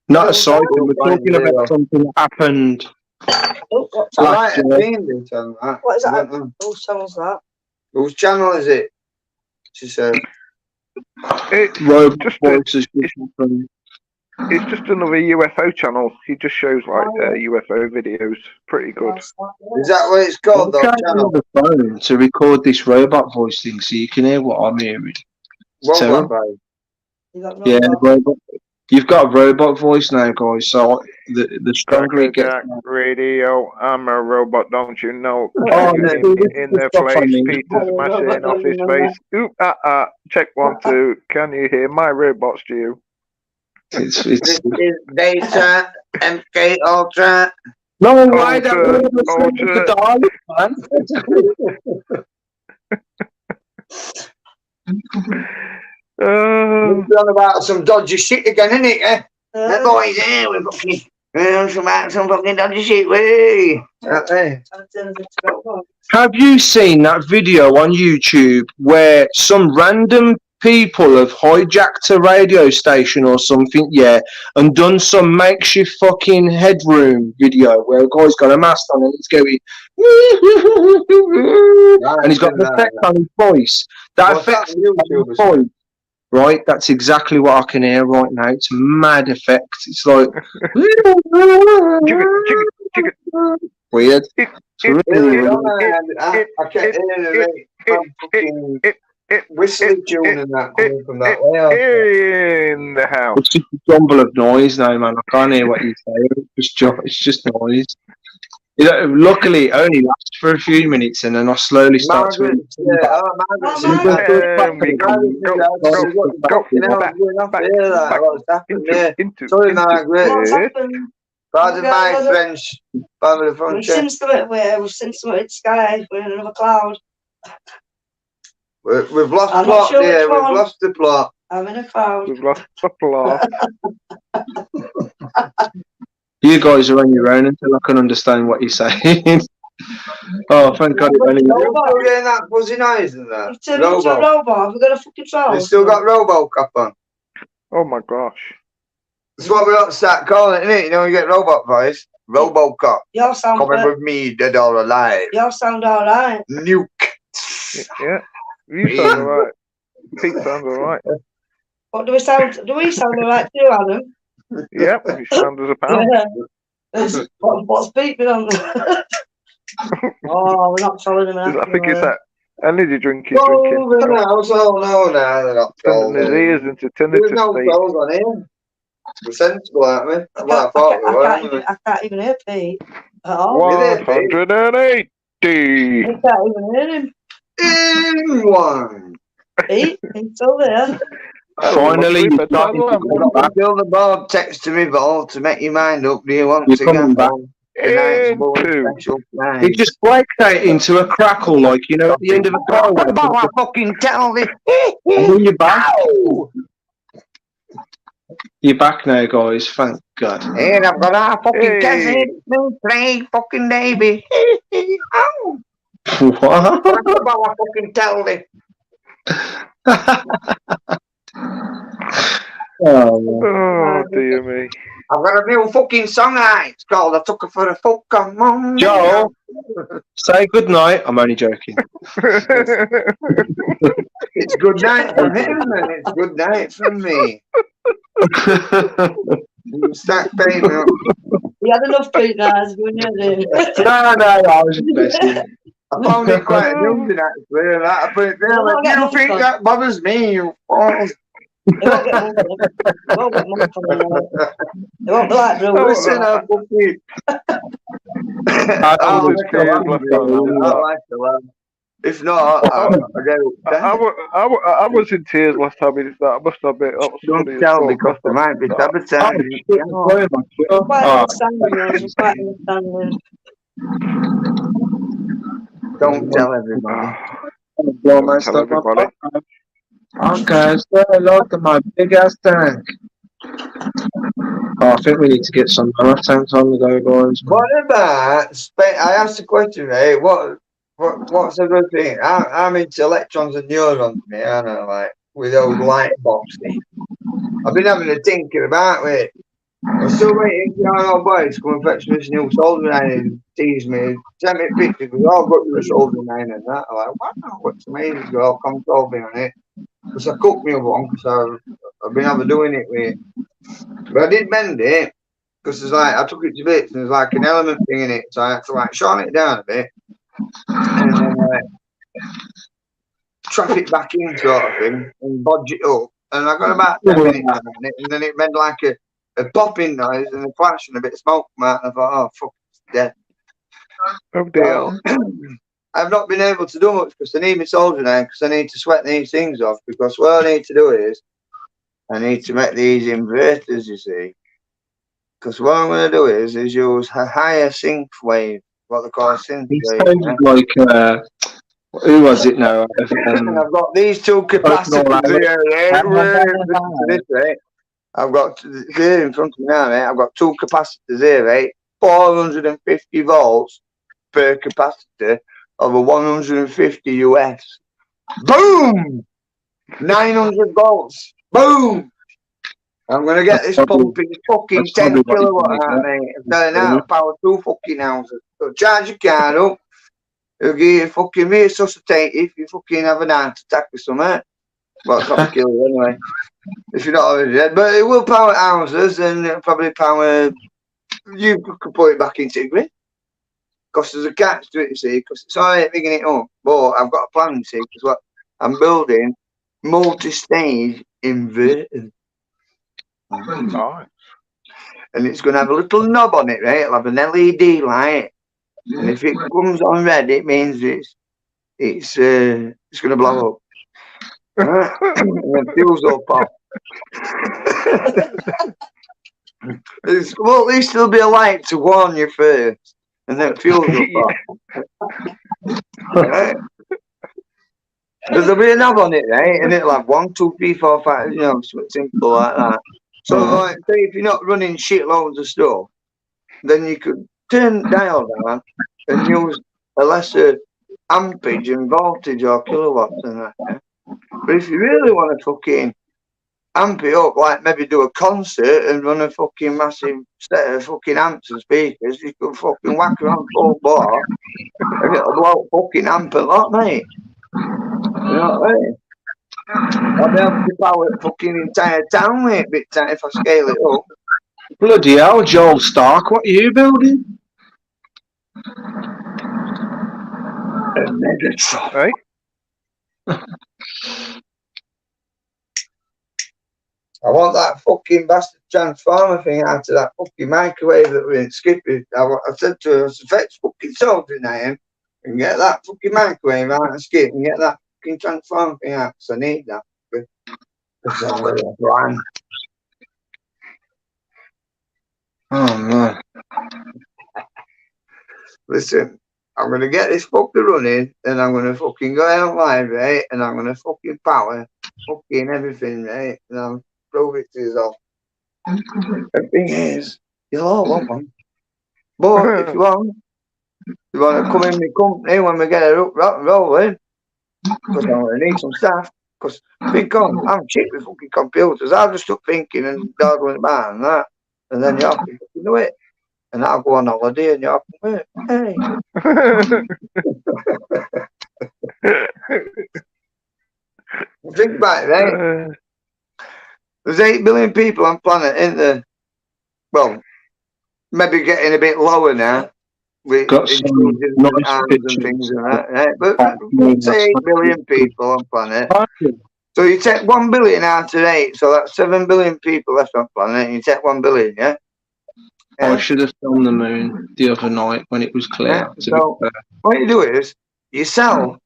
not a cycle. We're talking about something that happened. Oh, what's I that? might have seen this on that. What is I that? don't know. Whose channel's that? Whose channel is it? She said. It's Robot just voices. it's just another UFO channel. He just shows like UFO videos. Pretty good. Is that what it's called, though? I'm Channel? the phone to record this robot voice thing so you can hear what I'm hearing. What Terrible. Blackberry? Yeah, robot. You've got a robot voice now, guys. So the stronger it gets. Jack Radio, I'm a robot, don't you know? Oh, in the stuff I place, mean. Peter's smashing off his face. Oop, check 1, 2. Can you hear my robot stew? It's This is Data MK Ultra. no, Ultra, I don't want to Ultra. die, man. We're on about some dodgy shit again, isn't it? Eh? The boys here, we're fucking some fucking dodgy shit. Wee. Have you seen that video on YouTube where some random people have hijacked a radio station or something, and done some makeshift fucking headroom video where a guy's got a mask on and he's going, and he's got the effect on his voice. That effect on his voice, right? That's exactly what I can hear right now. It's mad effect. It's like weird. I kept hearing whistling tune and that coming from that way. In the house. It's just a jumble of noise now, man. I can't hear what you say. It's just noise. Luckily, it only lasts for a few minutes, and then I slowly start to. Sorry, Margaret. Pardon my French. We've seen something in the sky. We're in another cloud. We've lost the plot here. We've lost the plot. I'm in a cloud. We've lost the plot. You guys are on your own until I can understand what you're saying. Oh, thank God it only. You're still getting that fuzzy noise and that. You've turned into a robot. We've got a fucking troll. You've still got RoboCop on. Oh my gosh. That's what we ought to start calling it, innit? You know, you get robot voice. Robocop. Your sound, Coming with me, dead or alive. your sound all right. Nuke. Yeah. You sound alright. Pete sounds alright. What do we sound? Do we sound all right too, Adam? Yep, you sound as a pound. What's Pete been on? Oh, we're not telling him. I think it's that energy drink he's No, drinking. no, they're not Turning his ears into There's tinnitus no feet. trolls on here. We're sensible, aren't we? That's what I thought we were. I can't even hear Pete at all. 180. I can't even hear him. In one. Pete, he's still there. Finally, you've got him to come back. Fill the board text to me, Vol, to make your mind up. Do you want You're to coming get back. home? Tonight's more Into. special night. It just breaks out into a crackle, like, you know, at the end of a car. What about I fucking tell this? And then you're back. You're back now, guys. Thank God. Here, I've got our fucking Hey. cousin, no play, fucking Davy. Ow! What? What about I fucking tell this? Oh, man. Oh, dear me. I've got a new fucking song out. It's called I Took Her for a Fuck on Monday. Joel, say good night. I'm only joking. It's good night from him and it's good night from me. You start paying me up. We had enough Pete guys, we knew it. No, I was just messing. I found it quite amusing actually. And I put it there. Like, you think that bothers me, you fools? They won't get money. They won't get money from them. They won't be like Bruce. Listen, I'm fucking. I like the laugh. If not, I get I was in tears last time he did that. I must admit, that was don't funny as tell fuck. because there might be sabotaging. Quite understanding, though. Quite understanding. Don't tell everybody. Blow my Tell stuff up. everybody. Okay, say hello to my big ass tank. Oh, I think we need to get some earth tanks on the go, guys. What about I asked the question, right? What's a good thing? I'm into electrons and neurons, me, aren't I? Like with those light boxes. I've been having a tinker about it. I'm still waiting for our old boy to come and fetch me this new soldering iron and tease me. Send me pictures because I've got you a soldering iron and that. I'm like, wow, what's amazing? I'll come told me on it. Because I cooked me up one because I've been overdoing it with it. But I did bend it because it's like I took it to bits and there's like an element thing in it. So I had to like shorten it down a bit and then trap it back in sort of thing and bodge it up. And I got about 10 minutes on it and then it made like a popping noise and a flash and a bit of smoke come out and I thought, oh fuck, it's dead. Oh dear. I've not been able to do much because I need my soldering iron because I need to sweat these things off because what I need to do is I need to make these inverters, you see. Because what I'm going to do is use a higher sync wave, what they call a synth He wave. sounded like, who was it now? And I've got these two capacitors here. This, right? I've got here in front of me now, right? I've got two capacitors here, right? 450 volts per capacitor of a 150 US. Boom! 900 volts. Boom! I'm going to get this pumping fucking 10 kilowatt out, mate. I'm telling you now, power 2 fucking houses. So charge your car up. It'll give you fucking resuscitate if you fucking have an heart attack or something. Well, it's not kill you anyway. If you're not already dead. But it will power houses and it'll probably power. You could put it back into the grid. Because there's a catch to it, you see. Because it's all right rigging it up. But I've got a plan, you see. Because what I'm building multi-stage inverters. Nice. And it's going to have a little knob on it, right? It'll have an LED light. And if it comes on red, it means it's going to blow up. Right? And the fuse will pop. Well, at least there'll be a light to warn you first, and then fuse will pop. Right? But there'll be a knob on it, right? And it'll have 1, 2, 3, 4, 5, you know, something simple like that. So, like, say if you're not running shitloads of stuff, then you could turn the dial down and use a lesser ampage and voltage or kilowatts and that. Yeah? But if you really want to fucking amp it up, like maybe do a concert and run a fucking massive set of fucking amps and speakers. You could fucking whack around full bar and it'll blow fucking amp a lot, mate. You know what I mean? I'll be able to power the fucking entire town, mate, bit time if I scale it up. Bloody hell, Joel Stark, what are you building? Right? I want that fucking bastard transformer thing out of that fucking microwave that we're in Skippy. I said to her, I said, fetch fucking soldering iron and get that fucking microwave out of Skip and get that fucking transformer thing out, because I need that. Because I'm really blind. Oh, man. Listen, I'm going to get this fucker running and I'm going to fucking go out live, right? And I'm going to fucking power fucking everything, right? And I'll prove it to yourself. The thing is, you'll all want one. But if you want to come in my company when we get it up rolling, because I'm going to need some staff. Because I'm cheap with fucking computers. I'll just stop thinking and dawdling about and that. And then you have to fucking do it. And I'll go on holiday and you have to work. Hey. Think about it, right? There's 8 billion people on planet, isn't there? Well, maybe getting a bit lower now. With Got some nice arms pictures. and things like that, right? But let's say 8 billion people on planet. So you take 1 billion out of 8, so that's 7 billion people left on planet, and you take 1 billion, yeah? I should have filmed the moon the other night when it was clear. Yeah. So what you do is you sell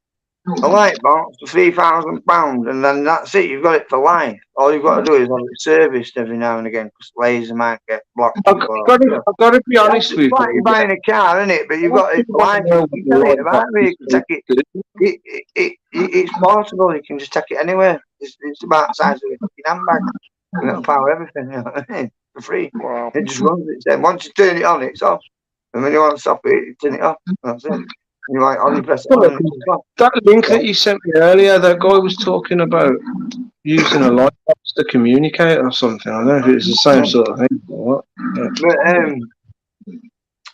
a light box for £3,000 and then that's it, you've got it for life. All you've got to do is have it serviced every now and again because laser might get blocked. I've got to be honest with you. You're buying a car, isn't it? But you've got it for life. You can tell it about me, you can take it. It's portable, you can just take it anywhere. It's about the size of a fucking handbag. And it'll power everything, you know what I mean? For free. Wow. It just runs it. Then once you turn it on, it's off. And when you want to stop it, you turn it off. That's it. You might only press it on. That link that you sent me earlier, that guy was talking about using a light box to communicate or something. I don't know if it's the same sort of thing or what.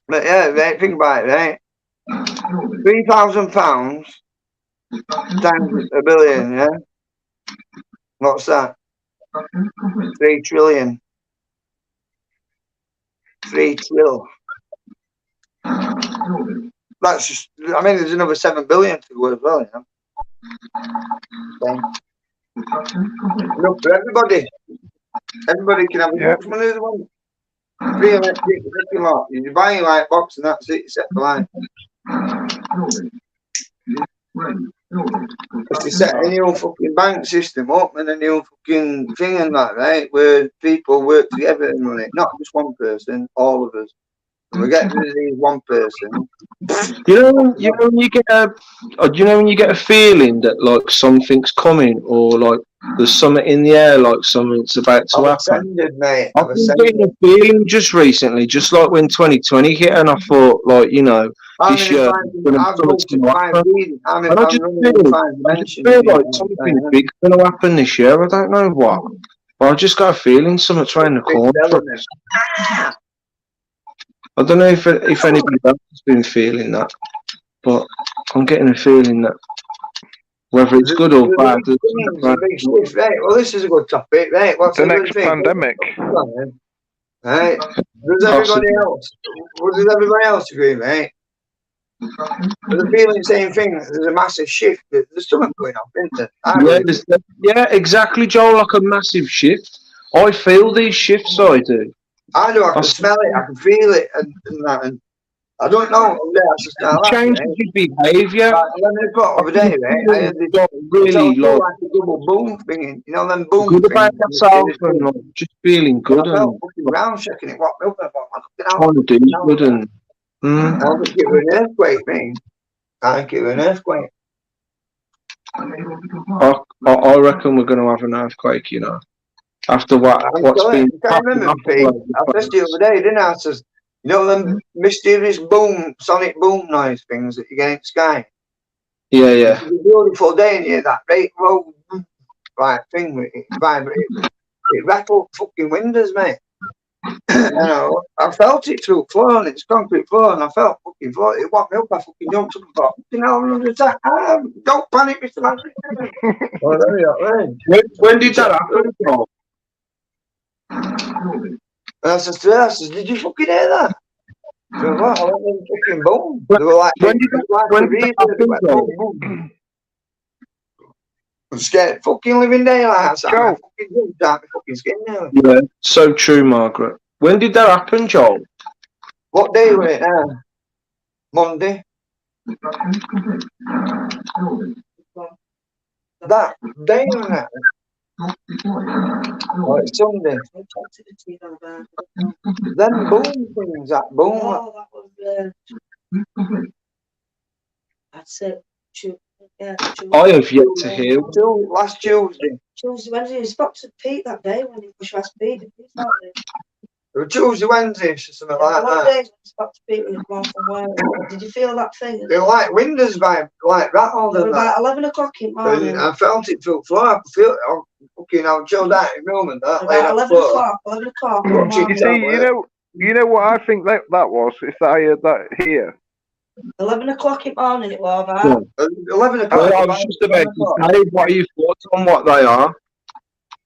But yeah, right, think about it, right? £3,000 times a billion, yeah? What's that? 3 trillion. 3 trill. That's just, I mean, there's another 7 billion to go as well, you know. Look for everybody. Everybody can have a box from another one. Free electric, lot. You buy your light box and that's it, you set the line. If you set a new fucking bank system up and a new fucking thing and that, right, where people work together and run it, not just one person, all of us. And we get rid of these one person. You know when you get a feeling that like something's coming or like there's something in the air, like something's about to happen. Ascended, mate. I've been getting a feeling just recently, just like when 2020 hit, and I thought, like, you know, this year. And I just feel like something big's going to happen this year. I don't know what, but I just got a feeling something's around the corner. I don't know if anybody else has been feeling that, but I'm getting a feeling that whether it's good or bad. Right, well, this is a good topic, right? What's the next pandemic? Right? Does everybody else agree, mate? There's a feeling the same thing. There's a massive shift. There's something going on, isn't there? Yeah, exactly, Joel. Like a massive shift. I feel these shifts. I do. I do. I can smell it. I can feel it, and that. And I don't know. Changes your behaviour. When I got over there, right? I had this really like a double boom thing. You know, them boom. Good about yourself and like, just feeling good. I felt fucking round shaking it. What milk? Trying to do good and. I think it was an earthquake, mate. I think it was an earthquake. I reckon we're going to have an earthquake, you know. After what's been... I remember, Pete. I said the other day, didn't I? I says, you know them mysterious boom, sonic boom noise things that you get in the sky? Yeah. It's a beautiful day in here, that great road, right thing, it vibrates. it rattled fucking windows, mate. You know, I felt it through floor, and it's concrete floor, and I felt fucking floor. It woke me up. I fucking jumped up and thought, you know, I'm under attack. Don't panic, Mr. Man. Oh, there we are, right. When did that happen, Paul? And I said, did you fucking hear that? They were like, I went in fucking boom. They were like, when did that happen, Paul? I'm scared fucking living daylight. I Joe. fucking jumped out my fucking skin now. Yeah, so true, Margaret. When did that happen, Joel? What day was it now? Monday. That day was that? Oh, it's Sunday. Then boom things, that boom. Oh, that was, that's it. Yeah, I have yet to hear. Last Tuesday. Tuesday, Wednesday, he spoke to Pete that day when he was asked Pete. Tuesday, Wednesday, something like What that. days when he spoke to Pete when he came from work? Did you feel that thing? They were like windows by like rattled It was and that. about 11 o'clock in the morning. And I felt it through the floor. I could feel it. I was chilled out in the room and that. About 11 o'clock. 11 o'clock. You see, you know what I think that was? If I heard that here. 11 o'clock in the morning it was about. 11 o'clock. Well, I was just about to say, what are your thoughts on what they are?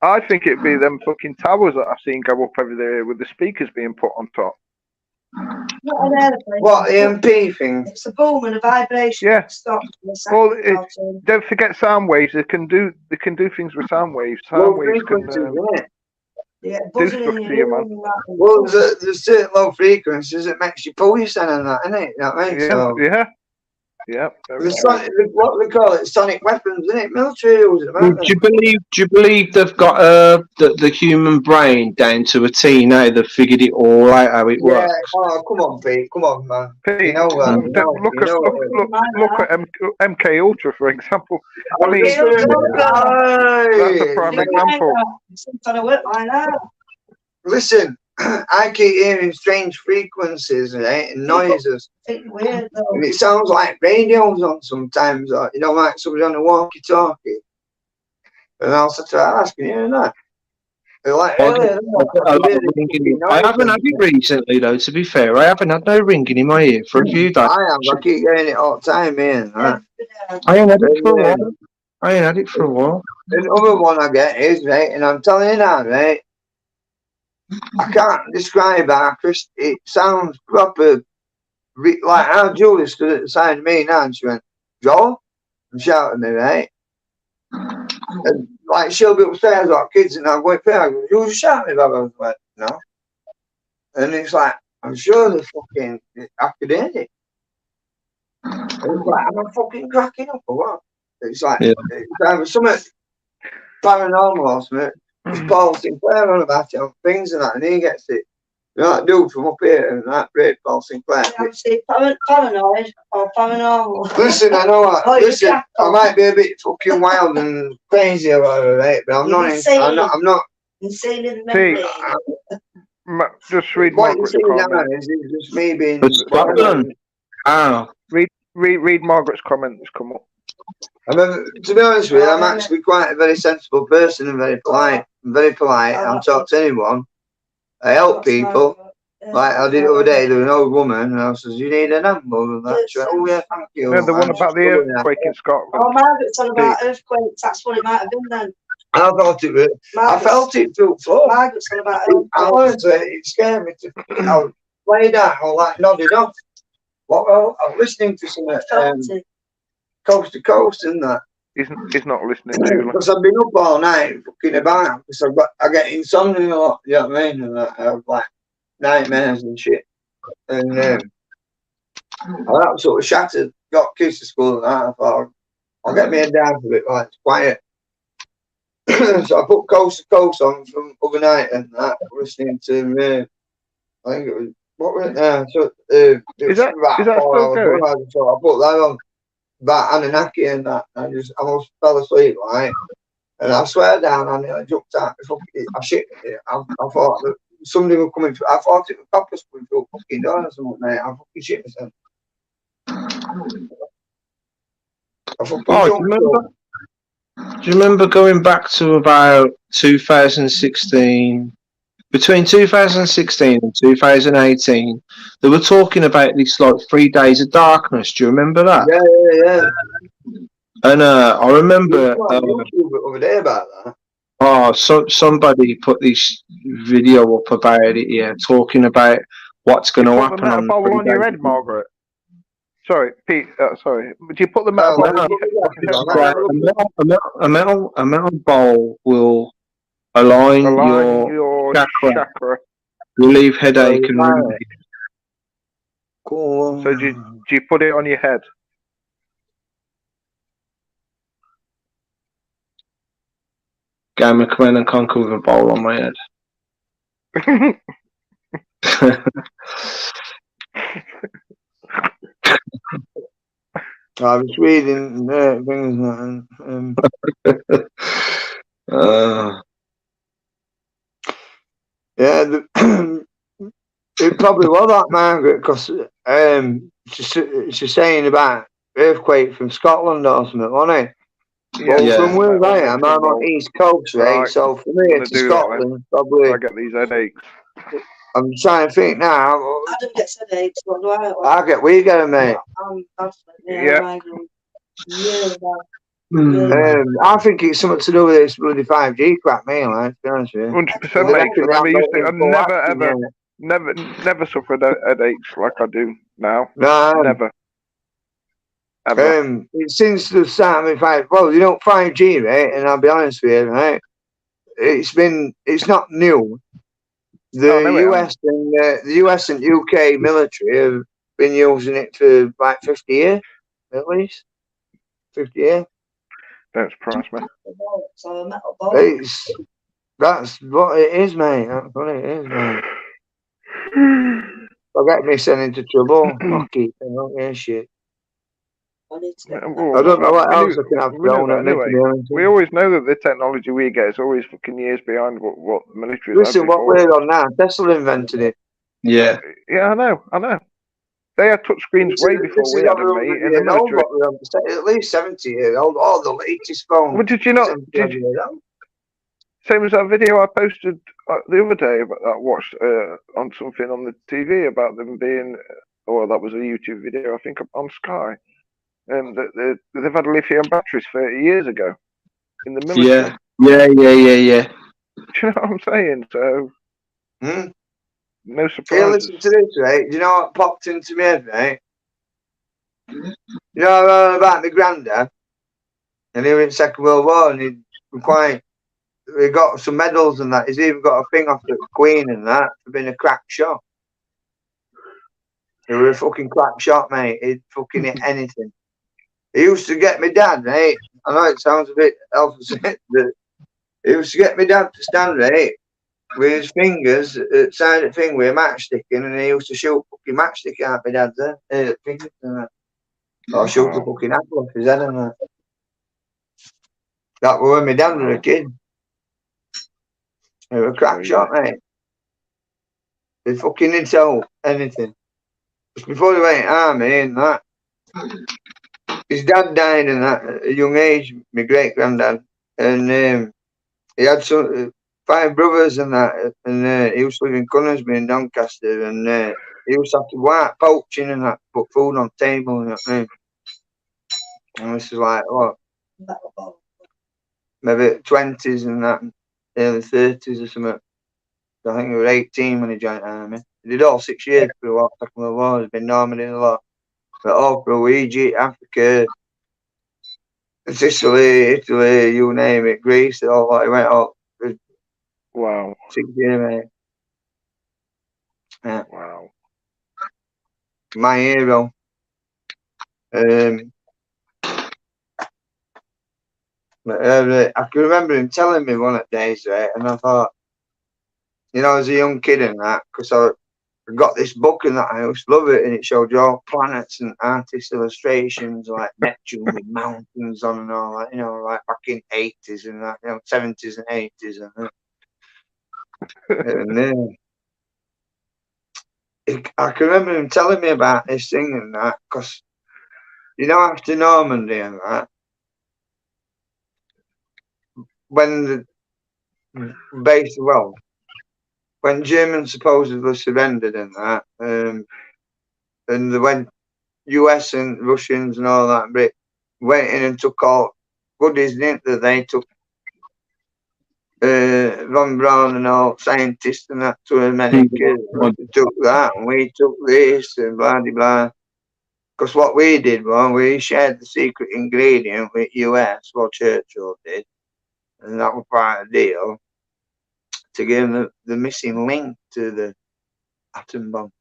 I think it'd be them fucking towers that I've seen go up every day with the speakers being put on top. What, the MP thing? It's a boom and a vibration. Yeah. Stop. Well, don't forget sound waves. They can do things with sound waves. Sound waves can Yeah, do stuff to you, man. Well, there's certain low frequencies that makes you pull your son and that, innit? You know what I mean? Yeah, So, yeah. what they call it, sonic weapons, isn't it? Military use it, Do you believe they've got the human brain down to a T now? They've figured it all out how it works. Oh, come on, Pete. Come on, man. Pete, You know that. Look at MK Ultra, for example. I mean, Hey! that's a prime example. Sometimes I work like that. Listen, I keep hearing strange frequencies, right, and noises. It's weird though. And it sounds like radio's on sometimes, or, you know, like somebody on a walkie-talkie. And I'll sit there asking, you know that? They're like, I haven't had it recently, though, to be fair. I haven't had no ringing in my ear for a few days. I keep getting it all the time, man. Right? I ain't had it for a while. Another one I get is, right, and I'm telling you now, right, I can't describe how it sounds proper. Like how Julie stood at the side of me now and she went, Joel? And shouted at me, right? And like she'll be upstairs like kids and I'm going, you just shout at me, Bob. I was like, no. And it's like, I'm sure I could hear it. And it's like, am I fucking cracking up or what? It's like, it's either something paranormal or something. It's Paul Sinclair on about it on things and that, and he gets it. You know that dude from up here and that great Paul Sinclair. Paranoid or paranormal. Listen, I know what. Listen, I might be a bit fucking wild and crazy or whatever, right? But I'm not. Insane in the memory. Just read What you Margaret's see now comment. is just me being. Read Margaret's comment that's come up. I mean, to be honest with you, I'm actually quite a very sensible person and very polite. I'm very polite. I'll talk to anyone. I help people. Like I did the other day, there was an old woman, and I says, "You need an ambulance?" And that. She went, "Oh yeah, thank you." Yeah, the one about the earthquake in Scotland. Oh, Margaret's on about earthquakes. That's what it might have been then. I thought it was. I felt it through the floor. Margaret's on about earthquakes. Honestly, it scared me. I was laid out, all like nodded off. Well, I'm listening to some coast to coast and that. He's not listening to you. Because I've been up all night fucking about. Because I get insomnia a lot. You know what I mean? And I have like nightmares and shit. And I absolutely shattered. Got kids to school and that. I thought I'll get my head down for a bit, like it's quiet. So I put Coast to Coast on from other night and that, listening to I think it was what was it now? So is that still going? So I put that on about Anunnaki and that. And I almost fell asleep, right? And I swear down, I nearly jumped out. I shit. I thought that somebody was coming through. I thought it was coppers coming through a fucking door or something, mate. I fucking shit myself. I fucking jumped. Do you remember going back to about 2016? Between 2016 and 2018, they were talking about this like 3 days of darkness. Do you remember that? Yeah. And I remember YouTube over there about that. somebody put this video up about it. Yeah, talking about what's going to Put the happen metal on the bowl 3 on your days. head, Margaret. Sorry, Pete. Sorry. Would you put the metal Oh, bowl no, on your head, Margaret? A metal bowl will align Align your your chakra, chakra. relieve headache, and relieve. Cool. So do you put it on your head? Game of Command and Conquer with a bowl on my head. I was reading things yeah, it probably was that, Margaret, because she's saying about earthquake from Scotland or something, wasn't it? Yeah. Well, from where I am, I'm on East Coast, right? Right. So for me, Gonna to do that Scotland, probably. I get these headaches. I'm trying to think now. I don't get headaches. What do I? We get them, mate. Yeah. I think it's something to do with this bloody 5G crap, me, like, to be honest with you. 100%, mate. I've never suffered headaches like I do now. No. Never. Ever. Since the start of 5G, right? And I'll be honest with you, right? It's not new. The US and UK military have been using it for like 50 years, at least. 50 years. Don't surprise me. That's what it is, mate. That's what it is, mate. I'll get me sent into trouble. Fucking shit. I don't know what else I can have thrown at me. We always know that the technology we get is always fucking years behind what the military. Listen, what we're on now, Tesla invented it. Yeah. Yeah, I know. They had touch screens way before we had them, mate. In the military, at least 70 years old. All the latest phones. Well, did you not? Same as that video I posted the other day about that I watched on something on the TV about them being. That was a YouTube video, I think, on Sky. They've had lithium batteries 30 years ago in the military. Yeah. Do you know what I'm saying? So, no surprise. Hey, listen to this, right? Do you know what popped into my head, right? You know about my granddad? And he was in the Second World War, and he got some medals and that. He's even got a thing off the Queen and that for being a crack shot. He was a fucking crack shot, mate. He'd fucking hit anything. He used to get my dad, right? I know it sounds a bit opposite, but he used to get my dad to stand, right, with his fingers outside the thing with a matchstick in, and he used to shoot fucking matchstick out my dad's fingers and that. Or shoot the fucking apple off his head and that. That was when my dad was a kid. He was a crack shot, mate. He fucking didn't tell anything. Just before he went army and that. His dad died in that at a young age, my great granddad, and he had 5 brothers and that, and he used to live in Cunnersby in Doncaster, and he used to have to go out poaching and that, put food on the table and that. And this is like what, maybe 20s and that, early 30s or something. I think he was 18 when he joined the army. He did all 6 years for the Second World War. He's been Normandy a lot. But all through Egypt, Africa, Sicily, Italy, you name it, Greece, all that. He went up. Wow. 6 years, mate. Yeah. Wow. My hero. I can remember him telling me one of the days, right? And I thought, as a young kid and that, because I got this book and that, I used to love it, and it showed you all planets and artist illustrations like Neptune with mountains on and all that, like back in 80s and that, 70s and 80s and that. And I can remember him telling me about this thing and that, because, after Normandy and that, when the base, well, when Germans supposedly surrendered and that, and when US and Russians and all that Brit went in and took all goodies in it, that they took Von Braun and all scientists and that to America. We took that and we took this and blah blah blah. Because what we did was we shared the secret ingredient with US, well Churchill did, and that was part of the deal to give them the missing link to the atom bomb.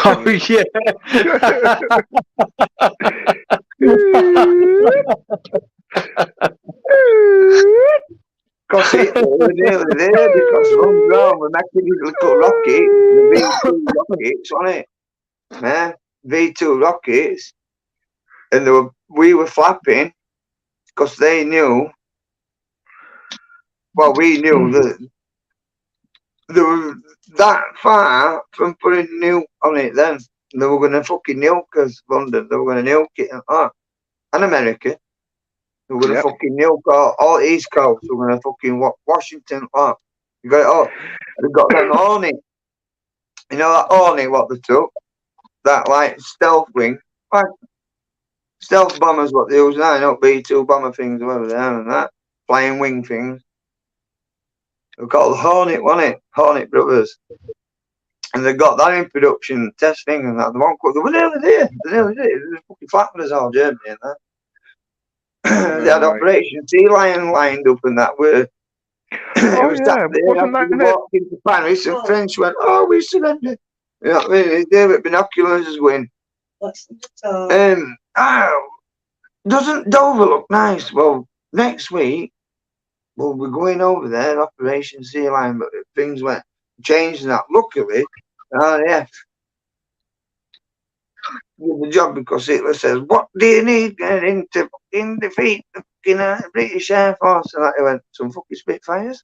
Oh yeah. Because it was nearly there, because Von Braun were making these little rockets, the V2 rockets, wasn't it? Yeah, V2 rockets, and we were flapping because they knew. Well, we knew that they were that far from putting a nuke on it. Then they were going to fucking nuke us, London. They were going to nuke it, and America. They were going to fucking nuke all East Coast. They were going to fucking Washington. You got it up. They got them Hornet. You know that Hornet what they took? That like stealth wing. Like stealth bombers what they use now, not B2 bomber things, whatever they are, and that. Flying wing things. They were called Hornet, wasn't it? Hornet Brothers. And they got that in production, testing and that. They were nearly there. They nearly did. They were fucking flattened us all, Germany and that. They had Operation Sea Lion lined up and that were. It was that day after they walked into Paris and French went, oh, we surrendered. You know what I mean? They with binoculars as win. Doesn't Dover look nice? Well, next week, we'll be going over there, Operation Sea Lion, but things went changed and that. Luckily, RAF did the job because Hitler says, what do you need getting to fucking defeat the fucking British Air Force? And that he went, some fucking Spitfires.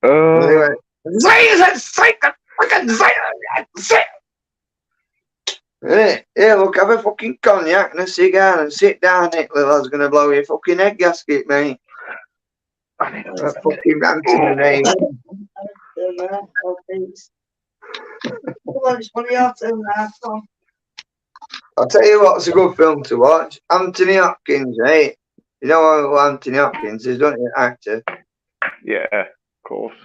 Anyway, yeah, look, have a fucking cognac and a cigar and sit down, Hitler. That's gonna blow your fucking head gasket, mate. That fucking ranting and raving. I'll tell you what's a good film to watch. Anthony Hopkins, eh? You know who Anthony Hopkins is, don't you? Actor. Yeah, of course.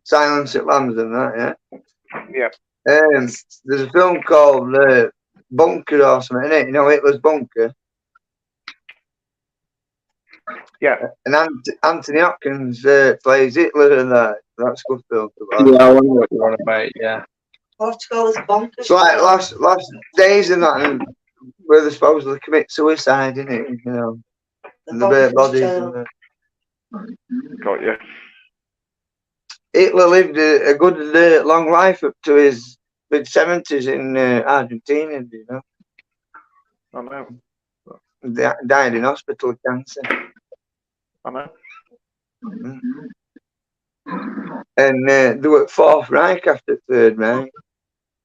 Silence at Lambs and that, yeah? Yeah. There's a film called Bunker or something, innit? You know Hitler's Bunker? Yeah. And Anthony Hopkins plays Hitler and that. That's a good film to watch. Yeah, I wonder what you're on about, yeah. Portugal is bonkers. It's like last days and that, and where they supposedly commit suicide, innit? You know, and the bare bodies and that. Got you. Hitler lived a good long life up to his mid-70s in Argentina, you know. I know. Died in hospital with cancer. I know. And they were Fourth Reich after Third Reich.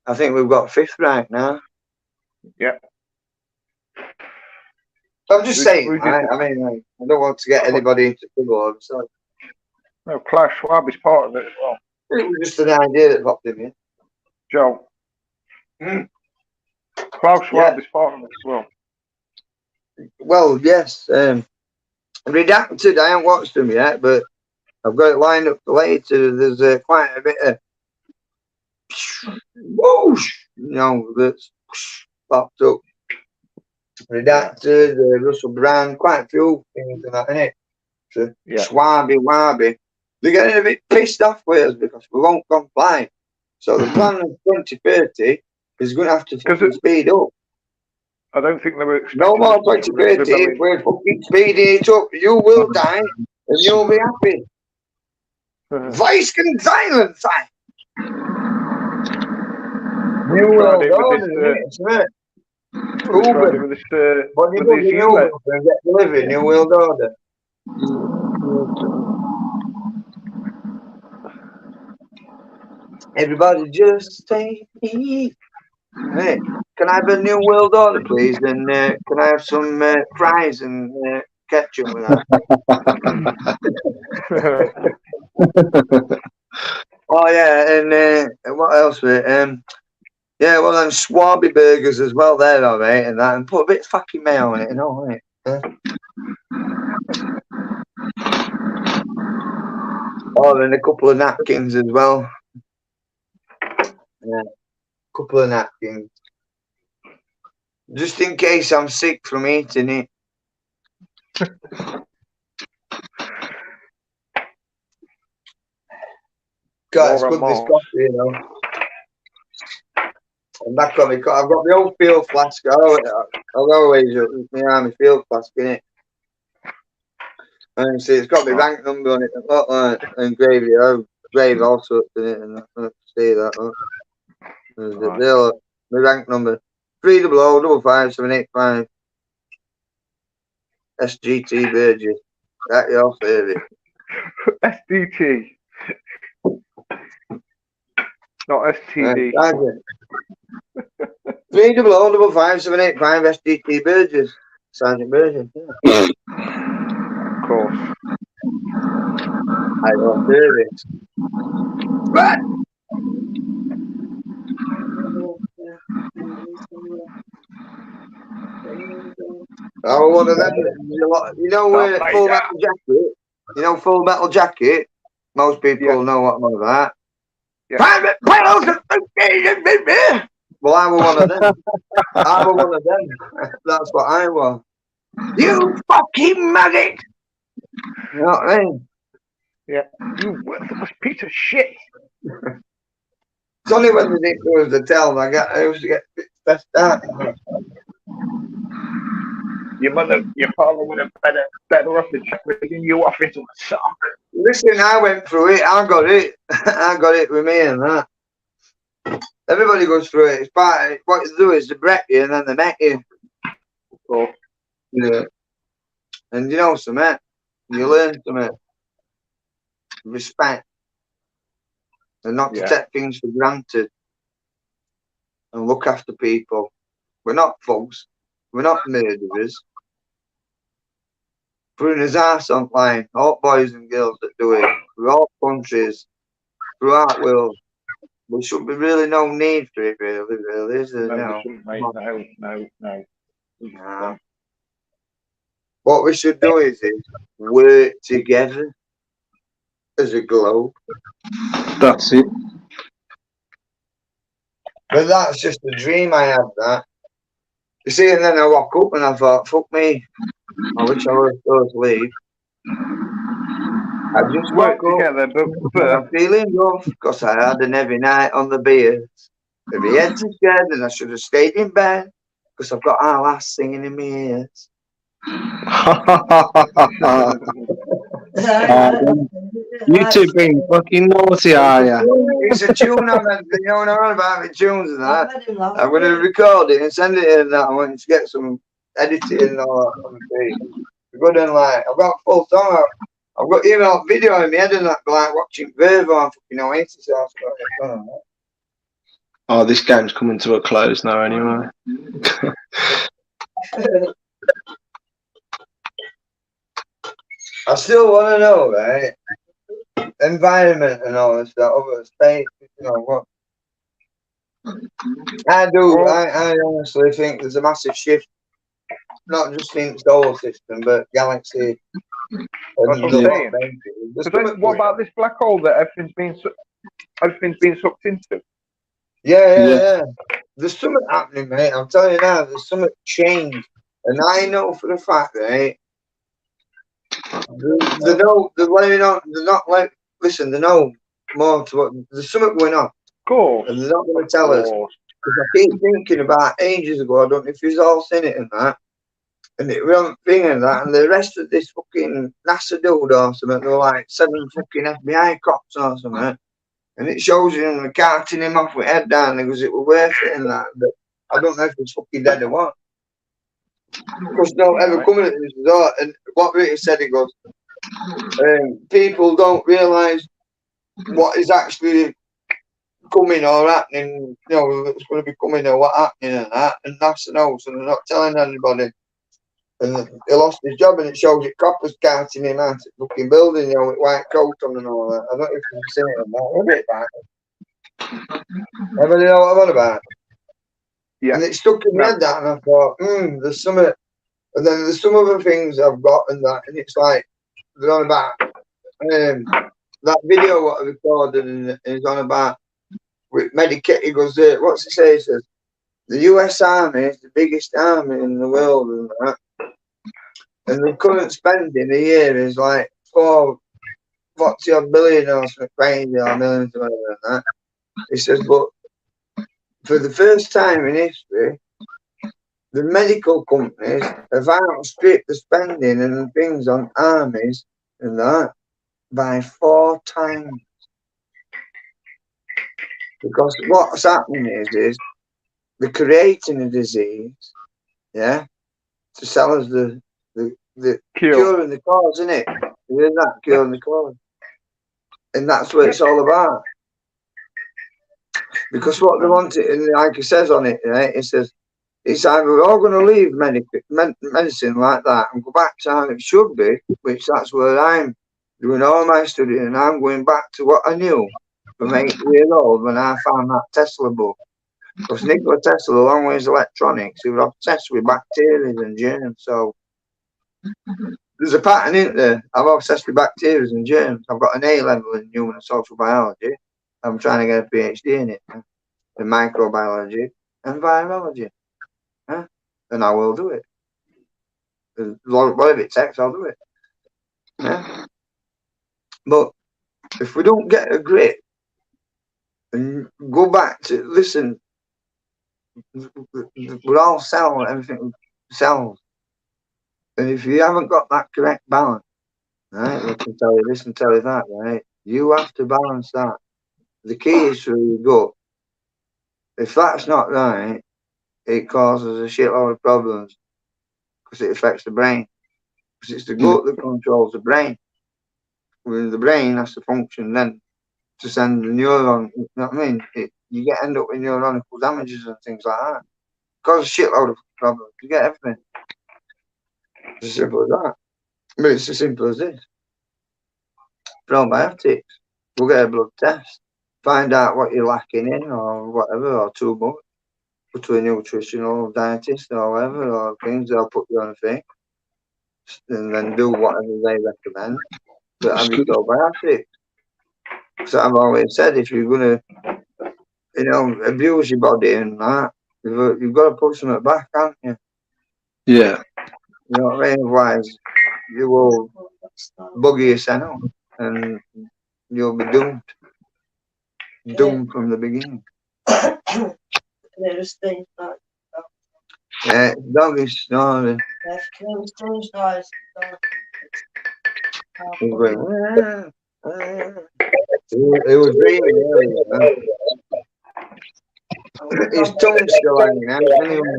I think we've got Fifth Reich now. Yeah. I'm just saying, right? I mean, I don't want to get anybody into trouble. So. No, Klaus Schwab is part of it as well. It was just an idea that popped in here. Joe. Klaus Schwab is part of it as well. Well, yes. Redacted, I haven't watched them yet, but I've got it lined up for later. There's quite a bit of whoosh, you know, that's popped up. Redacted, Russell Brand, quite a few things and that, innit? So, Schwabi. They're getting a bit pissed off with us because we won't comply. So the plan of 2030 is going to have to fucking speed up. I don't think they were expecting. No more 2030. If we're fucking speeding it up, you will die and you'll be happy. Vice and silence. New world order, isn't it? Uber. What you do, you Uber and get delivered, New world order. Everybody just take me. Hey, can I have a new world order, please? And can I have some fries and ketchup with that? Oh yeah, and what else? Yeah, well, then Swabi burgers as well. They're alright, and that, and put a bit of fucking mayo on it, and all right. Oh, and a couple of napkins as well. Yeah, a couple of napkins, just in case I'm sick from eating it. God, it's good this coffee, you know. I'm back on my I've got my old field flask. I'll always use my army field flask in it. And see, it's got my rank number on it, and gravy, gravy all sorts in it, and I can see that. My rank number 3005575 SGT Burgess. That's your favourite. SDT. Not STD. 3005575 SGT Burgess. Sergeant Burgess, yeah. Of course. I your favourite. Right. Oh, one of them. You know, Full Metal Jacket. You know, Full Metal Jacket. Most people know what I'm on about. Private well, I was one of them. I was one of them. That's what I was. You fucking maggot! You know what I mean? Yeah. You worthless piece of shit. It's only when they didn't do as they tell them. I used to get stressed out. Your father would have better off the taking you off into a sock. Listen, I went through it. I got it. I got it with me and that. Everybody goes through it. It's part of it. What you do is they break you and then they make you. Oh. Yeah. And you know something? You learn something. Respect. And not to take things for granted. And look after people. We're not thugs. We're not murderers. Putting his arse on line. All boys and girls that do it. Through all countries. Throughout the world. There should be really no need for it, really, is there? No. What we should do is work together as a globe. That's it. But that's just a dream I had, that. You see, and then I woke up and I thought, fuck me. I wish I was supposed to leave. I just work woke together, but I'm feeling rough because I had an heavy night on the beers. If my head's scared, then I should have stayed in bed because I've got our lass singing in my ears. You two being fucking naughty, are you? It's a tune I'm you know about me tunes and that. I'm going to record it and send it in and that. I want you to get some editing and all that on the page. Good and like, I've got a full song. I've got even a video in my head and that, like watching Verve on fucking Oasis. Oh, this game's coming to a close now anyway. I still want to know, right? Environment and all this stuff, over space, you know what? I do. I honestly think there's a massive shift, not just in the solar system, but galaxy. What about this black hole that everything's been sucked into? Yeah. There's something happening, mate. I'm telling you now, there's something changed, and I know for a fact, right? They know. They're letting on. They're not like. Listen, they know more to what. There's something going on. Cool. And they're not going to tell us. Because I keep thinking about ages ago. I don't know if you've all seen it and that. And it was thinking that, and they arrested this fucking NASA dude or something. They were like 7 fucking FBI cops or something. And it shows you them carting him off with head down because it was worth it and that. But I don't know if he's fucking dead or what. Because don't ever come into this resort. And what Ricky said, he goes, people don't realise what is actually coming or happening, you know, that's going to be coming or what happening and that, and NASA knows, and they're not telling anybody. And he lost his job, and it shows it coppers carting him out of the fucking building, you know, with white coat on and all that. I don't know if you've seen it or not. What is that? Everybody know what I'm on about? Yeah. And it stuck in my head that, and I thought, there's some, and then there's some other things I've got and that, and it's like, they're on about that video what I recorded, and it's on about with Medicaid. He goes, what's he say? He says, the US Army is the biggest army in the world, and that. And the current spending a year is like 40 odd billion or something crazy, or millions or whatever and that. He says, but for the first time in history, the medical companies have outstripped the spending and things on armies and that by 4 times. Because what's happening is they're creating a disease, yeah, to sell us the cure and the cause, isn't it? Isn't that cure and the cause? And that's what it's all about. Because what they want it, and like it says on it, right, it says, it's either we're all going to leave medicine like that and go back to how it should be, which that's where I'm doing all my studying, and I'm going back to what I knew from 8 years old when I found that Tesla book. Because Nikola Tesla, along with his electronics, he would obsessed with bacteria and germs. So there's a pattern, isn't there? I'm obsessed with bacteria and germs. I've got an A level in human and social biology. I'm trying to get a PhD in it, in microbiology and virology. And I will do it. Whatever it takes, I'll do it. Yeah? But if we don't get a grip and go back to, listen, we're all cells, everything cells. And if you haven't got that correct balance, right, they can tell you this and tell you that, right? You have to balance that. The key is through your gut. If that's not right, it causes a shitload of problems because it affects the brain. Because it's the gut that controls the brain. When the brain has to function then to send the neuron, you know what I mean? You end up with neurological damages and things like that. It causes a shitload of problems. You get everything. It's as simple as that. But it's as simple as this. Probiotics. We'll get a blood test. Find out what you're lacking in or whatever, or too much. Go to a nutritional dietist or whatever, or things, they'll put you on a thing. And then do whatever they recommend. But have you probiotics? Because I've always said, if you're going to, abuse your body and that, you've got to put something back, haven't you? Yeah. You know what I mean? Otherwise, you will bugger yourself and you'll be doomed. Doomed from the beginning. Yeah, dog is snoring. He's going, he was dreaming earlier, man. His tongue's still hanging out, anyway.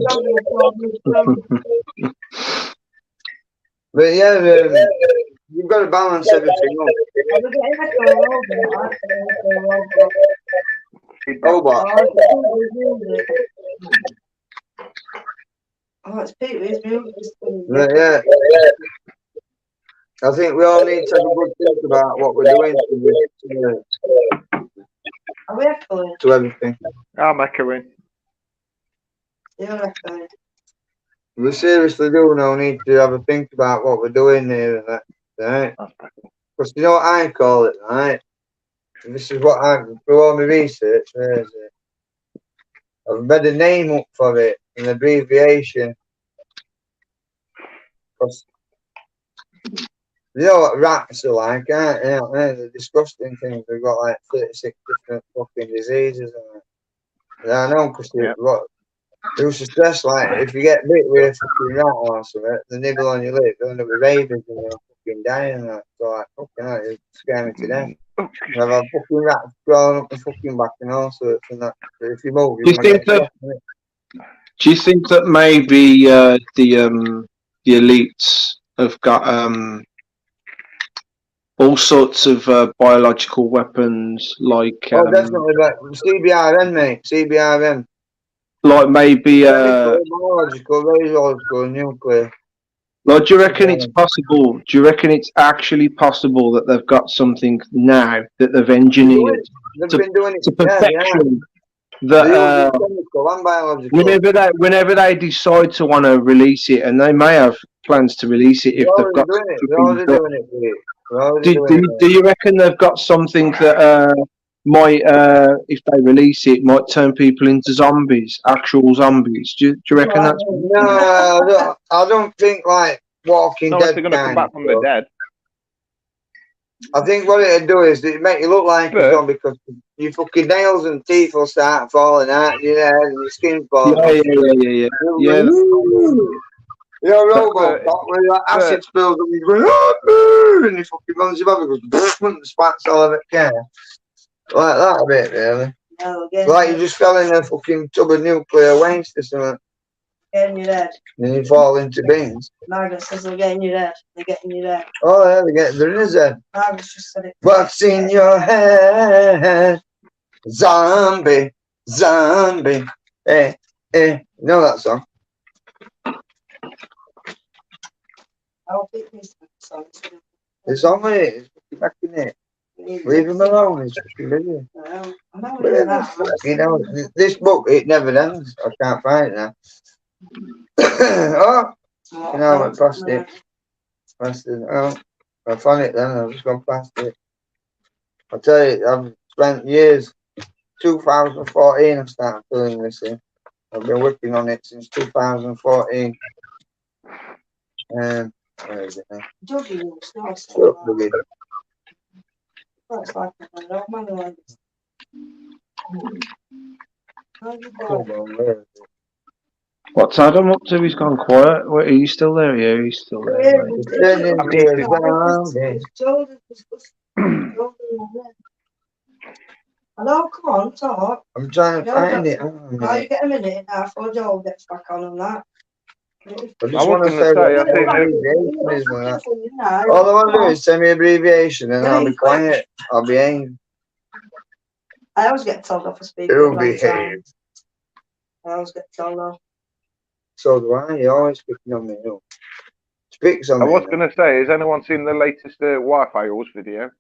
But yeah, you've got to balance everything up. Oh, what? Oh, it's Pete with music. Yeah. I think we all need to have a good think about what we're doing Are we echoing? to everything. I'm echoing. You're echoing. We seriously do now need to have a think about what we're doing here and that, right? Because you know what I call it, right? And this is what through all my research, where is it? I've made a name up for it, an abbreviation. Because you know what rats are like, aren't they? They're disgusting things. They've got like 36 different fucking diseases and that. Yeah, I know, because they used to stress, like, if you get bit with a fucking rat or something, the nibble on your lip, they'll end up with rabies and you'll fucking die and that. So, like, fucking hell, you scare me to death. You have a fucking rat crawling up the fucking back and all sorts and that. But if you move, you're going to get shot. Do you think that maybe the elites have got all sorts of biological weapons, like definitely, but CBRN, mate, CBRN. like maybe Biological, radiological, nuclear. like, do you reckon it's possible? Do you reckon it's actually possible that they've got something now that they've engineered They've been doing it to yeah. perfection? They're That using chemical and biological. whenever they decide to want to release it, and they may have plans to release it if They're they've already got doing it. They're something already that- doing it. Mate. They're already doing it. do you reckon they've got something that might, if they release it, might turn people into zombies, actual zombies? Do you reckon that's? No, I don't think like Walking No, Dead if they're going to come kind back of from the stuff. dead. I think what it'd do is it'd make you look like a zombie because your fucking nails and teeth will start falling out, your head and your skin falling Yeah, off. yeah. You're a robot with like acid spills and you're going, oh, and he fucking runs your body, goes, and spats all of it, yeah. Like that a bit, really. No, Like you just fell in a fucking tub of nuclear waste or something. Getting your head. And you fall into beans. Margaret says they're getting your head. They're getting your head. Oh, yeah, they're in his head. Margaret's just said it. What's in your head? Zombie, zombie. You know that song? I'll pick this song. It's on it. It's fucking back in it. Leave him alone. He's fucking busy. I know that. You know, this book, it never ends. I can't find it now. Oh, you know, I went past it. Past it. Oh, I found it then. I've just gone past it. I tell you, I've spent years. 2014, I started filling this in. I've been working on it since 2014. Where is it now? Dougie looks nice. Shut up, Dougie. That's like a dog, man. Come on, where is it? What's Adam up to? He's gone quiet. Wait, are you still there? Yeah, he's still there. Mate. It's turning into a zombie. Hello, come on, talk. I'm trying to find it. Oh, you get a minute now before Joel gets back on that. I just want to say that abbreviation is that. All I want to do is send me abbreviation and I'll be quiet. I'll behave. I always get told off for speaking. You'll behave. I always get told off. So do I. You're always picking on me. No. Speaks on I me. was going to say, has anyone seen the latest Wi-Fi video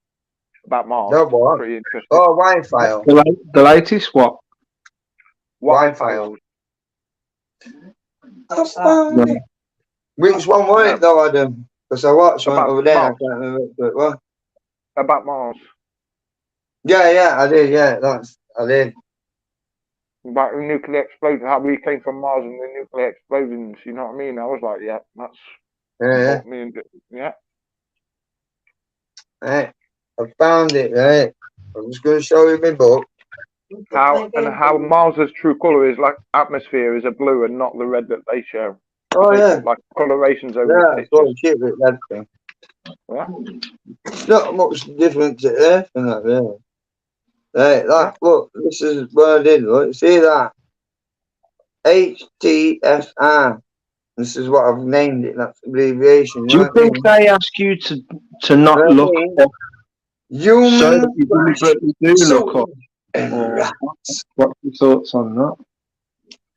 about Mars? No, what? Pretty interesting. Oh, Wi-Fi. The latest what? Wi-Fi. No. Which one was it though, Adam? Because I watched one About over there. I Mars. can't remember what it was. About Mars. Yeah, I did. Yeah, I did. About the nuclear explosion, how we came from Mars and the nuclear explosions. You know what I mean? I was like, yeah, that's Yeah. what me and yeah. Right. I found it. Right. I'm just going to show you my book. How Mars's true color is like atmosphere is a blue and not the red that they show. Oh yeah. Like colorations over Yeah, the it's all shit with that thing. Yeah. Not much different to Earth and that, really. Right, look, this is what I did. Look, see that? HTSR. This is what I've named it. That's abbreviation. Do you think they ask you to not look up Human so that you deliberately do look up? What's your thoughts on that?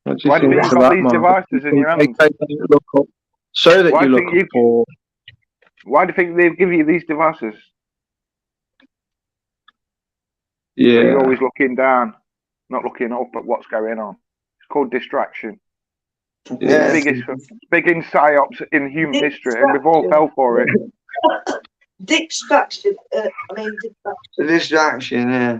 What do you Why do you think think of you've got that, these man? devices in your They hand? say don't look up so that Why you do look you up, or Why do you think they give you these devices? So yeah. you're always looking down, not looking up at what's going on. It's called distraction. Yeah. Biggest psyops in human history, and we've all fell for it. Distraction. The distraction, yeah.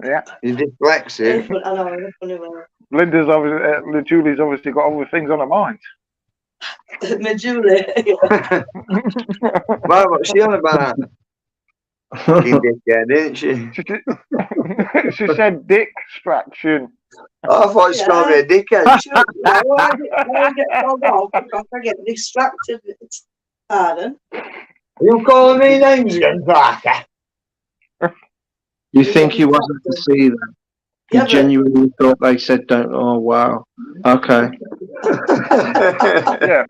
Yeah. You're dyslexic. I know, in a funny way. Linda's obviously, Julie's obviously got other ththings on her mind. My Julie. Why, what's she on about? Fucking dickhead, didn't she? She said distraction. Oh, I thought she called me a dickhead. Why get told off? Because I get distracted. Pardon? You calling me names again, Parker? You think he wasn't to see that? You genuinely thought they said don't? Oh wow. Okay. Yeah.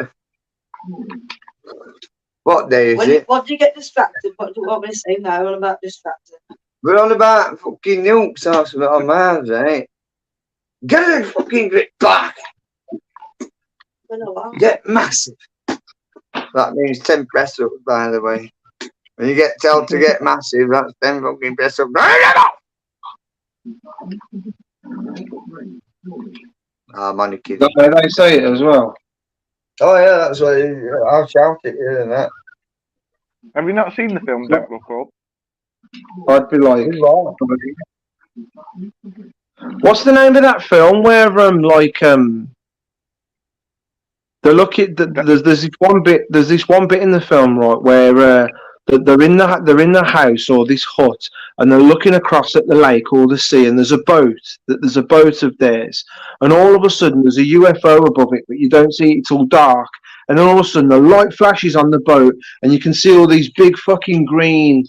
What day is it? What do you get distracted? What do you want me to say now? I'm about distracted. We're on about fucking nukes or something on Mars, eh? Get it fucking grip back! Get massive. That means 10 press ups, by the way. When you get told to get massive, that's 10 fucking press ups. Ah, man, you kidding. That's how they say it as well. Oh, yeah, that's what I'll shout it here and that. Have you not seen the film Don't Look Up? I'd be like, what's the name of that film where they're looking. There's this one bit. There's this one bit in the film, right, where they're in the house or this hut, and they're looking across at the lake or the sea, and there's a boat. There's a boat of theirs, and all of a sudden there's a UFO above it, but you don't see it. It's all dark, and all of a sudden the light flashes on the boat, and you can see all these big fucking grey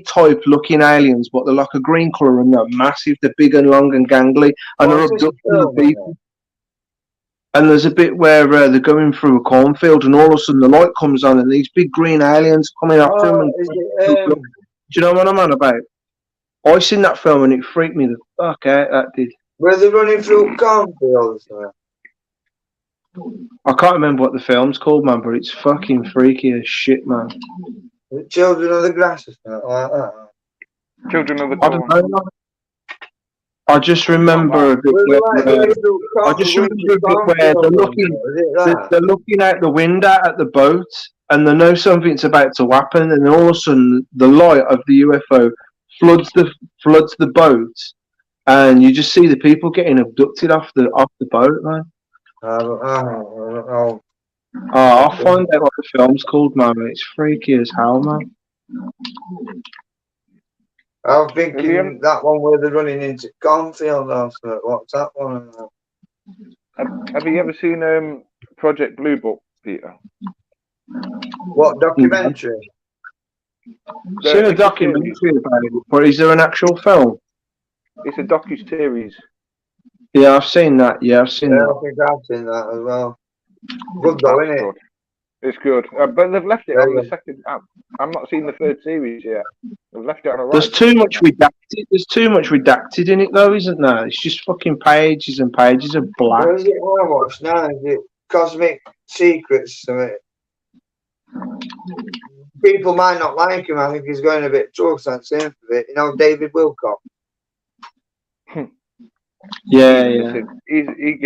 type looking aliens, but they're like a green colour and they're massive. They're big and long and gangly, and they're abducting the people. And there's a bit where they're going through a cornfield, and all of a sudden the light comes on, and these big green aliens coming after them. Do you know what I'm on about? I seen that film, and it freaked me the fuck out. That did. Were they running through cornfields? I can't remember what the film's called, man, but it's fucking freaky as shit, man. The Children of the Grass or something like that. Children of the I Corn. don't know. I just remember a bit where they're looking out the window at the boat, and they know something's about to happen, and then all of a sudden the light of the UFO floods the boat, and you just see the people getting abducted off the boat, man. I'll find out what the film's called, man. It's freaky as hell, man. I was thinking that one where they're running into cornfield or something. What's that one? Have you ever seen Project Blue Book, Peter? What documentary? I've seen a documentary about it, but is there an actual film? It's a docu-series. Yeah, I've seen that. Yeah, I've seen that. I think I've seen that as well. Good though, isn't it? It's good, but they've left it on the second. I've not seen the third series yet. They've left it on a right. There's too much redacted. There's too much redacted in it, though, isn't there? It's just fucking pages and pages of black. What is it I watch now? Is it Cosmic Secrets? People might not like him. I think he's going a bit drugs. I'd say for it. You know, David Wilcock. Yeah.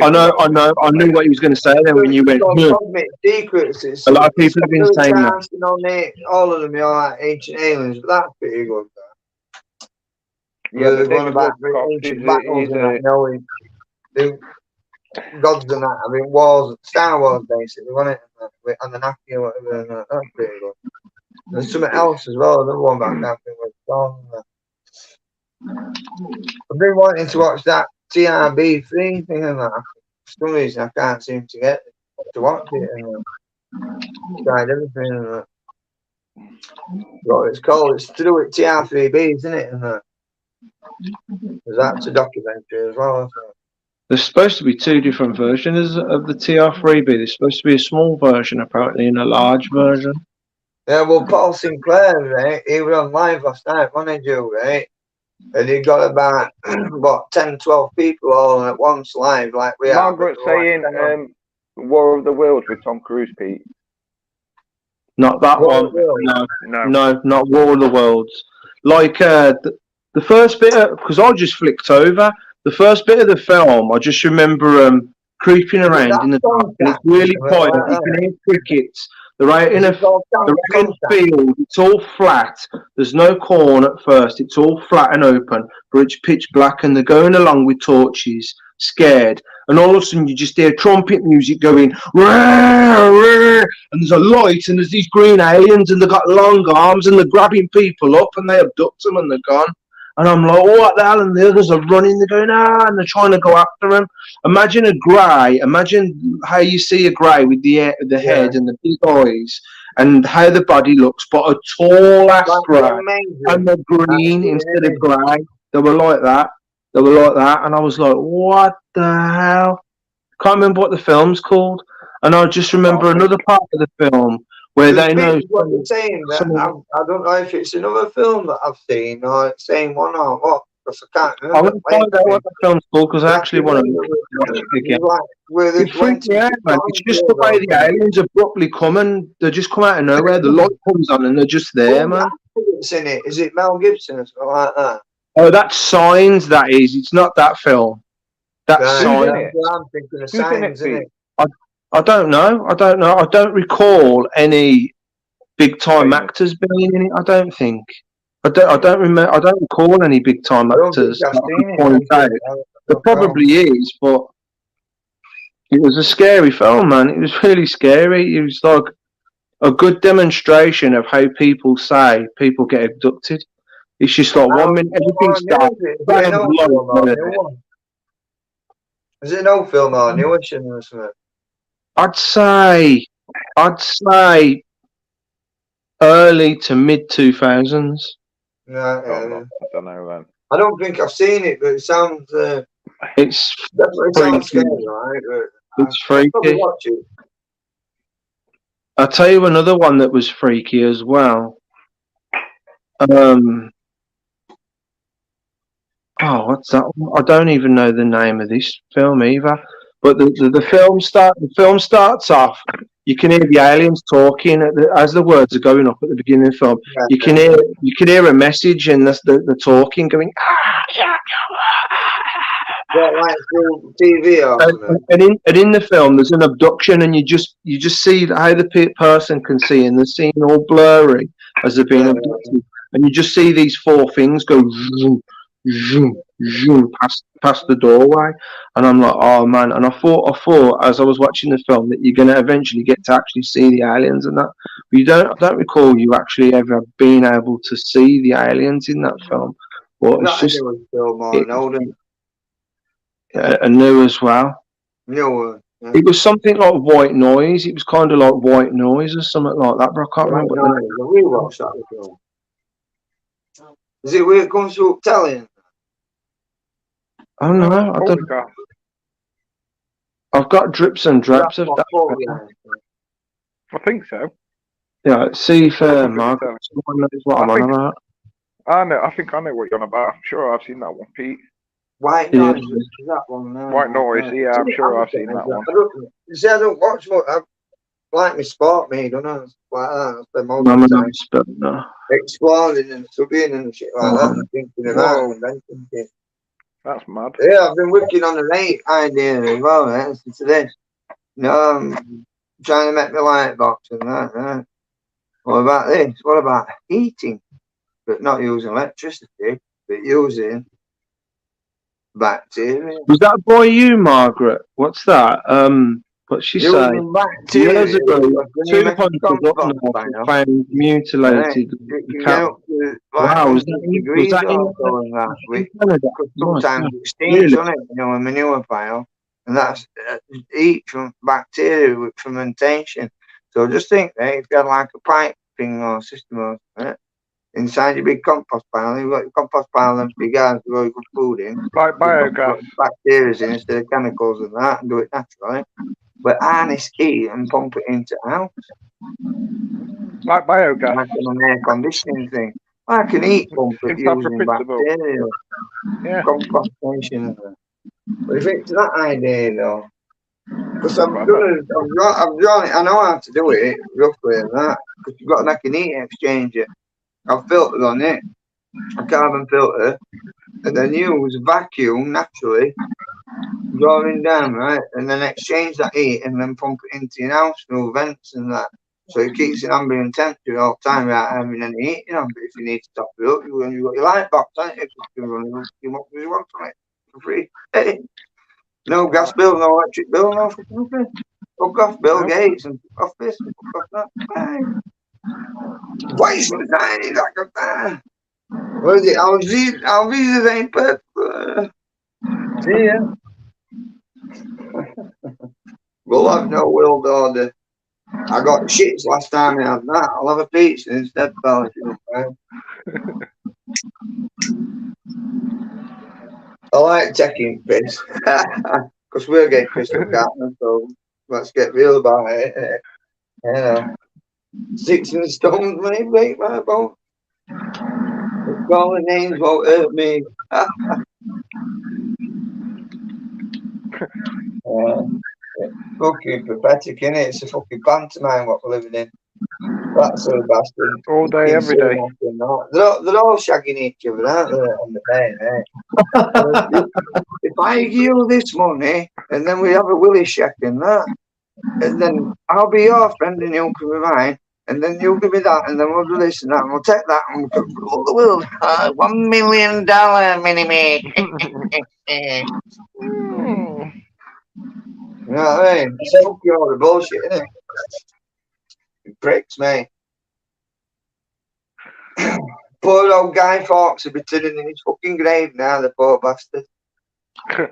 I know. I knew what he was going to say then when you went. Cosmic Secrets. It's a lot of people have been saying that. On it, all of them are like ancient aliens, but that's pretty good. Yeah, they're going about ancient battles and that. Gods and that. I mean, wars, Star Wars basically, wasn't it? And the Naki or whatever. And that's pretty good. There's something else as well. Another one about camping with John. I've been wanting to watch that TRB3 thing and that. For some reason, I can't seem to get to watch it. And tried everything and that. What it's called? It's to do with TR3B, isn't it? And that. Because that's a documentary as well. There's supposed to be two different versions of the TR3B. There's supposed to be a small version, apparently, and a large version. Yeah, well, Paul Sinclair, right? He was on live last night, wasn't he, right? And he got about 10, 12 people all at once live, like we are. Margaret's saying War of the Worlds with Tom Cruise, Pete. Not that one. No, not War of the Worlds. Like the first bit, because I just flicked over the first bit of the film. I just remember creeping around in the dark. And it's really quiet. You can hear crickets. They're out in a field. It's all flat. There's no corn at first. It's all flat and open, but it's pitch black, and they're going along with torches, scared. And all of a sudden, you just hear trumpet music going, rah, rah, and there's a light, and there's these green aliens, and they've got long arms, and they're grabbing people up, and they abduct them, and they're gone. And I'm like, what the hell? And the others are running. They're going, and they're trying to go after him. Imagine a grey. Imagine how you see a grey with the head and the big eyes, and how the body looks, but a tall ass grey, and the green instead of grey. They were like that. And I was like, what the hell? Can't remember what the film's called. And I just remember another part of the film where they know What they're saying that I don't know if it's another film that I've seen or it's same one or what, because I can't I remember. want to find out what the film's called because I actually want to watch it again. Like, where they It freaked me out, man. It's just the way the aliens abruptly come and they just come out of nowhere. The light comes on and they're just there, man. Who's in it? Is it Mel Gibson or something like that? Oh, that's Signs, that is. It's not that film. That's Right, Signs. in it? I'm thinking of Who's in Signs, it, isn't Pete? it? I don't know. I don't recall any big time Famous. actors being in it. I don't think. I don't remember. I don't recall any big time I don't think actors I've that I seen could it. point out. There probably is, but it was a scary film, man. It was really scary. It was like a good demonstration of how people say people get abducted. It's just like 1 minute everything's dark. Is it an old film or newish or something? I'd say early to mid 2000s. No, I don't know then. I don't think I've seen it, but it sounds It's definitely sounds scary, right? But it's I'll probably freaky. watch it. I'll tell you another one that was freaky as well. Oh, what's that one? I don't even know the name of this film either. But the film starts off. You can hear the aliens talking as the words are going up at the beginning of the film. Yeah. You can hear a message and the talking going. What, like through TV or something? And in the film, there's an abduction, and you just see how the person can see, and the scene all blurry as they're being abducted, and you just see these four things go zoom, zoom, zoom past the doorway, and I'm like, oh man! And I thought as I was watching the film that you're gonna eventually get to actually see the aliens and that. But I don't recall you actually ever being able to see the aliens in that film. But it's just a new as well. No, It was something like White Noise. It was kind of like White Noise or something like that, but I can't remember. We watched that film. Is it where it comes to telling? Oh no, I don't. I've got drips and drabs of that. I think so. Yeah, see if Margaret knows what I'm on about. I think I know what you're on about. I'm sure I've seen that one, Pete. White Noise, is that one? White Noise, yeah, I'm sure I've seen that one. I don't watch much. I like my sport, me, don't know. Like that. I spend most of the time exploring and subbing and shit like that, and thinking of that and then thinking. That's mad. Yeah, I've been working on an idea as well, right, since today. You know, I'm trying to make my light box and that, right? What about this? What about heating? But not using electricity, but using bacteria. Was that by you, Margaret? What's that? What's she saying? Years ago, 200 found mutilated. Wow, was that in Canada? Sometimes it stinks on it, you know, a manure pile, and that's heat from bacteria with fermentation. So just think that if you had like a pipe thing or system or something, inside your big compost pile, you've got your compost pile and big guys to grow good food in. Like biogas. Bacteria in instead of chemicals and that, and do it naturally. But harness heat and pump it into a house. Like biogas. Like an air conditioning thing. Like an heat pump it using bacteria. Yeah. Compostation. But if it's that idea though, because I've drawn it, I know how to do it roughly and that, because you've got to make an heat exchanger. I've filtered on it, a carbon filter, and then use vacuum naturally, drawing down, right, and then exchange that heat and then pump it into your house through vents and that. So it keeps an ambient temperature all the time without having any heating on. But if you need to top it up, you've got your light box, haven't you? You can run you want on it for free. Hey. No gas bill, no electric bill, no fucking thing. Fuck off Bill Gates and fuck off this and fuck off that. Waste my time, like a man. What is it? I'll visa ain't perfect. See ya. We'll have no world order. I got shits last time I had that. I'll have a pizza instead, pal, if you don't mind. I like taking piss. Because we're getting crystal cat, so let's get real about it. You know. Sticks and stones may break my bones. Calling names won't hurt me. Fucking pathetic, innit? It's a fucking pantomime what we're living in. That's a bastard. All day, every day. They're all shagging each other, aren't they? On the bay, eh? If I give you this money, and then we have a willy shack and that, and then I'll be your friend and you'll give me mine, and then you'll give me that, and then we'll do this and that, and we'll take that and we'll rule the world. $1 million mini-me. You know what I mean? It's fucking all the bullshit, isn't it? It pricks, mate. Poor old Guy Fawkes will be turning in his fucking grave now, the poor bastard. If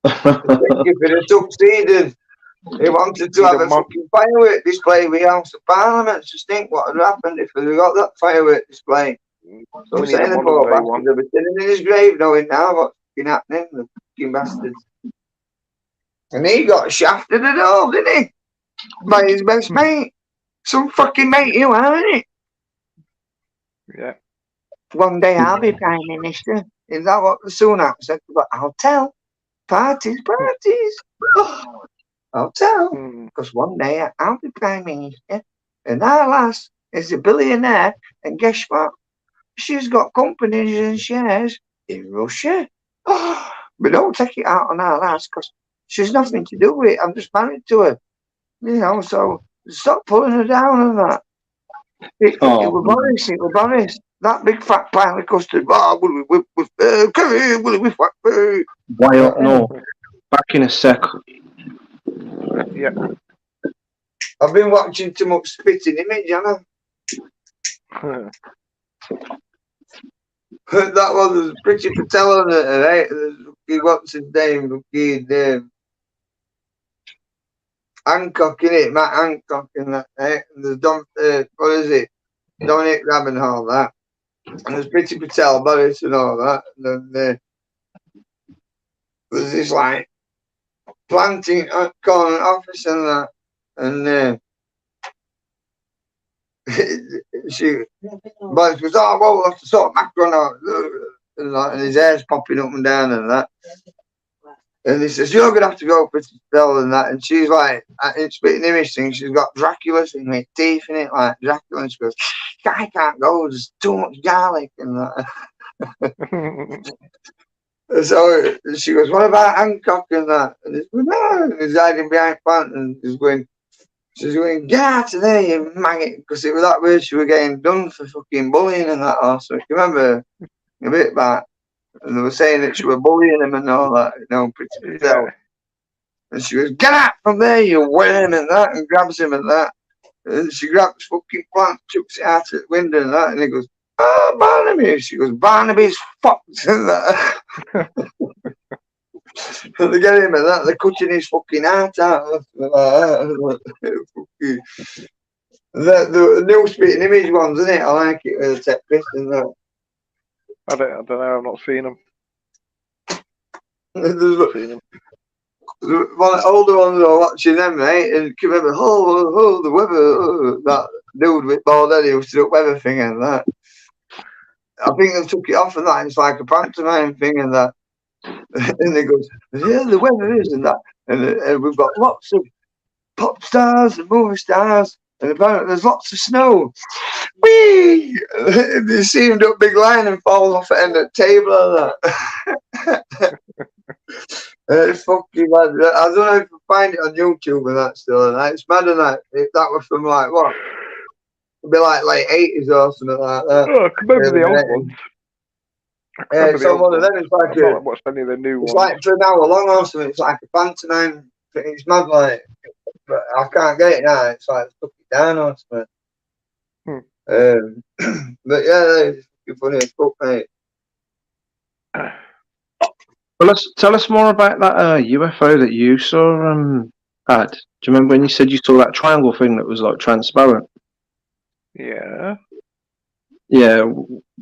it had succeeded, he wanted to have a fucking firework display with House of Parliament. Just think what would have happened if we got that firework display. So I'm saying the poor bastard will be turning in his grave knowing now what's fucking happening, the fucking bastards. And he got shafted at all, didn't he? By his best mate. Some fucking mate you are, isn't it? Yeah. One day I'll be Prime Minister. Is that what the Sunak said? But I'll tell. Parties. Oh, I'll tell. Because one day I'll be Prime Minister. And our lass is a billionaire. And guess what? She's got companies and shares in Russia. Oh, but don't take it out on our lass because she's nothing to do with it. I'm just married to her. You know, so stop pulling her down on that. It was Boris. That big fat pile of custard. Will we Way up north. Back in a sec. Yeah. I've been watching too much Spitting Image, haven't I? That one was pretty Patel on it, right? What's his name? Hancock, innit? Matt Hancock and that, right? And there's what is it? Dominic Rabb and all that. And there's Pretty Patel, Boris and all that. And then there's this like planting corner office and that. And Boris goes, oh, well, we'll have to sort Macron out. And his hair's popping up and down and that. And he says, you're going to have to go Pretty Patel and that. And she's like, in Spitting Image thing, she's got Dracula's in her teeth in it, like Dracula. And she goes, I can't go, there's too much garlic and that. So she goes, what about Hancock and that? And he's going, no. He's hiding behind plant and she's going, get out of there, you maggot. Because it was that way she was getting done for fucking bullying and that also. If you remember a bit back. And they were saying that she was bullying him and all that, you know, Pretty Patel. Yeah. And she goes, get out from there, you worm, and that, and grabs him and that. And she grabs fucking plant, chucks it out at the window and that, and he goes, oh, Barnaby. She goes, Barnaby's fucked and that. And they get him and that, they're cutting his fucking heart out. The new Spitting Image ones, isn't it? I like it with the tech piss and that. I don't know. I've not seen them. One older ones are watching them, mate, and can remember, the weather, that dude with bald head who stood up weather thing and that. I think they took it off and that. And it's like a pantomime thing and that. And they goes, yeah, the weather is and that. And we've got lots of pop stars and movie stars. And apparently there's lots of snow. Whee! They see him do a big line and falls off the end of the table and that. It's fucking mad. I don't know if you find it on YouTube and that still. And that. It's mad and that. If that was from like what? It'd be like late 80s or something like that. Oh, I can remember the old ones. Yeah, it's on one of them. It's like what's any of the new ones? It's like for an hour long or something. It's like a pantomime. It's mad like. But I can't get it now. It's like stuck it down or something. But yeah, it's funny as fuck, mate. Well, tell us more about that UFO that you saw, Ad. Do you remember when you said you saw that triangle thing that was like transparent? Yeah. Yeah.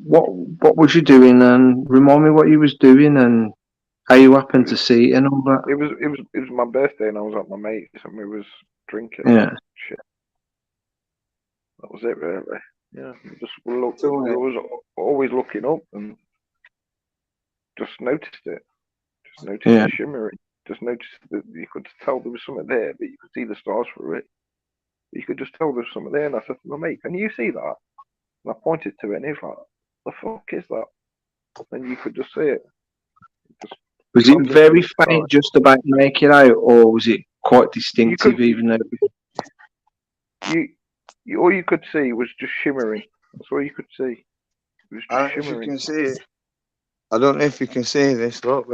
What was you doing? And remind me what you was doing and how you happened to see it and all that. It was my birthday and I was at my mate's and we was drinking. Yeah. Shit. That was it, really. Yeah, we was always looking up and just noticed it. Just noticed Yeah. the shimmering. Just noticed that you could tell there was something there, but you could see the stars through it. But you could just tell there was something there, and I said to my mate, "Can you see that?" And I pointed to it, and he was like, "The fuck is that?" And you could just see it. Just Was it transition very the sky. faint, just about make it out, or was it quite distinctive, could- even though? All you could see was just shimmering. That's all you could see. It was I just don't know if you shimmering. can see it. I don't know if you can see this. Look.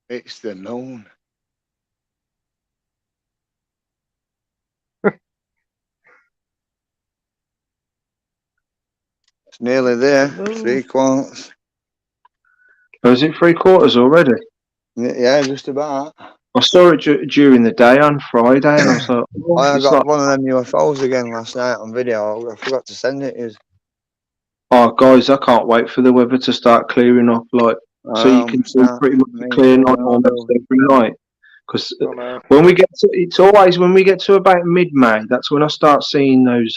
It's the moon. It's nearly there. No. 3/4. Was it 3/4 already? Yeah, just about. I saw it during the day on Friday, and I was like, oh, I it's got like, one of them UFOs again last night on video. I forgot to send it. oh, guys, I can't wait for the weather to start clearing up, like, so you can see pretty much a clear night almost every night. Because when we get to, it's always when we get to about mid-May, that's when I start seeing those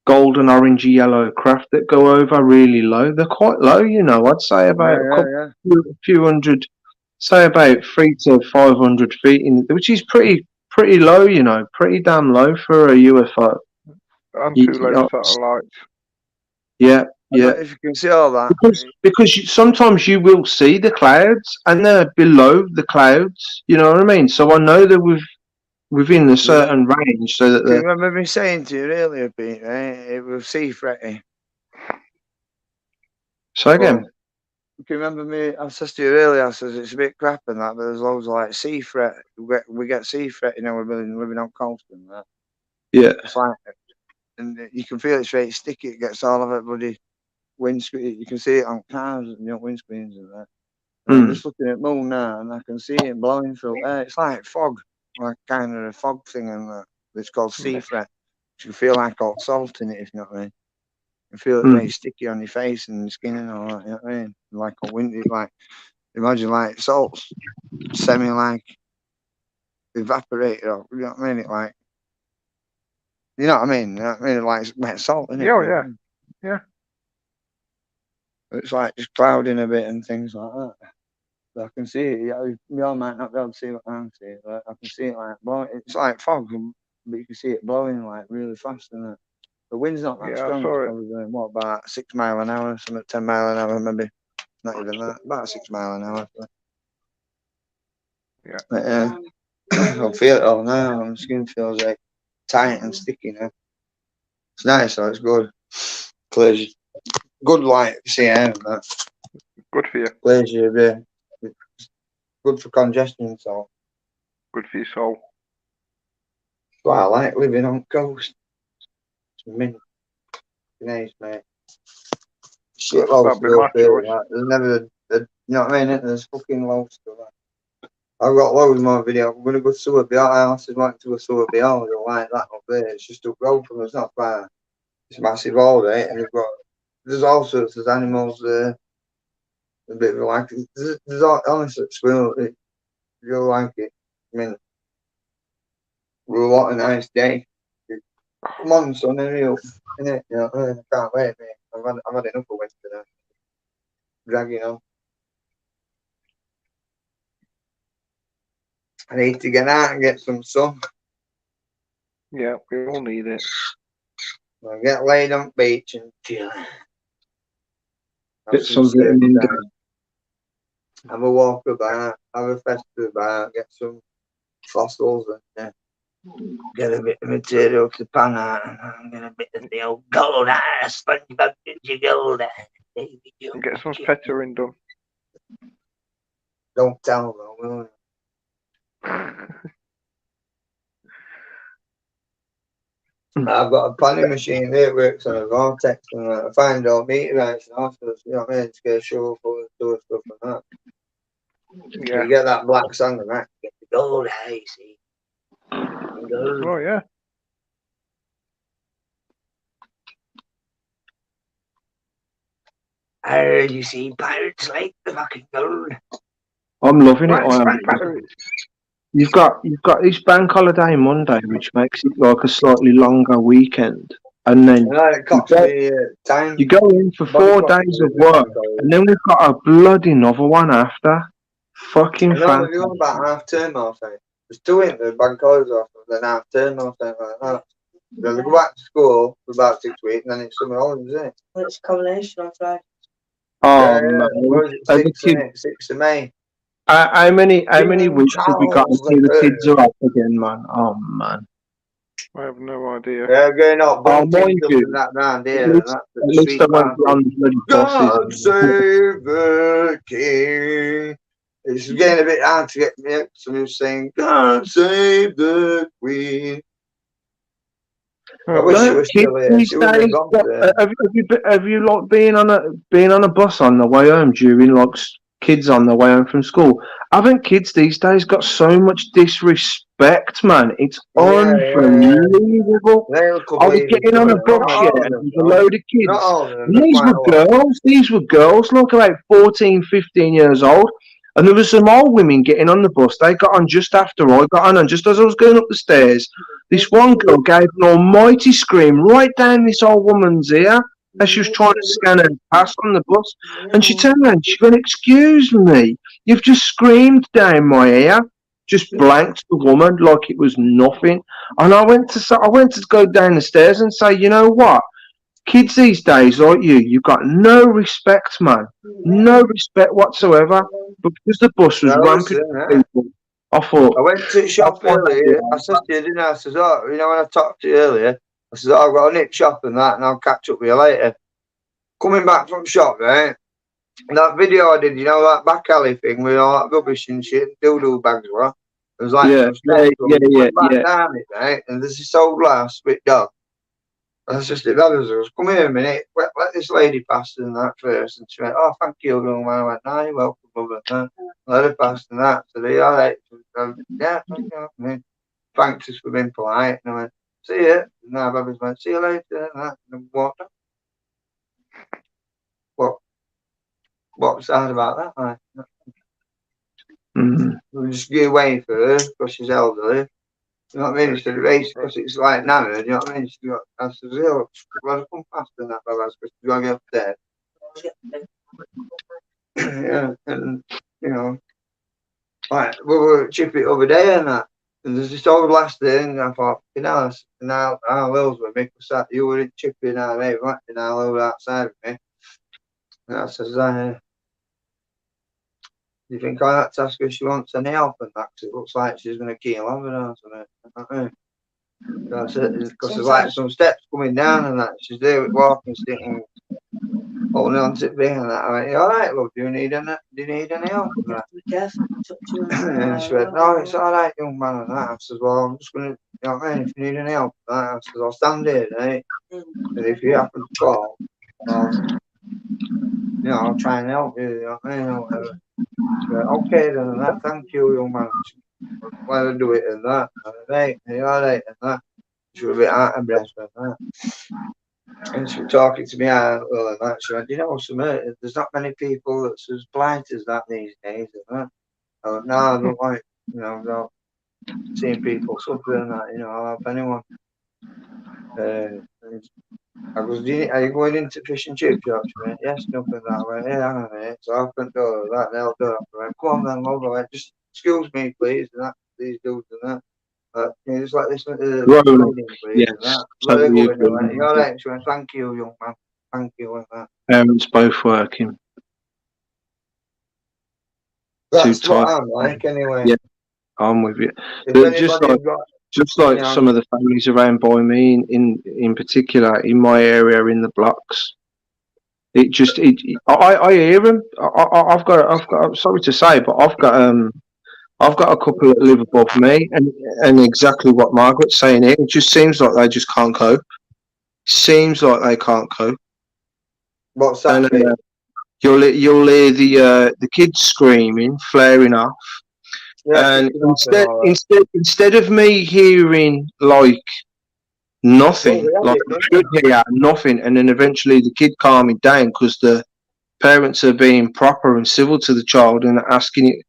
golden, orangey, yellow craft that go over really low. They're quite low, you know. I'd say about a few hundred, say about 300 to 500 feet, which is pretty low, you know, pretty damn low for a UFO. And two low satellites. Yeah, yeah. If you can see all that. Because sometimes you will see the clouds, and they're below the clouds. You know what I mean? So I know that within a certain range, so that. Do you remember me saying to you earlier, Pete? It was sea fretty. Say again. Do you remember me? I said to you earlier. I says it's a bit crap and that, but there's loads of like sea fret. We get sea fret, you know. We're living on coast and that. Yeah. It's like, and you can feel it's very sticky. It gets all of it, bloody windscreen. You can see it on cars and windscreens and that. And I'm just looking at moon now, and I can see it blowing through. It's like fog, like kind of a fog thing, and that. It's called sea fret. You feel like hot salt in it, if you know what I mean. You feel it very sticky on your face and your skin and all that. You know what I mean? Like a windy, like imagine like salt's semi like evaporated. Or, you know what I mean? It like, you know what I mean? You know what I mean? Like it's wet salt in it. Yeah. It's like just clouding a bit and things like that. But I can see it. You all might not be able to see what I'm seeing, but I can see it like blowing. It's like fog, but you can see it blowing like really fast. And the wind's not that strong. It's probably going, what, about 6 miles an hour, something 10 miles an hour, maybe. Not even that. About 6 miles an hour. Yeah. But, I can feel it all now. My skin feels like tight and sticky now. It's nice, though. It's good. Clears. Good light to see air and that. Good for you. Clears your brain. Good for congestion, so. Good for your soul. Well, I like living on coast. It's mint. Nice, mate. Shit loads to go through. There's never, you know what I mean? There's fucking loads to that. I've got loads more video. I'm going to go to Sowerby. I also like to go to Sowerby. I don't like that up there. It's just up road from us, not far. It's massive all day, and there's all sorts of animals there. A bit of like, there's all, honestly, squirrel. You'll like it. I mean, what a nice day. Come on, son, hurry up. Innit? You know, I can't wait, mate. I've had enough of winter now. Dragging on. I need to get out and get some sun. Yeah, we all need it. I'll get laid on the beach and chill. Get some vitamin D. Have a walk about, have a festival about, get some fossils and get a bit of material to pan out and get a bit of the old gold eye, SpongeBob gold eye. And get some pettering done. Don't tell them, will you? I've got a panning machine there, it works on a vortex, and I find all meteorites and all sorts, you know what I mean? It's got a show full of stuff and that. Yeah. You get that black sand and that, you get the gold eye, see? Gold. Oh, yeah. I heard you see pirates like the fucking gold. I'm loving it. I am. Pirates. you've got this bank holiday Monday, which makes it like a slightly longer weekend, and then And it you costs go, me time. you go in for Body 4 clock days with of the work, bank holiday. and then we've got a bloody another one after. Fucking I know, fantastic. we're on about half term or something. There's 2 in the bank holidays off, and then half term or something like that. Then they go back to school for about 6 weeks, and then it's summer holidays, isn't it? Well, it's a combination of Friday. Oh Yeah, man, what is it, are the 6, kids, isn't it? 6th of May. how many King weeks have we got Charles until the kids III. are up again, man? Oh man. I have no idea. They're going up, Oh, bunting mind up you, and that round At here, and least, that's the at least street I won't be party. on the bloody God buses. save the king. It's getting a bit hard to get me up. Somebody was saying, God save the queen. I wish she Look, was kids still here. these She wouldn't have days, gone today. have you like been on a bus on the way home during like kids on the way home from school? Haven't kids these days got so much disrespect, man? It's Yeah. unbelievable. They'll I was believe getting some on of a them. bus, Not yeah, all of and them, there's a though. load of Not kids. all of them, And but these quite were a lot. girls. These were girls, like about 14, 15 years old. And there was some old women getting on the bus. They got on just after I got on, and just as I was going up the stairs, this one girl gave an almighty scream right down this old woman's ear as she was trying to scan her pass on the bus. And she turned around, she went, "Excuse me, you've just screamed down my ear." Just blanked the woman like it was nothing. And I went to go down the stairs and say, you know what? Kids these days, like you've got no respect, man. No respect whatsoever. But because the bus was Now, rampant listen, with people, I thought, I went to the shop earlier. I said to you, didn't I? I says, oh, you know, when I talked to you earlier, I says, oh, I've got a nip shop and that, and I'll catch up with you later. Coming back from shop, right? That video I did, you know, that back alley thing with all that rubbish and shit, doo-doo bags were. It was like yeah, some steps. yeah, I went back yeah. down it, right? And there's this old lass with dog. And I just did that as I was, come here a minute, let this lady pass and that first. And she went, oh, thank you, young man. I went, no, you're welcome, brother. Let her pass and that. So they, all right. Yeah, thank you. I mean, thanks us for being polite. And I went, see you. And now Bobby's went, see you later. And that. And walked up. What was sad about that? Like, we just get away for her because she's elderly. You know what I mean? Instead of race, because it's like narrowed, you know what I mean? She's got, I said, oh, well, come faster than that, because she's going to get upstairs. Yeah, and, you know, like, we were at Chippy over there and that. And there's this old last thing, and I thought, you know, now Lils with me, because you were in Chippy now, mate, right? And now over outside of me. And I says, you think I had to ask her if she wants any help and that, because it looks like she's going to keel over or something. That's it, because there's like some steps coming down and that. She's there with walking stick and holding on to it and that. I went, you all right, love? Do you need any help? And that. Be careful. And she went, no, it's all right, young man. And that. I says, well, I'm just going to, you know what I mean? If you need any help, and that. I says, I'll stand here, right? And if you happen to call, I'll try and help you, you know what I mean? Or whatever. She went, okay then, and that. Thank you, young man. Let her do it and that. And right, are you all right? And that. She was a bit out of breath and that. And she was talking to me and that. She went, you know, there's not many people that's as blind as that these days and that. I went, no, I don't like, not seeing people suffering and that, I'll help anyone. I goes, are you going into fish and chip shop? She went, yes, nothing that. I went, yeah, hang on a minute. So I opened the door, that, and they'll do it. I went, come on then, love. I went, just excuse me, please, and that, these dudes and that. Can you just let this lady, please, Yes, and that. totally Let her go in. I went, agree. you all right? She went, thank you, young man. Thank you, and that. Parents both working. That's what I'm like, anyway. Yeah, I'm with you. If Just like some of the families around by me, in particular, in my area, in the blocks, I hear them. I've got. Sorry to say, but I've got a couple that live above me, and exactly what Margaret's saying here. It just seems like they just can't cope. Seems like they can't cope. What's that? And, you'll hear the kids screaming, flaring off. Yeah, and instead of me hearing like nothing, like I should hear nothing, and then eventually the kid calming down because the parents are being proper and civil to the child and asking it,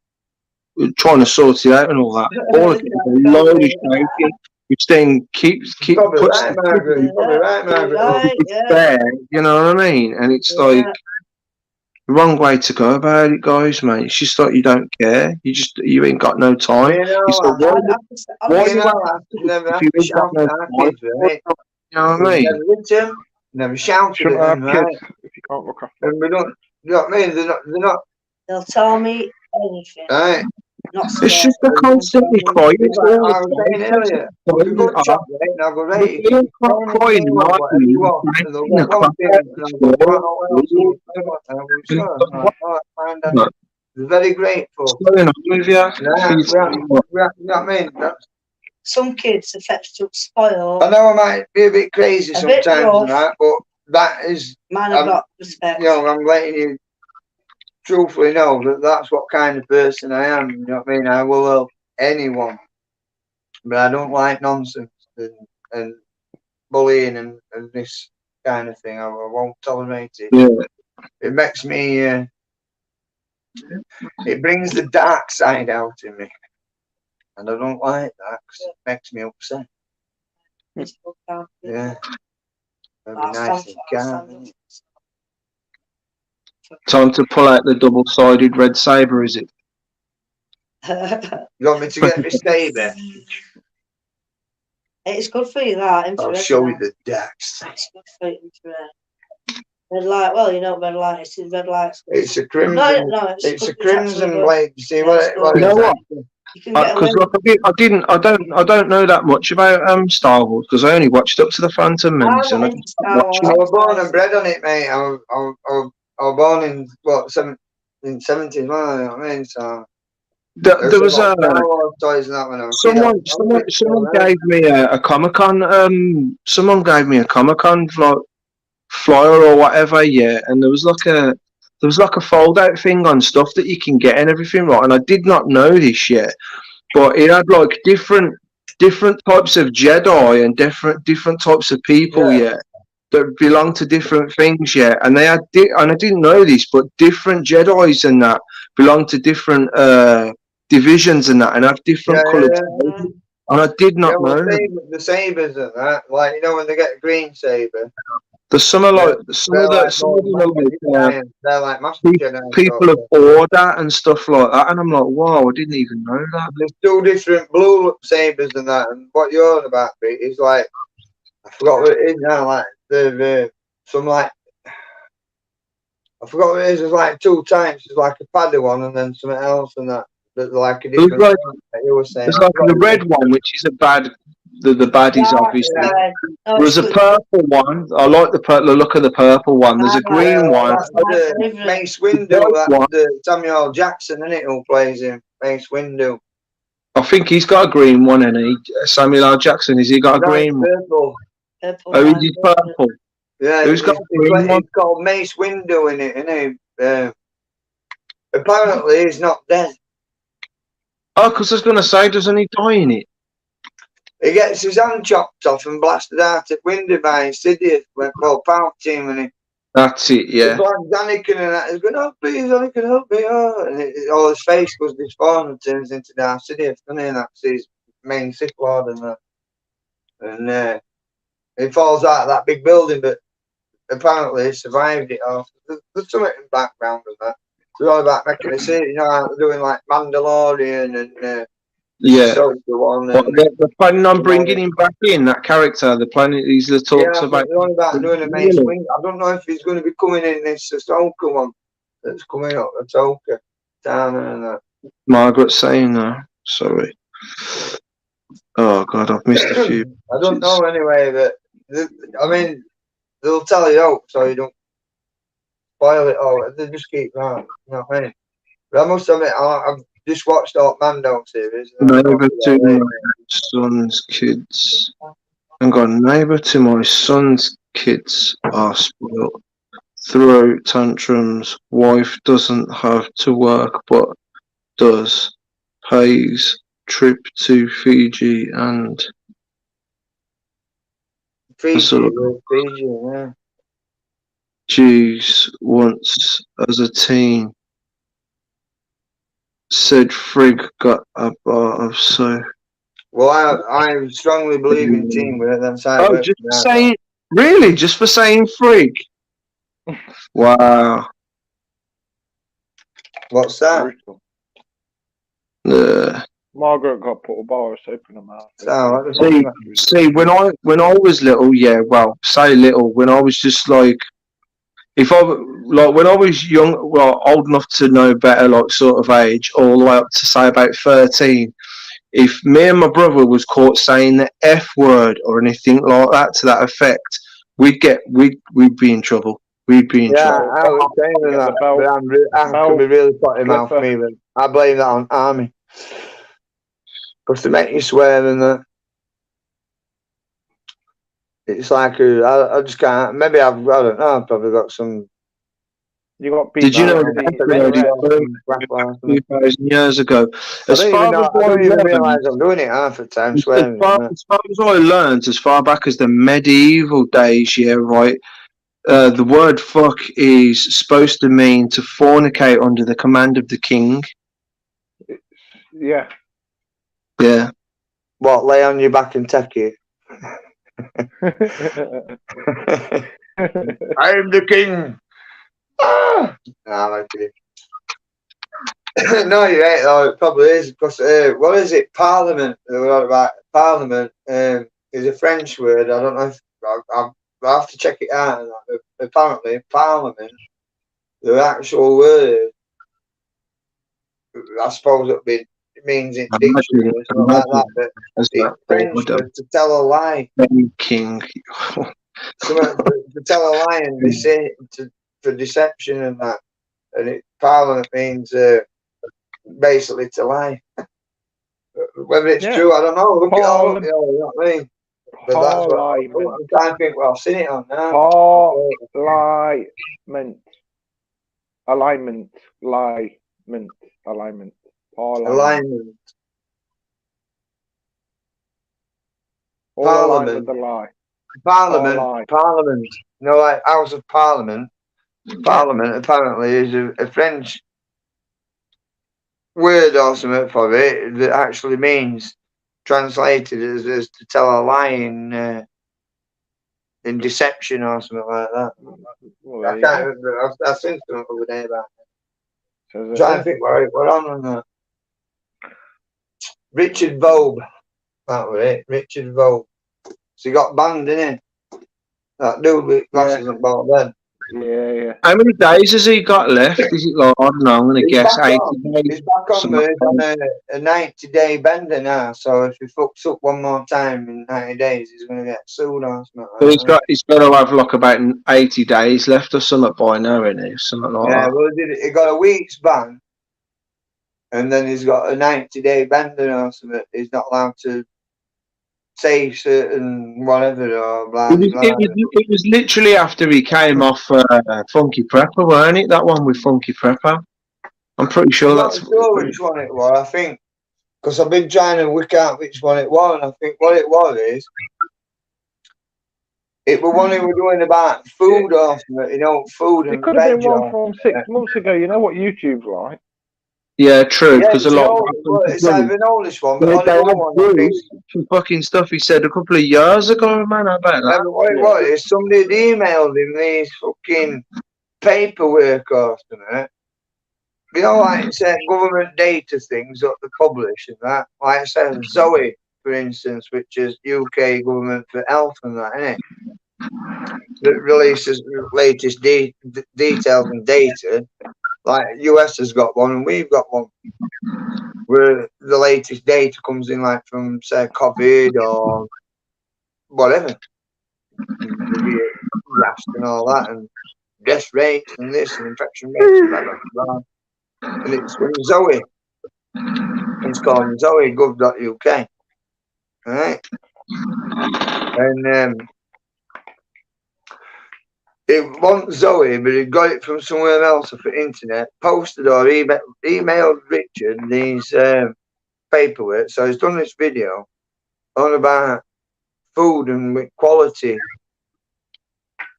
trying to sort it out and all that. All I get is a load of shouting, which then keeps Probably puts right, Margaret. You're probably right, Margaret. Right, yeah. there. You know what I mean? And it's like the wrong way to go about it, guys, mate. It's just like you don't care. You ain't got no time. You know, It's like, why you you know, I never if have you to ain't got shout no at our time? kids, right? You know what I We mean? never hit them, never shouted Shouldn't at have them, kids right? if you can't look after them. And we don't, you know what I mean? They're not, They'll tell me anything. right? Not It's scared. just a constantly crying. It's like I was saying earlier, if you go to shop, right, and I'll go, right, if you Crying, whatever you want, and they'll get one thing, and I'll go, right, what else do you want? And I'll go, sure. I'm like, all right, fine, Daddy. They're very grateful. What's going on with you? You know what I mean? Some kids are fetched up spoiled. I know I might be a bit crazy A bit sometimes, rough. and that, but that is, Mine have got respect. you know, I'm letting you truthfully know that that's what kind of person I am. You know what I mean? I will help anyone, but I don't like nonsense and bullying and this kind of thing. I won't tolerate it. Yeah. It makes me, it brings the dark side out in me, and I don't like that 'cause it makes me upset. Yeah. That'd be nice and calm. Time to pull out the double-sided red saber, is it? You want me to get my saber? It's good for you, that. I'll show you the dark side. It's good for you, red light. Well, you know red light. It's red light. It's a crimson. No, it's a crimson blade. You see what it You know what? You can get Because I don't know that much about Star Wars because I only watched up to the Phantom Menace and I just watching I it. was born and bred on it, mate. I was born in what in 70s, you know what I mean? So There was a Star Wars toys and that when I was someone gave me a Comic-Con someone gave me a Comic-Con flyer or whatever, yeah, and there was like a fold out thing on stuff that you can get and everything, right? And I did not know this yet, but it had like different types of Jedi and different types of people, yeah, that belong to different things, yeah. And they had and I didn't know this, but different Jedis and that belong to different divisions and that, and have different colours. And I did not know. The sabers and that, like, you know, when they get a green saber. There's some of like they're like Master Jedi. People have order and stuff like that, and I'm like, wow, I didn't even know that. There's two different blue sabers and that, and what you're on about, Pete, is like, I forgot what it is now. Like some like, I forgot what it is. There's like two types. There's like a paddy one, and then something else, and that. There's like a different. Like, you were saying. There's like the red one, which is a bad. The baddies, obviously. There's a purple one. I like the look of the purple one. There's a green one. Mace Windu, Samuel Jackson, isn't it, who plays him? Mace Windu. I think he's got a green one, and Samuel L. Jackson. Has he got a green one? Oh, he's purple. Yeah, who's got a green one? It's called Mace Windu in it, isn't he? Apparently, he's not dead. Oh, because I was going to say, doesn't he die in it? He gets his hand chopped off and blasted out at window by Insidious, well, Palpatine, and he. That's it, yeah. Anakin and that, he's going, oh, please, Anakin, help me, oh. And all his face goes disformed and turns into Darth Sidious, doesn't he? And that's his main Sith Lord and that. And he falls out of that big building, but apparently he survived it off. There's something in the background of that. It's all about making a scene, you know, how they're doing like Mandalorian and yeah. So the one. They're planning on bringing him back in, that character. They're planning these the talks about. They're on about doing a Mace Windu. I don't know if he's going to be coming in this Ahsoka one that's coming up, Ahsoka, Tana and that. Margaret's saying that. Sorry. Oh God, I've missed a few. I don't know anyway, but I mean, they'll tell you out so you don't spoil it all. They just keep that, you know what I mean? But I must admit, I've just watched all Mando series. Neighbour to my son's kids. I'm gone. Neighbour to my son's kids are spoiled. Throw tantrums. Wife doesn't have to work, but does. Pays trip to Fiji and. Fiji, yeah. Jews once as a teen. said Frigg got a bar of so. Well, I strongly believe in teamwork. That's how it Oh, works. just for saying, really, just for saying Frigg. Wow. What's that? Brutal. Uh, Margaret got put a bar of soap in her mouth. So, see, when I was little, yeah, well, say little, when I was just like, if I like when I was young, well, old enough to know better, like sort of age, all the way up to say about 13. If me and my brother was caught saying the F word or anything like that to that effect, we'd be in trouble. We'd be in yeah, trouble. I was saying Get the that, belt, but I could be really potty mouth clipper. me, but I blame that on army. Because they make you swear and that. It's like, I just can't, maybe I don't know, I've probably got some. You got beat. Did you know down. that 2,000 years ago? I don't even realise I'm doing it half the time, swearing. As far as I learned, as far back as the medieval days, yeah, right. The word "fuck" is supposed to mean to fornicate under the command of the king. Yeah. Yeah. What, lay on your back and take it? I'm the king. Ah! Nah, I'm kidding. No, you're right, though. It probably is. Because, what is it? Parliament. About Parliament is a French word. I don't know if I'll have to check it out. Apparently, Parliament, the actual word, I suppose it means in dictionary or something like that. But it's French for to tell a lie. King. To tell a lie and for deception and that. And Parliament means basically to lie. Whether it's true, I don't know. Look it all up, you know what I mean? But that's what I'm trying to think. Well, I've seen it on now. Alignment. Alignment. Parliament. Parliament. You know, like House of Parliament. Parliament apparently is a French word or something for it that actually means, translated as to tell a lie in deception or something like that. Well, I can't remember. I've seen something the other day about it. I'm trying to think what on that. Richard Vogue. That was it. Richard Vogue. So he got banned, didn't he? That dude with glasses and bald head. Yeah. How many days has he got left? Is it like, I don't know, I'm going to guess 80 days. He's back on a 90-day bender now, so if he fucks up one more time in 90 days, he's going to get sued or something like So he's got to have like about 80 days left or something by now, isn't he? Something like that. Well, he got a week's ban, and then he's got a 90-day bender or something. He's not allowed to say certain whatever or blah, blah, blah. It was literally after he came off Funky Prepper, weren't it? That one with Funky Prepper. I'm pretty sure I'm that's. not sure which one it was. I think because I've been trying to work out which one it was, and I think what it was is it was one he was doing about food or something, you know, food and it could have been one from 6 months ago. You know what YouTube's like. Yeah, true. Because it's either an oldish one, but they one, I think. Some fucking stuff he said a couple of years ago, man. I bet that. What it was is somebody had emailed him these fucking paperwork or something. You know, like it said government data things that they publish and that. Like it says Zoe, for instance, which is UK government for health and that, isn't it? That releases latest details and data. Like US has got one and we've got one. Where the latest data comes in like from say COVID or whatever. Rest and all that and death rates and this and infection rates and blah, blah, blah. And it's from Zoe. It's called zoe.gov.uk. Alright. And it wasn't Zoe, but he got it from somewhere else off the internet, posted or emailed Richard these paperwork. So he's done this video on about food and quality.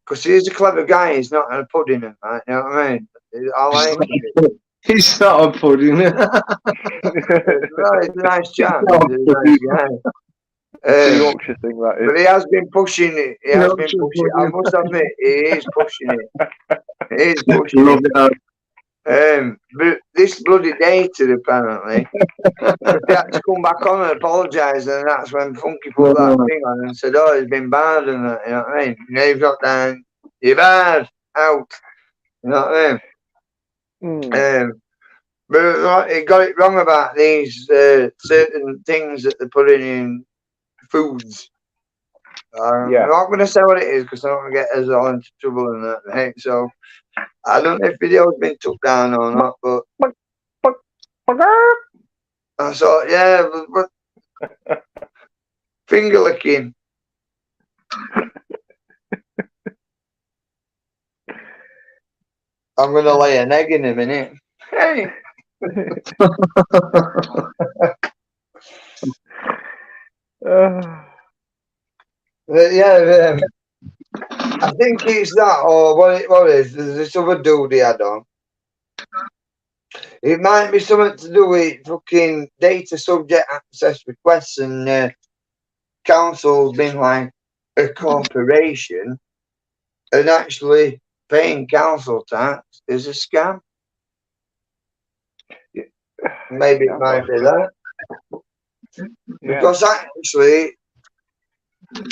Because he's a clever guy, he's not a pudding and that, you know what I mean? I like him. He's not a pudding. Well, he's a nice chap. He's a nice guy. The Yorkshire thing, that But is. he has been pushing it. He has been Yorkshire pushing it. I pudding. must admit, he is pushing it. He is pushing Love it. that. But this bloody data, apparently, he had to come back on and apologise, and that's when Funky put that thing on and said, "Oh, he's been bad," and that. You know what I mean? You know, you've got down. You're bad. Out. You know what I mean? But he got it wrong about these certain things that they're putting in foods. I'm not going to say what it is because I don't want to get us all into trouble and that, right? So I don't know if video's been took down or not, but I thought, yeah, but finger licking. I'm going to lay an egg in a minute. Hey. Yeah, I think it's that, or what is, there's this other dude he had on. It might be something to do with fucking data subject access requests and council's been like a corporation and actually paying council tax is a scam. Maybe it might be that. Because actually,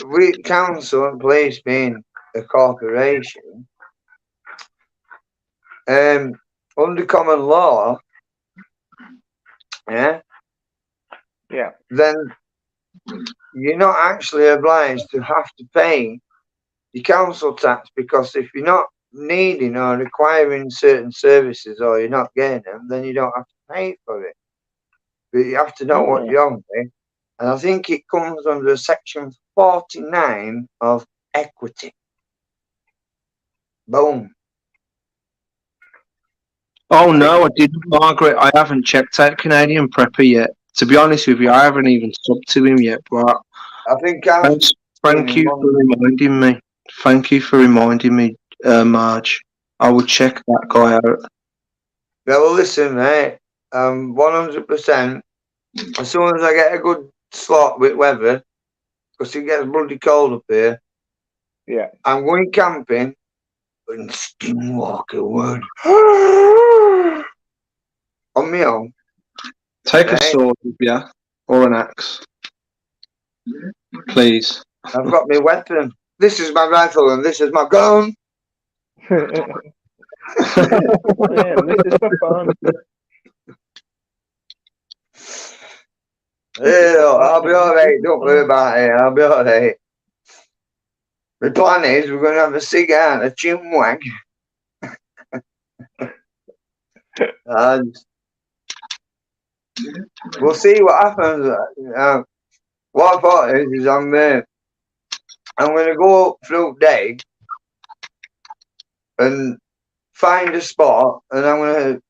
with council and police being a corporation, under common law, then you're not actually obliged to have to pay your council tax, because if you're not needing or requiring certain services or you're not getting them, then you don't have to pay for it. But you have to know what you're on with. And I think it comes under section 49 of equity. Boom. Oh no, I didn't, Margaret. I haven't checked out Canadian Prepper yet. To be honest with you, I haven't even subbed to him yet. But I think thank you for reminding me. Thank you for reminding me, Marge. I will check that guy out. Yeah, well, listen, mate. 100%. As soon as I get a good slot with weather, because it gets bloody cold up here. Yeah. I'm going camping in Skinwalker Wood. On my own. Take a sword with you, or an axe. Please. I've got my weapon. This is my rifle and this is my gun. This is for fun. Yeah, I'll be alright. Don't worry about it. I'll be alright. The plan is we're going to have a cigar and a chinwag. And we'll see what happens. What I thought is I'm going to go up through day and find a spot, and I'm going to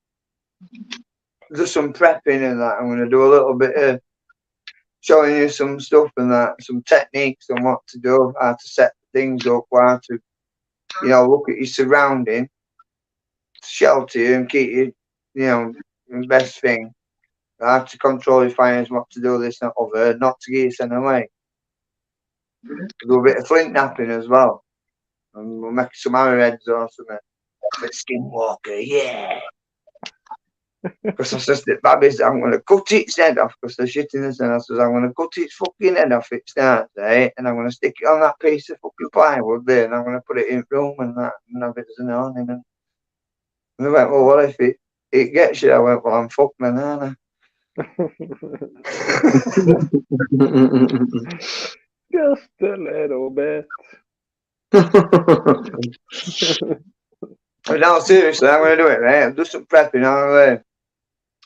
do some prepping and that. I'm going to do a little bit of showing you some stuff and that, some techniques on what to do, how to set things up, how to, look at your surrounding, shelter you and keep you, the best thing. How to control your fires, what to do, this and other, not to get sent away. Do a bit of flint napping as well. And we'll make some arrowheads or something. For Skinwalker, yeah. Because I says to Babbies, I'm going to cut its head off because they're shitting us. And I says, I'm going to cut its fucking head off it starts, eh? And I'm going to stick it on that piece of fucking plywood there, and I'm going to put it in room and that, and have it as an awning. And they went, well, what if it gets you? I went, well, I'm fucked, man, aren't I? Just a little bit. But no, seriously, I'm going to do it, right? I'll do some prepping.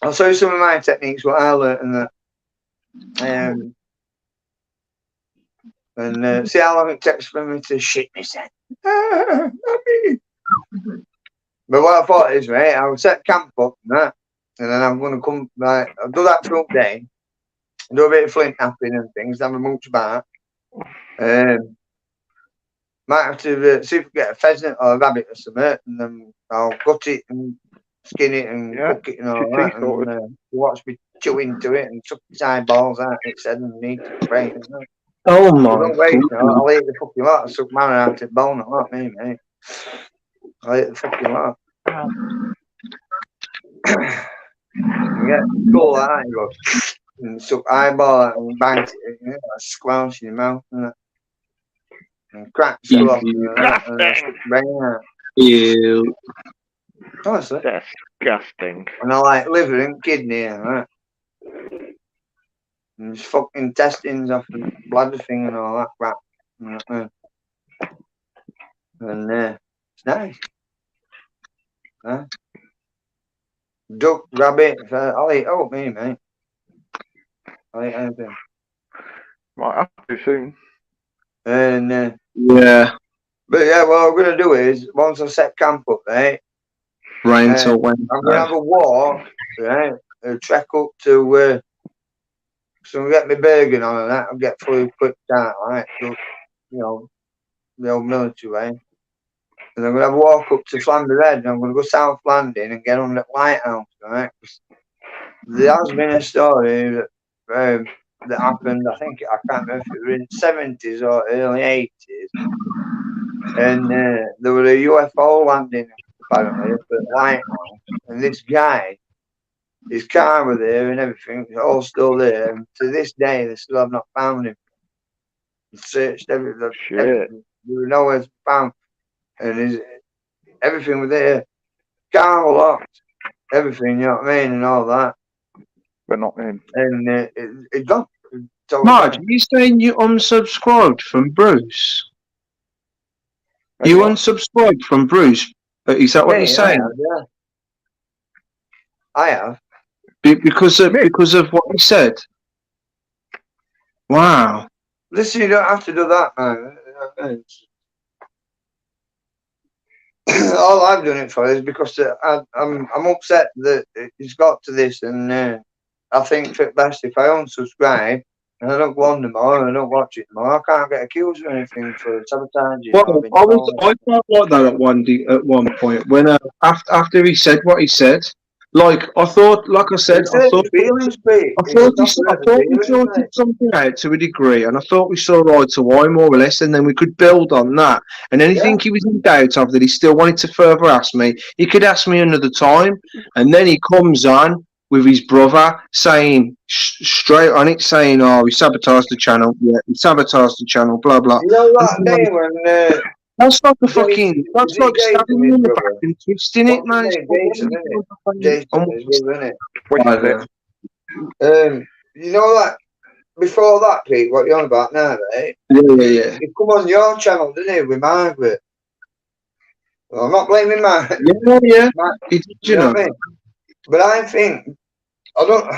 I'll show you some of my techniques, what I learned, and see how long it takes for me to shit myself. But what I thought is, right, I'll set camp up and that, and then I'm going to come, right, I'll do that through the day, do a bit of flint napping and things, have a mooch back. Might have to see if we get a pheasant or a rabbit or something, and then I'll gut it and skin it and cook it and all Your that. teeth sorted. And he watched me chew into it and suck his eyeballs out. It said, and eat it brain. Oh I my don't wait, god. I'll eat the fucking lot. I suck man out of the bone, not me, mate. I'll eat the fucking lot. You get cool like that, you go, and suck eyeball out and bite it, you know, squelch in your mouth and that. And crack skull off and that, and I suck the brain out. Ew. Honestly. Disgusting. And I like liver and kidney and that. And just fucking intestines off the bladder thing and all that crap. And it's nice. Duck, rabbit, I'll eat all me, mate. I'll eat anything. Might have to soon. And Yeah. but yeah, what I'm gonna do is once I set camp up, mate, Rain till Wednesday. I'm gonna have a walk, right? A trek up to so I'll get my Bergen on and that, I'll get fully equipped out, right? So, you know, the old military way. And I'm gonna have a walk up to Flamby Red and I'm gonna go South Landing and get on the lighthouse, right? There has been a story that happened, I think, I can't remember if it was in the 70s or early 80s. And there was a UFO landing, apparently, up at lighthouse. And this guy, his car was there and everything, it was all still there. And to this day, they still have not found him. They searched everything. There was nowhere to found. And everything was there. Car was locked. Everything, you know what I mean? And all that. But not in. And it gone. Marge, you saying you unsubscribed from Bruce? And You what? unsubscribed from Bruce? Is that what you're saying? I have. Because of what he said? Wow. Listen, you don't have to do that, man. All I've done it for is because I'm upset that it's got to this, and I think for best if I unsubscribe and I don't go on anymore and I don't watch it anymore, I can't get accused or anything for sabotaging. Well, I felt like that at one point when after he said what he said. Like I thought, like I said, I thought feelings, he sorted something out to a degree, and I thought we saw eye to eye more or less, and then we could build on that. And anything he was in doubt of that he still wanted to further ask me, he could ask me another time. And then he comes on with his brother saying straight on it, saying, "Oh, we sabotaged the channel. Yeah, we sabotaged the channel. Blah blah." You know what day when? That's like a fucking. That's like stabbing me in the back and twisting it, man. Jason, isn't it? You know that before that, Pete, what you're on about now, right? Yeah. He come on your channel, didn't he, with Margaret? Well, I'm not blaming Margaret. Yeah. You know what I mean? But I think I don't.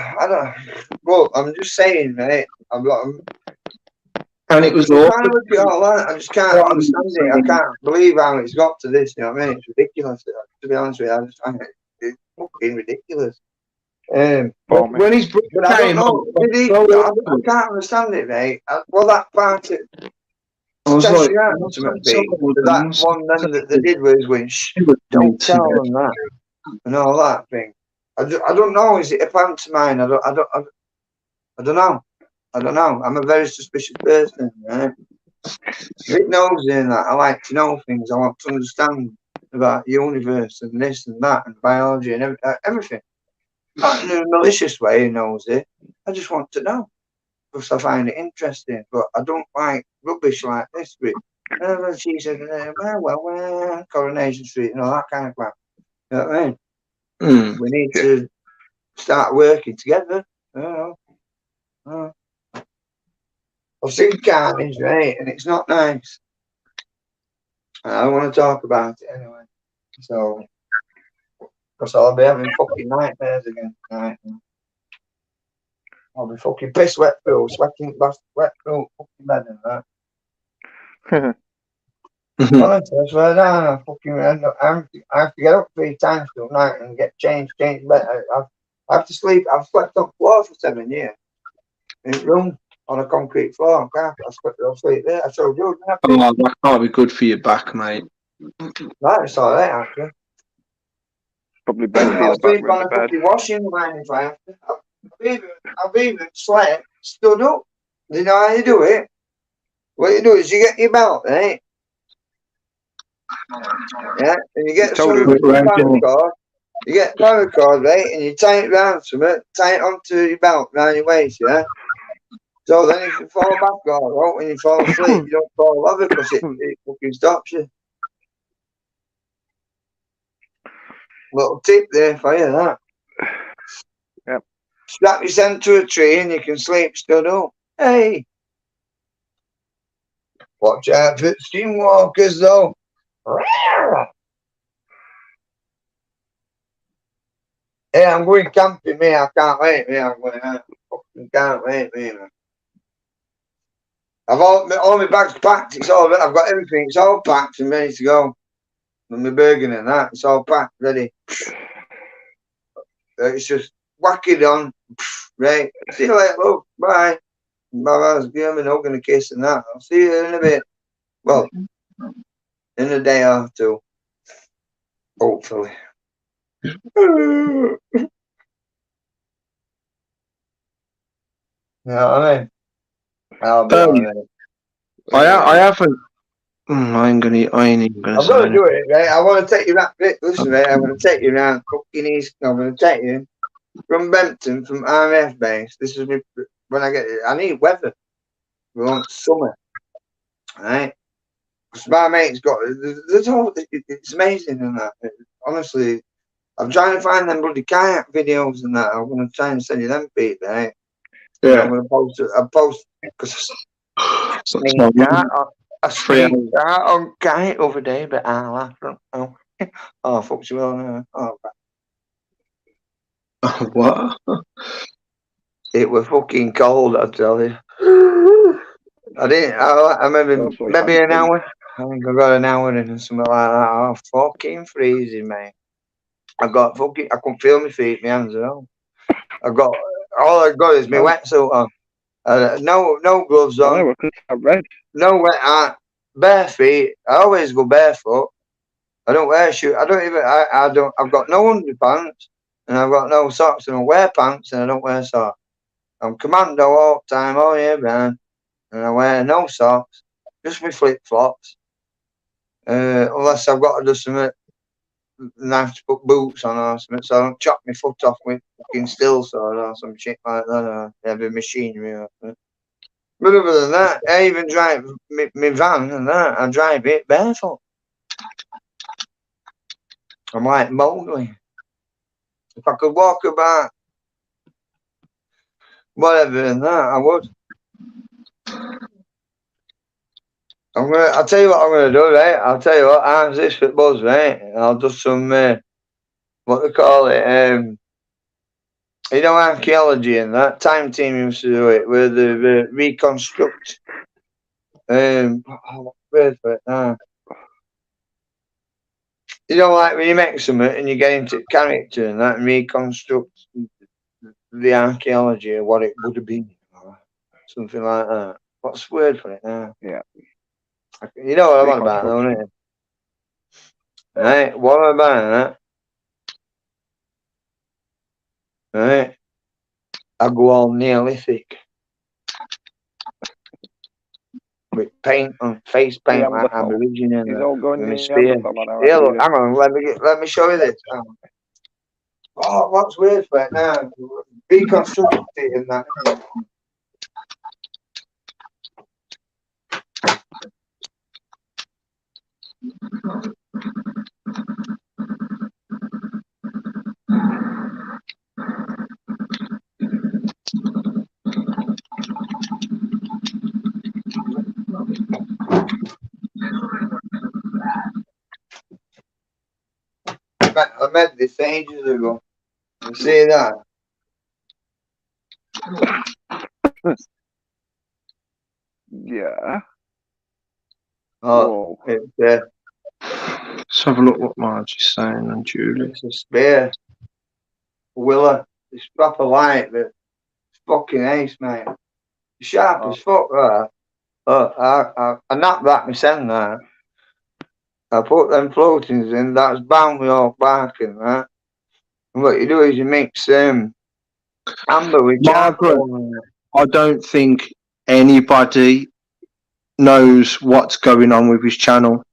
Well, I'm just saying, mate. And it was awful. Look at all that. I just can't understand it. I can't believe how it's got to this. You know what I mean? It's ridiculous. To be honest with you, I just find it's fucking ridiculous. When his brother came on, I can't understand it, mate. Well, that part of I was like, that one then that they did was when don't tell them that and all that thing. I don't know. Is it a pantomime? I don't know. I'm a very suspicious person. Right? It knows in that I like to know things. I want to understand about the universe and this and that and biology and everything. Not in a malicious way, he knows it. I just want to know because I find it interesting. But I don't like rubbish like this. She said, well, Coronation Street and all that kind of crap. You know what I mean? We need to start working together. You know. I've seen carnage, right, and it's not nice. And I don't want to talk about it anyway. So, because I'll be having fucking nightmares again tonight. I'll be fucking pissed wet through, sweating wet through fucking bed and that. Honestly, I swear down, I have to get up 3 times through night and get changed bed. I have to sleep. I've slept on the floor for 7 years. In a room. On a concrete floor, I'll sleep there. I showed you. Oh, that can't be good for your back, mate. Right, it's all right, actually. Probably bed in I'll the back sleep room on of a bed. fucking washing line if I have to. I've even slept, stood up. Do you know how you do it? What you do is you get your belt, right? Yeah, and you get told some her- paracord. You get paracord, right, and you tie it round something, tie it onto your belt round your waist, yeah? So then if you fall back all right, when you fall asleep, you don't fall over because it fucking stops you. Little tip there for you, that. Yep. Strap yourself to a tree and you can sleep stood up. Hey! Watch out for skinwalkers, though. Hey, I'm going camping, me. I can't wait, me. I'm going out. Fucking can't wait, me, man. I've all my bags packed. It's all. I've got everything. It's all packed and ready to go. With my burger and that. It's all packed, ready. It's just whack it on. Right. See you later, love. Bye. Bye. Give me a hug and a kiss and that. I'll see you in a bit. Well, in a day or two. Hopefully. You know what I mean? I'll be alright. I haven't. I ain't even gonna I'm say gonna it. do it, right? I want to take you back. Listen, right? I'm gonna take you around fucking East. I'm gonna take you from Bempton, from RF base. This is me when I get. I need weather. We want summer, right? Because my mate's got. There's all. It's amazing and that. Honestly, I'm trying to find them bloody kayak videos and that. I'm gonna try and send you them, Pete, right? And I'm gonna post it. I post because That's my I sneaked out on kite over there, but I laughed. Oh, oh, fuck you all now. Oh, what? it was fucking cold, I tell you. I didn't. I remember That's what maybe an happened. hour. I think I got an hour in or something like that. Oh, fucking freezing, mate. I got fucking. I couldn't feel my feet, my hands at all. I got all I got is my wetsuit on. No gloves on. No, I could have read. No wet. Bare feet. I always go barefoot. I don't wear shoes. I don't even. I don't. I've got no underpants, and I've got no socks. And I wear pants, and I don't wear socks. I'm commando all the time, all year round, and I wear no socks, just my flip flops. Unless I've got to do something nice to put boots on or something, so I don't chop my foot off with fucking steel sword or some shit like that, or heavy machinery or something. But other than that, I even drive my van and that. I drive it barefoot. I'm like Mowgli. If I could walk about whatever and that, I would. I'll tell you what I'm gonna do, right? I'll tell you what, arms this for buzz, right? I'll do some what they call it, archaeology and that. Time Team used to do it, where they reconstruct word for it now. Like when you make something and you get into character and that and reconstruct the archaeology of what it would have been, something like that. What's the word for it now? Yeah. You know what I'm on about, don't you? Right, what about that? Right, I go all Neolithic with paint on face paint like Aborigine He's all going and my in spear. Yeah, look, hang on, let me show you this. Oh, what's weird for it now? Reconstructed it in that. I met this ages ago. You see that? Yeah. Oh, it's Let's have a look what Margie's saying on Julie. It's a spear. Willa. It's proper light, but it's fucking ace, mate. It's sharp as fuck, that. I knocked that myself now. I put them floatings in, that's bound with all bark and that. And what you do is you mix amber with Margaret, charcoal. I don't think anybody knows what's going on with his channel.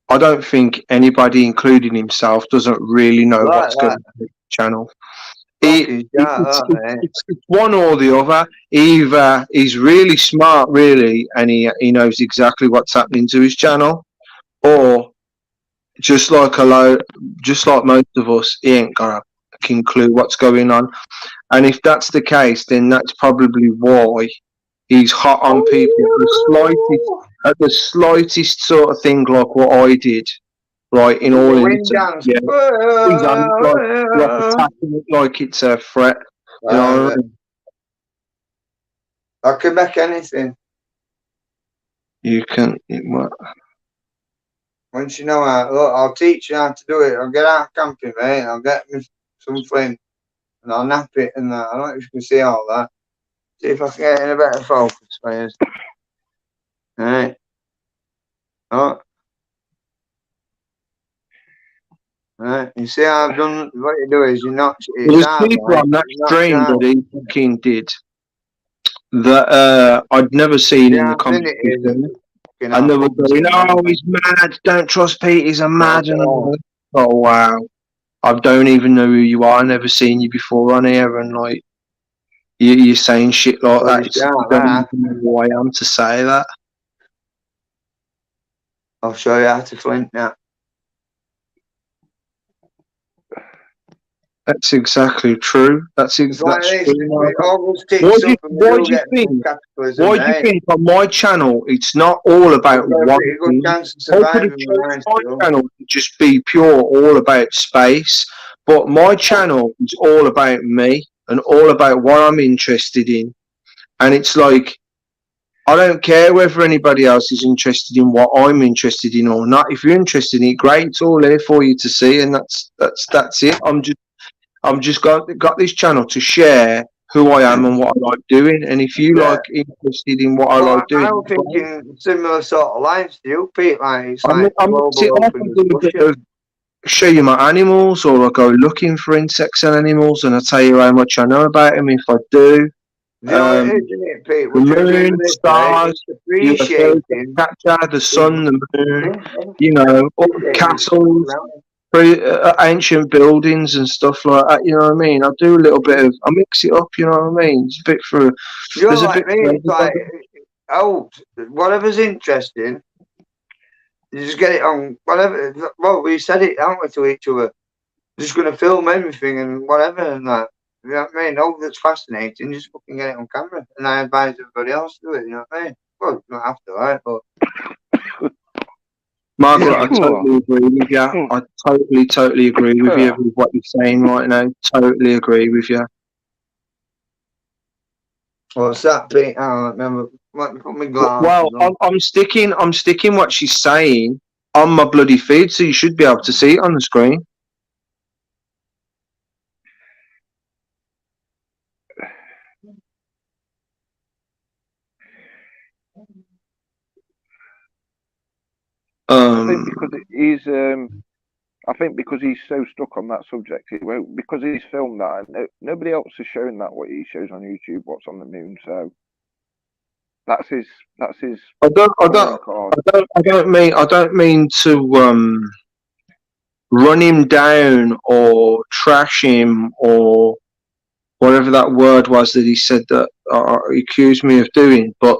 I don't think anybody, including himself, doesn't really know Like what's going that. on with his channel. Black is dark, It's one or the other. Either he's really smart, really, and he knows exactly what's happening to his channel, or just like just like most of us, he ain't got a fucking clue what's going on. And if that's the case, then that's probably why he's hot on people at the slightest sort of thing, like what I did, right? In all wind innocence, dance. yeah. He's on it like attacking it like it's a threat. You know what I mean? I can make anything. You can. What? Once you know how, look, I'll teach you how to do it. I'll get out camping, mate. I'll get me some flint and I'll nap it and that. I don't know if you can see all that. See if I can get in a better focus, please. Alright. Oh. Right. You see how I've done what you do is you knock it There's down. people Right? on that stream that he fucking did that I'd never seen in the comments before. And they were going, "Oh, he's mad! Don't trust Pete. He's a mad." And oh wow, I don't even know who you are. I've never seen you before on here, and like you're saying shit like that. I don't even know who I am to say that. I'll show you how to flint now. That's exactly true. That's true. What do you think? Why do you think on my channel it's not all about one thing? I could have chosen my channel to just be pure, all about space, but my channel is all about me and all about what I'm interested in. And it's like, I don't care whether anybody else is interested in what I'm interested in or not. If you're interested in it, great. It's all there for you to see, and that's it. I'm just got this channel to share who I am and what I like doing. And if you like interested in what I like doing, I'm thinking similar sort of lines to you, Pete. Like it's I'm gonna sit off and do a bit of show you my animals, or I go looking for insects and animals, and I tell you how much I know about them if I do. The moon, stars, capture the sun, the moon, you know, all the castles, ancient buildings and stuff like that. You know what I mean? I do a little bit of, I mix it up. You know what I mean? It's a bit for. You're like me. It's like, oh, whatever's interesting, you just get it on whatever. Well, we said it, haven't we, to each other? Just gonna film everything and whatever and that. You know what I mean? All that's fascinating, just fucking get it on camera. And I advise everybody else to do it, you know what I mean? Well, you don't have to, right? But Margaret, I totally agree with you. I totally agree with you with what you're saying right now. Totally agree with you. What's that, Pete? I don't remember. Well, I'm sticking what she's saying on my bloody feed, so you should be able to see it on the screen. I think because he's so stuck on that subject, because he's filmed that. Nobody else has shown that what he shows on YouTube, what's on the moon. So that's his. I don't mean to run him down or trash him or whatever that word was that he said that he accused me of doing. But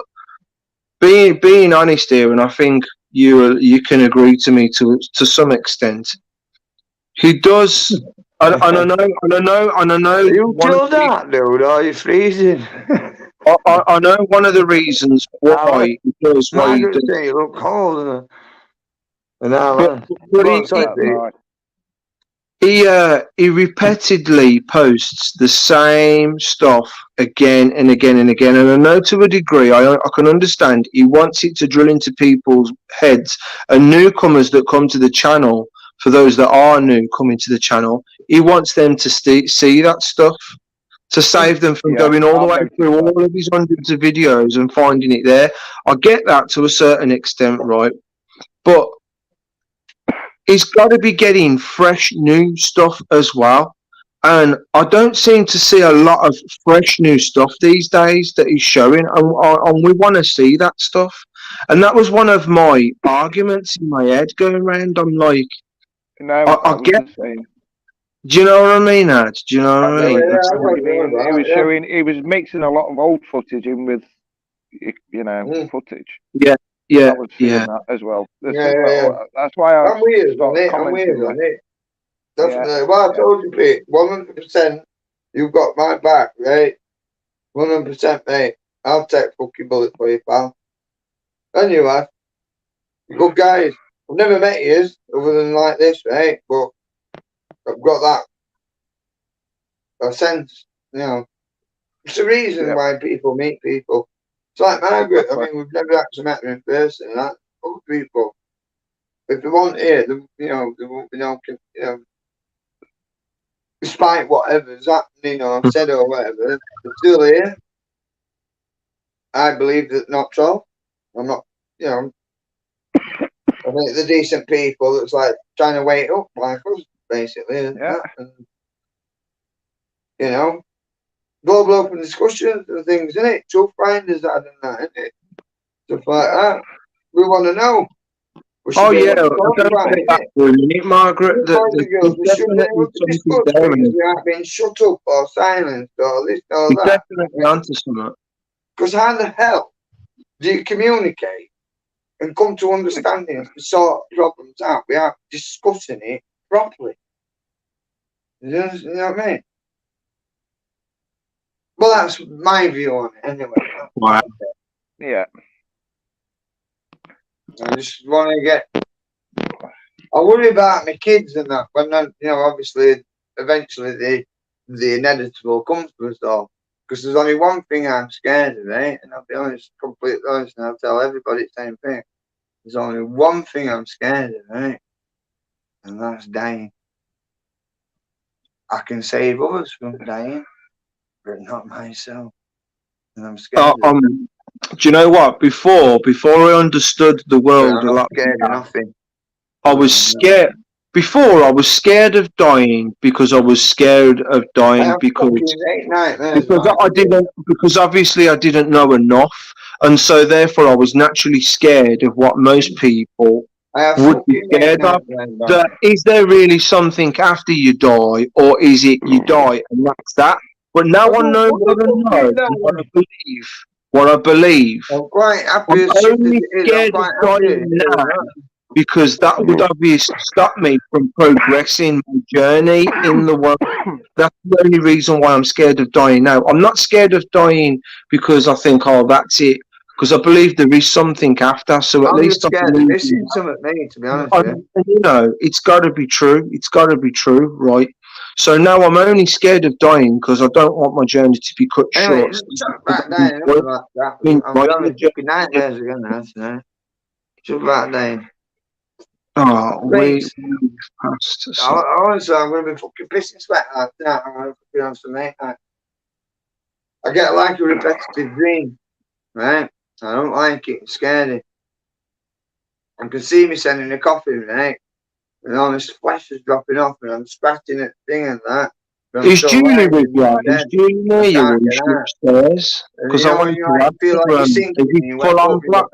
being honest here, and I think you can agree to me to some extent. He does, and I know. You chilled out, dude. Are you freezing? I know one of the reasons why he does what he does. You look cold. He repeatedly posts the same stuff again and again and again, and I know to a degree I can understand he wants it to drill into people's heads, and newcomers that come to the channel, for those that are new coming to the channel, he wants them to see that stuff, to save them from going all the way through all of his hundreds of videos and finding it there. I get that to a certain extent, right? But he's got to be getting fresh new stuff as well. And I don't seem to see a lot of fresh new stuff these days that he's showing, and we want to see that stuff. And that was one of my arguments in my head going around. I'm like, No, I was get. the same. Do you know what I mean, Ad? Do you know what I know mean? exactly what you I mean. know He was that, showing. He was mixing a lot of old footage in with, footage. Yeah, I was seeing that as well. That's why I I'm weird on started it. I'm commenting. weird on it. Definitely. Well, I told you, Pete, 100%. You've got my back, right? 100%, mate. I'll take fucking bullet for you, pal. Anyway, good guys. I've never met you other than like this, right? But I've got that sense, It's the reason why people meet people. It's like Margaret. I mean, we've never actually met her in person. And that other people, if they want here, there won't be no, despite whatever's happening or said or whatever, they're still here. I believe that not so. I'm not, I think they're decent people that's like trying to wake up like us, basically. And, global open discussions and things, innit? Truth finders and that, innit? Stuff like that. We want to know. Oh yeah, I don't think that for a minute, Margaret. We should be able to discuss things without being shut up or silenced or this or You're that. definitely onto something. Because how the hell do you communicate and come to understandings to sort problems out without discussing it properly? You know what I mean? Well, that's my view on it anyway. Wow. Yeah. I just want to get. I worry about my kids and that when obviously, eventually the inevitable comes to us all. Because there's only one thing I'm scared of, right? And I'll be honest, completely honest, and I'll tell everybody the same thing. There's only one thing I'm scared of, right? And that's dying. I can save others from dying, but not myself. And I'm scared. Do you know what? Before I understood the world a lot, scared of nothing. I was scared. Before I was scared of dying because I was scared of dying because obviously I didn't know enough, and so therefore I was naturally scared of what most people would be scared of. Is there really something after you die, or is it you die and that's that? But now I know what I believe. I'm quite happy. I'm only scared of dying now because that would obviously stop me from progressing my journey in the world. That's the only reason why I'm scared of dying now. I'm not scared of dying because I think, that's it. Because I believe there is something after. So at least I'm scared of missing something, mate, to be honest with you. It's got to be true. It's got to be true, right? So now I'm only scared of dying because I don't want my journey to be cut short. About dying, I'm nightmares again now. Just about dying. Honestly, I'm going to be fucking pissing sweat like that. I'm going to be honest with me. I get like a repetitive dream, right? I don't like it. It's scary. I can see me sending a coffin, right? And all this flesh is dropping off, and I'm scratching at the thing and that. Is Julie with you? Is Julie near you or is she upstairs? Because I want to feel like you're sinking. You full on black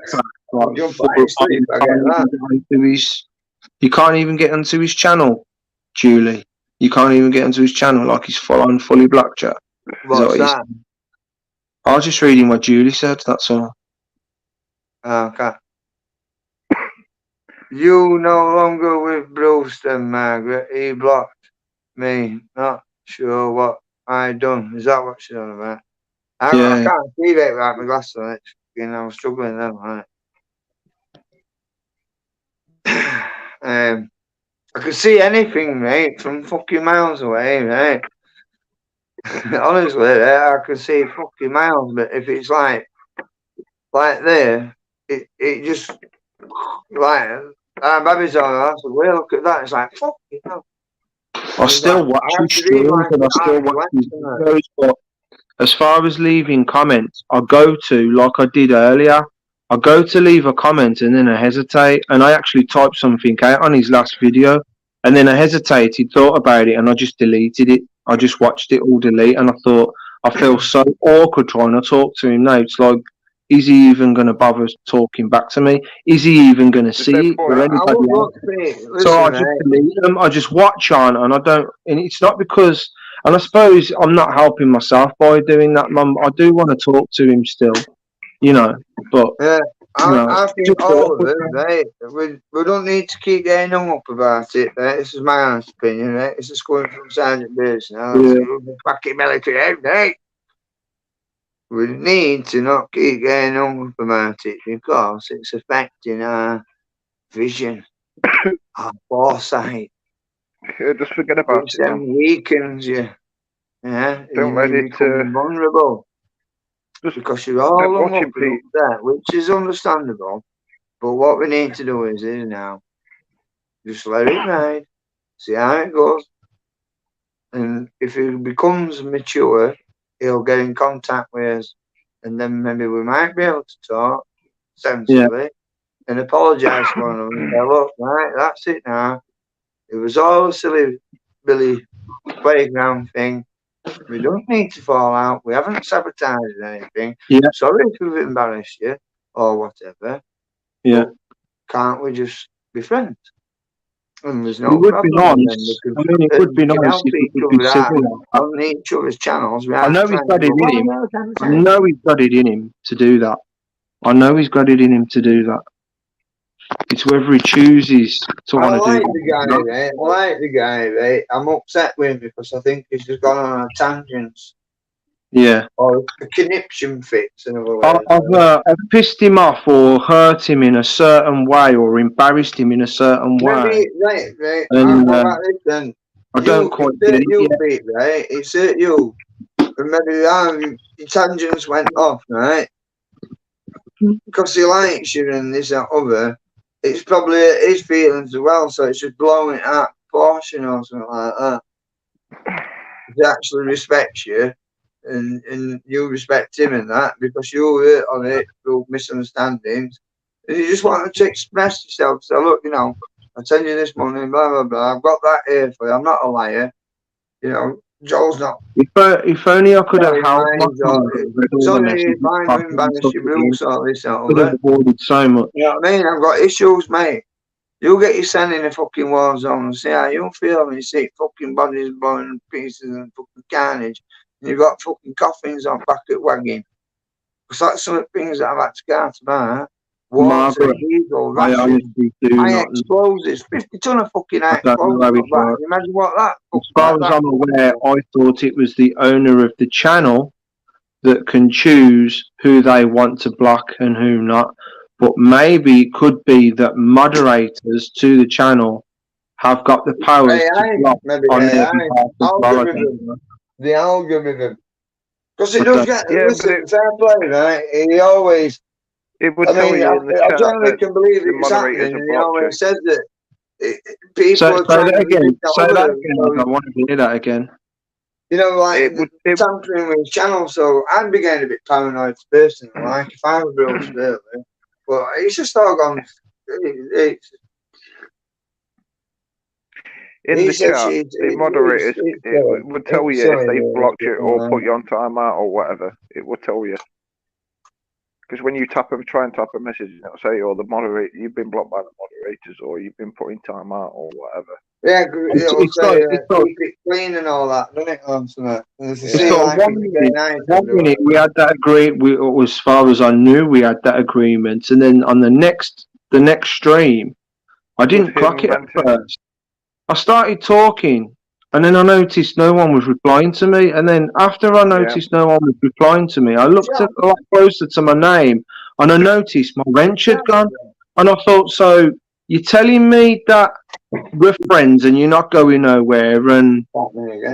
you can't even get into his channel, Julie. You can't even get into his channel like he's fully blackjack. What's that? I was just reading what Julie said, that's all. Okay. You no longer with Bruce then, Margaret. He blocked me. Not sure what I done. Is that what she's on about? I can't see it without my glasses on. I'm struggling then, right? I can see anything, mate, from fucking miles away, right? Honestly, I can see fucking miles, but if it's like there, it just like baby's on. I said, well, look at that. It's like fucking hell. I still watch his streams and I still watch his videos, but as far as leaving comments, I go to, like I did earlier, I go to leave a comment and then I hesitate, and I actually typed something out on his last video, and then I hesitated, thought about it, and I just deleted it. I just watched it all delete, and I thought, I feel so awkward trying to talk to him now. It's like, is he even going to bother talking back to me? Is he even going to There's no see it point. or I anybody would else? look for it. So I Listen, just mate. delete them. I just watch on, and I don't. And it's not because. And I suppose I'm not helping myself by doing that, Mum. I do want to talk to him still, you know. But Yeah, you know, I it's think just all of awkward. us, right? We don't need to keep getting hung up about it, right? This is my honest opinion, right? This is coming from Sergeant Base now. It's Yeah. the fucking military out, right? We need to not keep getting hung up about it because it's affecting our vision, our foresight. Just forget about It it, man. then weakens you. Yeah, Don't let you it. become vulnerable Just because you're all don't hung watch up him, and Pete. upset, which is understandable. But what we need to do is now just let it ride, see how it goes, and if he becomes mature, he'll get in contact with us, and then maybe we might be able to talk sensibly and apologise to one another and say, look, right, that's it now. It was all a silly Billy playground thing. We don't need to fall out. We haven't sabotaged anything. Yeah. Sorry if we've embarrassed you or whatever. Yeah. But can't we just be friends? And there's It no would be problem. And then nice. we I mean, it would be can nice help if we each could be other out civil. on each other's channels. I know he's got it in him. I know he's got it in him to do that. I know he's got it in him to do that. It's whether he chooses to I want to do like that. the guy, right? I like the guy, right? I'm upset with him because I think he's just gone on a tangent Yeah. or a conniption fix, in other words. I've pissed him off or hurt him in a certain way or embarrassed him in a certain way. Maybe, right. And What about this then? I don't quite get it you, yet. Pete, right? It's hurt you. And maybe your tangents went off, right? Because he likes you and this and other. It's probably his feelings as well, so it's just blowing it out of proportion or something like that. He actually respects you and you respect him in that because you hurt on it through misunderstandings. And you just want to express yourself. So look, I'll send you this money, blah blah blah. I've got that here for you. I'm not a liar. Joel's not. If only I could have helped my Lies father or with all the sorry, messages fine, passing you and banish stuff your again. rules or this or Could have that. avoided so much. You know what I mean? I've got issues, mate. You get your son in a fucking war zone and see how you feel when you see fucking bodies blowing to pieces and fucking carnage. And you've got fucking coffins on back at wagging. Because that's some of the things that I've had to count about. Water, Margaret, diesel, I rations, honestly do high not know. explosives, 50 ton of fucking high I don't know explosives how it on back. works. Imagine what that As far as I'm aware, I thought it was the owner of the channel that can choose who they want to block and who not. But maybe it could be that moderators to the channel have got the powers to block maybe on their AI, behalf as well. I don't algorithm, know. the algorithm. Because it I does don't- get, Yeah, listen, but fair play, right? He always, it would I tell mean, you in the I chat generally that can believe the it's happening, moderators have and he blocked you. always says that people Say are trying that to do again. this Say that other. again. So, I don't want to hear that again. like It tampering with his channel. So I'd be getting a bit paranoid personally, like if I were Bruce Fairley. But it's just all gone. in the chat, the moderators it would tell you if they've blocked you or put you on timeout or whatever. It will tell you. Because when you try and tap a message, it'll say, "Oh, the moderator, you've been blocked by the moderators, or you've been put in timeout, or whatever." Yeah, it'll It's say like keep it clean and all that, doesn't it? And if you It's see like like one minute we had that agreement. As far as I knew, we had that agreement, and then on the next stream, I didn't clock it at first. I started talking, and then I noticed no one was replying to me. And then after I noticed no one was replying to me, I looked a lot closer to my name, and I noticed my wrench had gone. And I thought, so you're telling me that we're friends and you're not going nowhere, and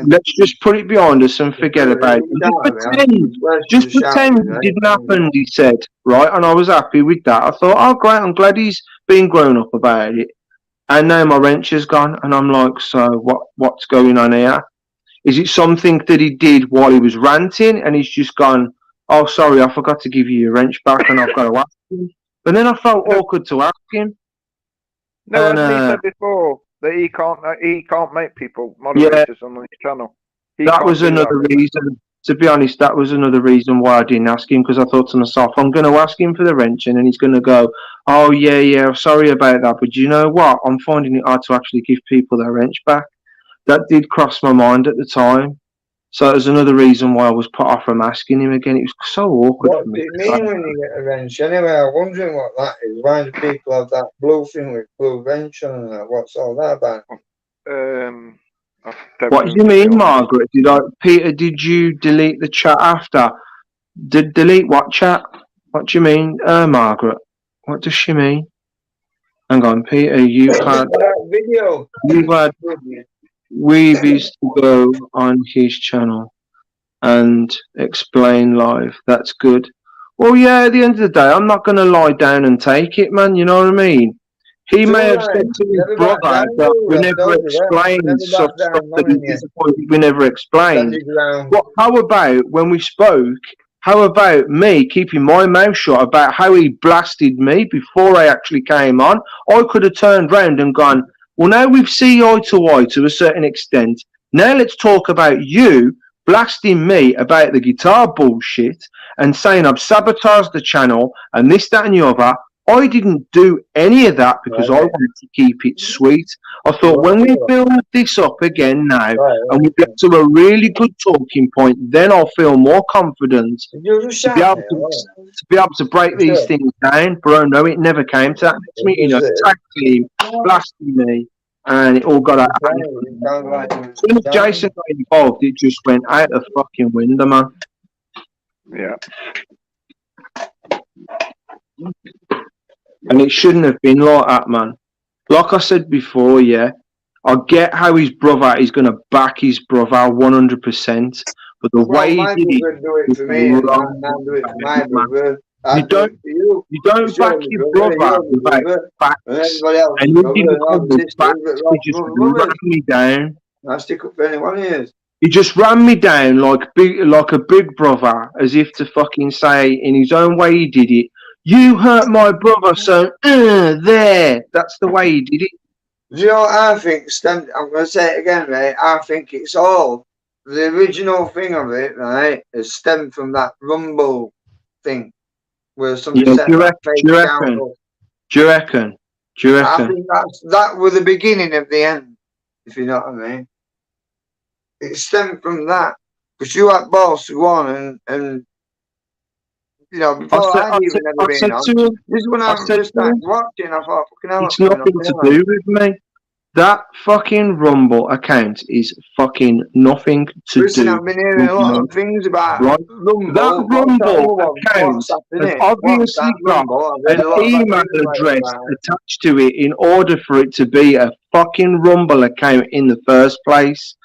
let's just put it behind us and forget about it. Just pretend it didn't happen, he said, right? And I was happy with that. I thought, oh, great, I'm glad he's been grown up about it. And now my wrench is gone, and I'm like, so what's going on here? Is it something that he did while he was ranting, and he's just gone, oh, sorry, I forgot to give you your wrench back, and I've got to ask him? But then I felt awkward to ask him. No, as he said before, that he can't make people moderators on his channel. That was another reason. To be honest, that was another reason why I didn't ask him, because I thought to myself, I'm going to ask him for the wrenching, and he's going to go, "Oh yeah, sorry about that." But you know what? I'm finding it hard to actually give people their wrench back. That did cross my mind at the time. So it was another reason why I was put off from asking him again. It was so awkward What for do me. you mean when you get a wrench? Anyway, I'm wondering what that is. Why do people have that blue thing with blue wrench on and that? What's all that about? What do you mean, Margaret? Peter, did you delete the chat after? Delete what chat? What do you mean, Margaret? What does she mean? Hang on, Peter, you had video. Weebies to go on his channel and explain live. That's good. Well, yeah, at the end of the day, I'm not going to lie down and take it, man. You know what I mean? He may have said to his brother that we never explained stuff that he's disappointed we never explained. But how about when we spoke, how about me keeping my mouth shut about how he blasted me before I actually came on? I could have turned round and gone, well, now we've seen eye to eye to a certain extent. Now let's talk about you blasting me about the guitar bullshit and saying I've sabotaged the channel and this, that and the other. I didn't do any of that because I wanted to keep it sweet. I thought when we build this up again now and we get to a really good talking point, then I'll feel more confident to be able to break these things down. But oh no, it never came to that next meeting. Attacked him, blasting me, and it all got out of hand. As soon as Jason got involved, it just went out the fucking window, man. Yeah. And it shouldn't have been like that, man. Like I said before, yeah, I get how his brother is going to back his brother 100%, but the way he did it was wrong. You don't back your brother without facts, and you didn't come with facts. He just ran me down. I stick up for anyone he is. He just ran me down like a big brother, as if to fucking say in his own way he did it. You hurt my brother, so there. That's the way he did it. Do you know what I think? I'm going to say it again, right? I think it's all the original thing of it, right? Is stemmed from that Rumble thing, where somebody said that fake account. Do you reckon? I think that was the beginning of the end, if you know what I mean. It stemmed from that, because you had balls to go on and you know, before I'd even ever been on. This is when I just started watching. I thought, fucking hell, it's nothing to do with me. That fucking Rumble account is fucking nothing to do. Listen, I've been hearing a lot of things about Rumble. That Rumble account has obviously got an email address attached to it in order for it to be a fucking Rumble account in the first place.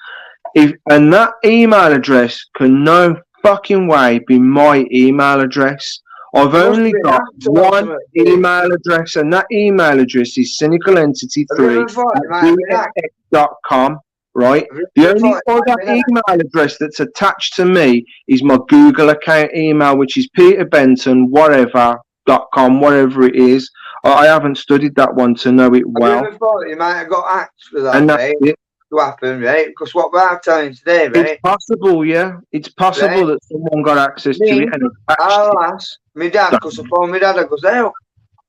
And that email address can no fucking way be my email address. I've only got one email address, and that email address is cynicalentity3@gmail.com, right? The only other email address that's attached to me is my Google account email, which is peterbenton.com, whatever it is. I haven't studied that one to know it well. I never thought you might have got axed for that, and that's it. To happen, right? Because what we're telling you today, right? It's possible, yeah. It's possible that someone got access to it. And I'll ask my dad, because I phoned my dad, I goes, hey,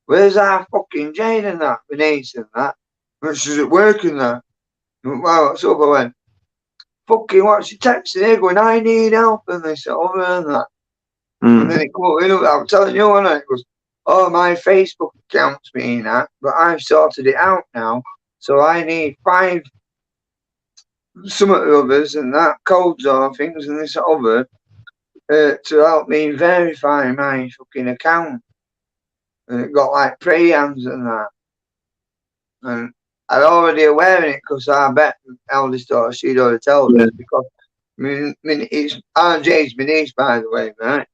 where's our fucking Jane and that? Bernice and that. And she's at work and that. Wow, what's up? I went, fucking what's she texting here going, I need help, and they said, over and that. And then it called in, I'm telling you, and it goes, oh, my Facebook account's being that, but I've sorted it out now, so I need 5 some of the others and that codes or things and this other to help me verify my fucking account. And it got like prey hands and that. And I'm already aware of it because I bet eldest daughter she'd already told us because it's RJ's my niece, by the way, right?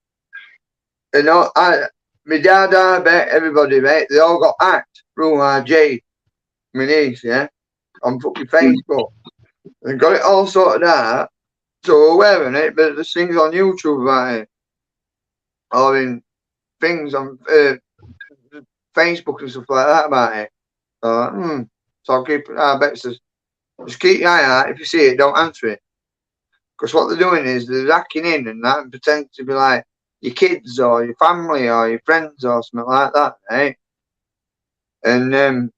And my dad, I bet everybody, mate, they all got hacked through RJ, my niece, yeah, on fucking Facebook. And got it all sorted out, so aware of it, but there's things on YouTube about it. Or in things on Facebook and stuff like that about it. So I'll keep, I bet it says, just keep your eye out, if you see it, don't answer it. Because what they're doing is they're hacking in and that and pretend to be like your kids or your family or your friends or something like that, right? And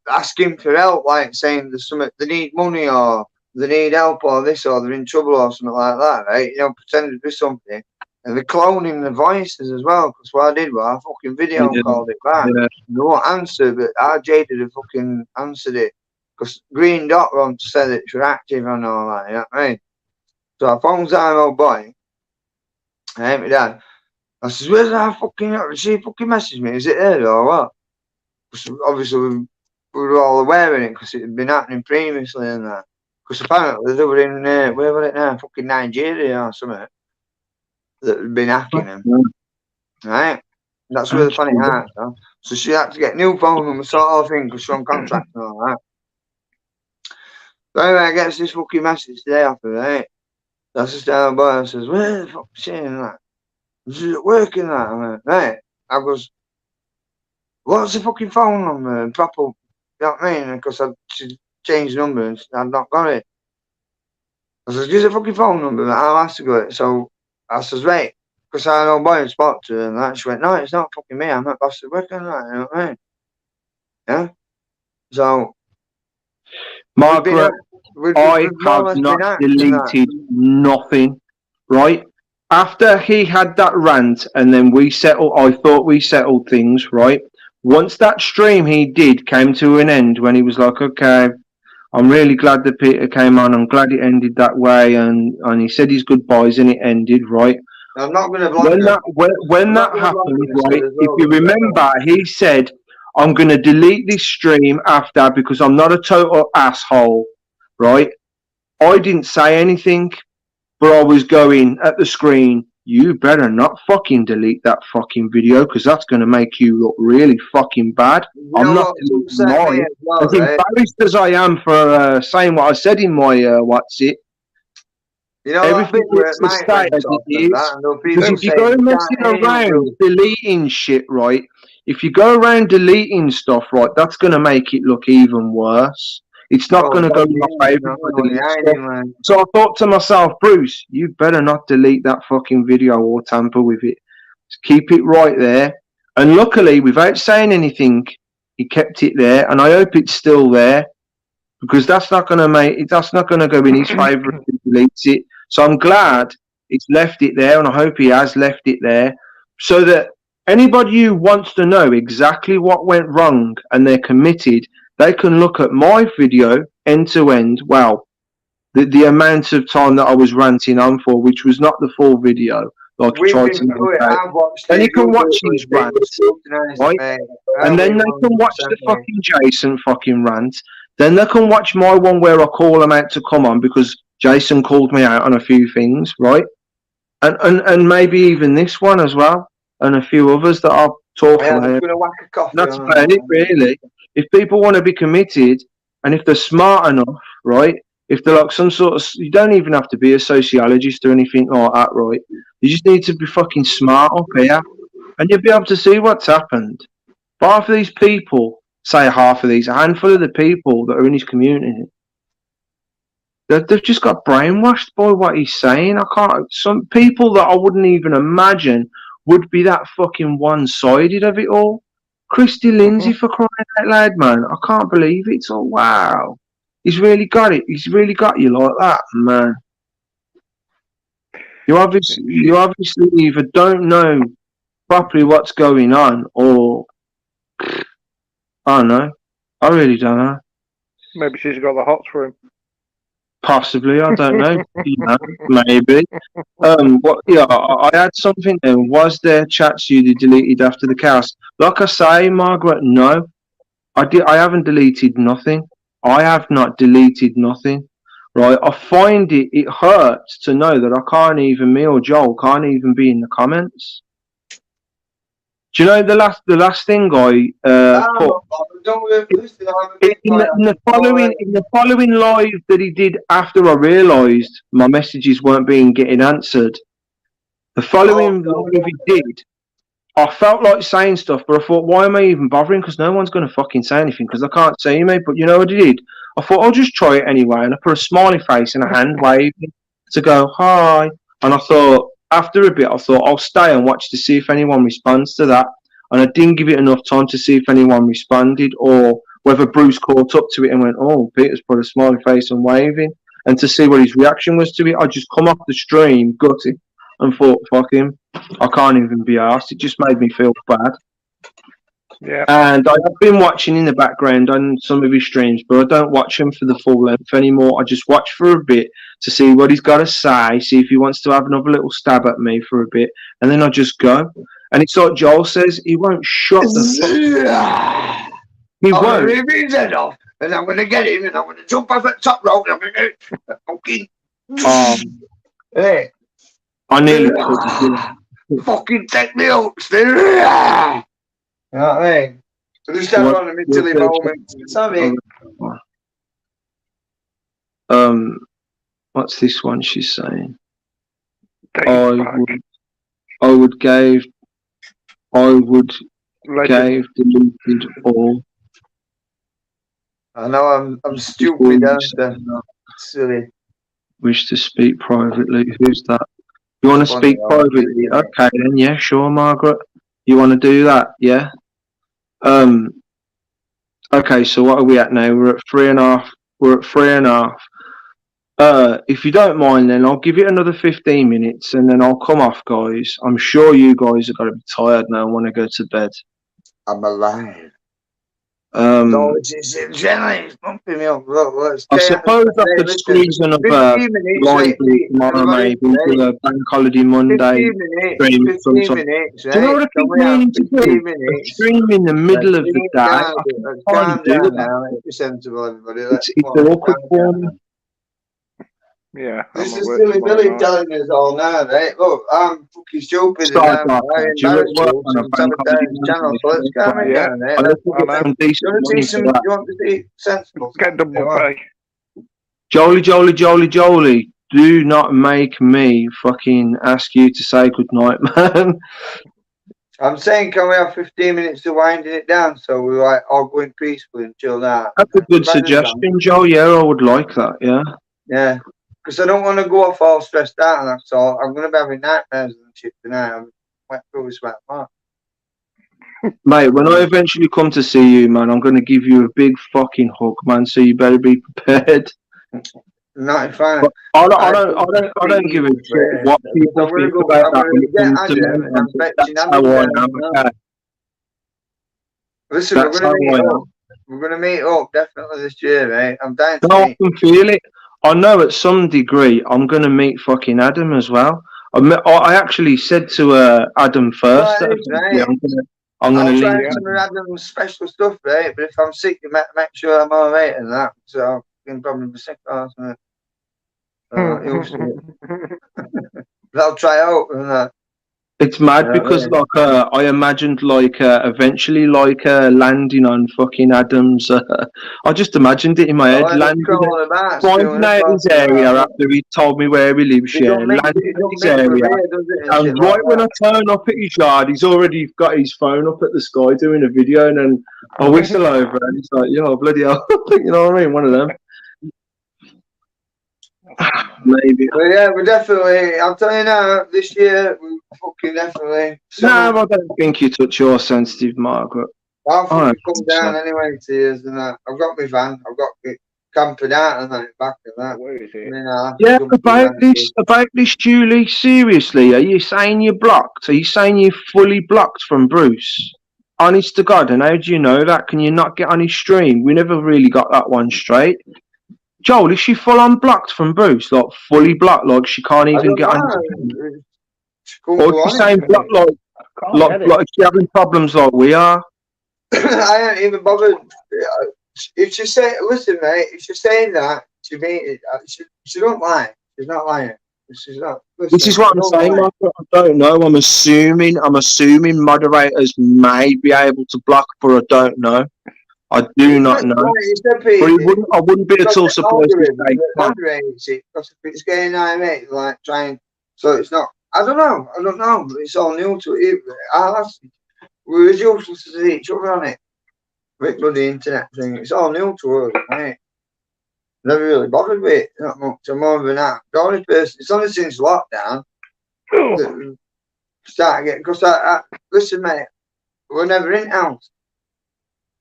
asking for help, like saying there's something, they need money or they need help or this or they're in trouble or something like that, right? You know, pretending to be something. And they're cloning the voices as well, because what I did was I fucking video called it back. Yeah. They won't answer, but RJ did have fucking answered it. Because Green Dot wrong to say that you're active and all that, you know what I mean? So I phoned that old boy, I hit my dad. I says, where's that fucking, she fucking messaged me, is it there or what? Because obviously we were all aware of it because it had been happening previously and that. Because apparently they were in, where were it now? Fucking Nigeria or something. That had been hacking them. Right? That's where the funny heart are. So she had to get new phone number sort of thing because she's on contract and all that. So anyway, I get this fucking message today off her, right? That's just down boy. I says, where the fuck is she in that? She's at work in that. I went, right. I goes, what's the fucking phone number? And proper, you know what I mean? Because I'd changed the number and I'd not got it. I says, give the fucking phone number, I'll ask to get it. So I says, right. Because I know boy and spoke to her and that. She went, no, it's not fucking me. I'm not boss of work on that. You know what I mean? Yeah? So, Margaret, I have not deleted nothing, right? After he had that rant and then we settled, I thought we settled things, right? Once that stream he did came to an end when he was like, okay, I'm really glad that Peter came on. I'm glad it ended that way. And he said his goodbyes and it ended, right? I'm not going to block when that happened, right, if you remember, he said, I'm going to delete this stream after because I'm not a total asshole, right? I didn't say anything, but I was going at the screen, you better not fucking delete that fucking video because that's going to make you look really fucking bad. I'm not deleting mine. As embarrassed as I am for saying what I said in my what's it. You know, everything is to stay as it is. Because if you go messing around deleting shit, right? If you go around deleting stuff, right, that's going to make it look even worse. It's not going to go in my favour. So I thought to myself, Bruce, you better not delete that fucking video or tamper with it. Just keep it right there. And luckily, without saying anything, he kept it there, and I hope it's still there because that's not going to go in his favour if he deletes it. So I'm glad he's left it there, and I hope he has left it there, so that anybody who wants to know exactly what went wrong and they're committed, they can look at my video end to end. Well, the amount of time that I was ranting on for, which was not the full video, like I tried to make out. And you can watch his rants, right? And then they can watch the fucking Jason fucking rant. Then they can watch my one where I call them out to come on because Jason called me out on a few things, right? And maybe even this one as well, and a few others that I'll talk about. That's about it, really. If people want to be committed, and if they're smart enough, right? If they're like some sort of, you don't even have to be a sociologist or anything like that, right? You just need to be fucking smart up here, and you'll be able to see what's happened. But half of these people, say half of these, a handful of the people that are in his community, they've just got brainwashed by what he's saying. Some people that I wouldn't even imagine would be that fucking one-sided of it all. Christy Lindsay, for crying out loud, man. I can't believe it. So, wow. He's really got it. He's really got you like that, man. You obviously either don't know properly what's going on or I don't know. I really don't know. Maybe she's got the hots for him. Possibly, I don't know. You know, maybe. I had something there. Was there chats you deleted after the cast? Like I say, Margaret, no. I haven't deleted nothing. I have not deleted nothing. Right? I find it hurts to know that I can't even, me or Joel can't even be in the comments. Do you know the last thing I put in the following live that he did after I realised my messages weren't getting answered? The following live he did, I felt like saying stuff, but I thought, why am I even bothering? Because no one's going to fucking say anything because I can't see me. But you know what I did? I thought I'll just try it anyway, and I put a smiley face and a hand waving to go hi. And I thought after a bit, I thought I'll stay and watch to see if anyone responds to that. And I didn't give it enough time to see if anyone responded or whether Bruce caught up to it and went, "Oh, Peter's put a smiley face and waving," and to see what his reaction was to it. I just come off the stream, gutted, and thought, "Fuck him, I can't even be asked." It just made me feel bad. Yeah. And I have been watching in the background on some of his streams, but I don't watch him for the full length anymore. I just watch for a bit to see what he's got to say, see if he wants to have another little stab at me for a bit, and then I just go. And it's like Joel says, he won't shut the fuck. He I'm won't. going to rip his head off, and I'm going to get him, and I'm going to jump off at the top rope, and I'm going to fucking... Hey. I nearly could. Fucking take me up, still. You know what I mean? I just have on a mentally moment. Sorry. What's this one she's saying? Dave I would gave deleted all. I know I'm stupid, and silly. Wish to speak privately. Who's that? You want to speak privately? Okay, then yeah, sure, Margaret. You want to do that? Yeah. Okay, so what are we at now? We're at 3.5. We're at 3.5. If you don't mind, then I'll give it another 15 minutes, and then I'll come off, guys. I'm sure you guys are going to be tired now and want to go to bed. I'm alive. No, it's generally pumping me up. I suppose I could squeeze another library tomorrow, maybe with a bank holiday Monday 15 minutes, Do you know what I keep meaning to do? A stream in the middle of the day. Calm down now. Be sensible, everybody. It's awkward for me. Yeah. This is silly Billy telling us all now, right? Look, I'm fucking stupid and I'm embarrassed you to sabotage the channel, so let's calm it down, right? You want to see sensible? Get double pay. Jolie, do not make me fucking ask you to say goodnight, man. I'm saying, can we have 15 minutes to winding it down so we're like all going peacefully and chilled out? That's a good suggestion, Joe. Yeah, I would like that, yeah. Yeah. Because I don't want to go off all stressed out, and that's all. I'm going to be having nightmares and shit tonight. I'm wet through with sweat. Mate, when I eventually come to see you, man, I'm going to give you a big fucking hug, man. So you better be prepared. Not fine. I don't give a shit what people think about that. That's how I am. Okay. Listen, we're going to meet up definitely this year, right? I'm dying to meet. I can feel it. I know at some degree I'm going to meet fucking Adam as well. I actually said to Adam first that I'm going to try some of Adam's special stuff, right? But if I'm sick, you make sure I'm all right and that. So I can probably be sick or something. I'll try out and that. It's mad because I imagined eventually landing on fucking Adam's. I just imagined it in my head, finding out his area after he told me where he lives. Landing in his area, and right when I turn up at his yard, he's already got his phone up at the sky doing a video, and then I whistle over, and he's like, "Yo, bloody hell!" You know what I mean? One of them. Maybe. But yeah, we're definitely. I'll tell you now. This year, we fucking definitely. No, I don't think you touch your sensitive, Margaret. I'll fucking come down anyway to years and that. I've got my van. I've got it camping out and that back and that. Where is it? Yeah, about this, Julie. Seriously, are you saying you're blocked? Are you saying you're fully blocked from Bruce? Honest to God, and how do you know that? Can you not get on his stream? We never really got that one straight. Joel, is she full on blocked from Bruce? Like fully blocked, like she can't even get on. Or is she saying blocked like she having problems like we are? I ain't even bothered. If she say, listen, mate, if she's saying that, she mean she don't lie. She's not lying. She's not. Listen, this is what I'm saying, Michael. I don't know. I'm assuming moderators may be able to block, but I don't know. I do not know. But I wouldn't be at all surprised to say that. Because if it's getting mate, like trying, so it's not. I don't know. It's all new to it. We were useless to see each other on it. With bloody internet thing, it's all new to us, right? Never really bothered with it that much. I'm more of an outdoorsy person. It's only since lockdown that started getting. Because listen, mate, we're never in house.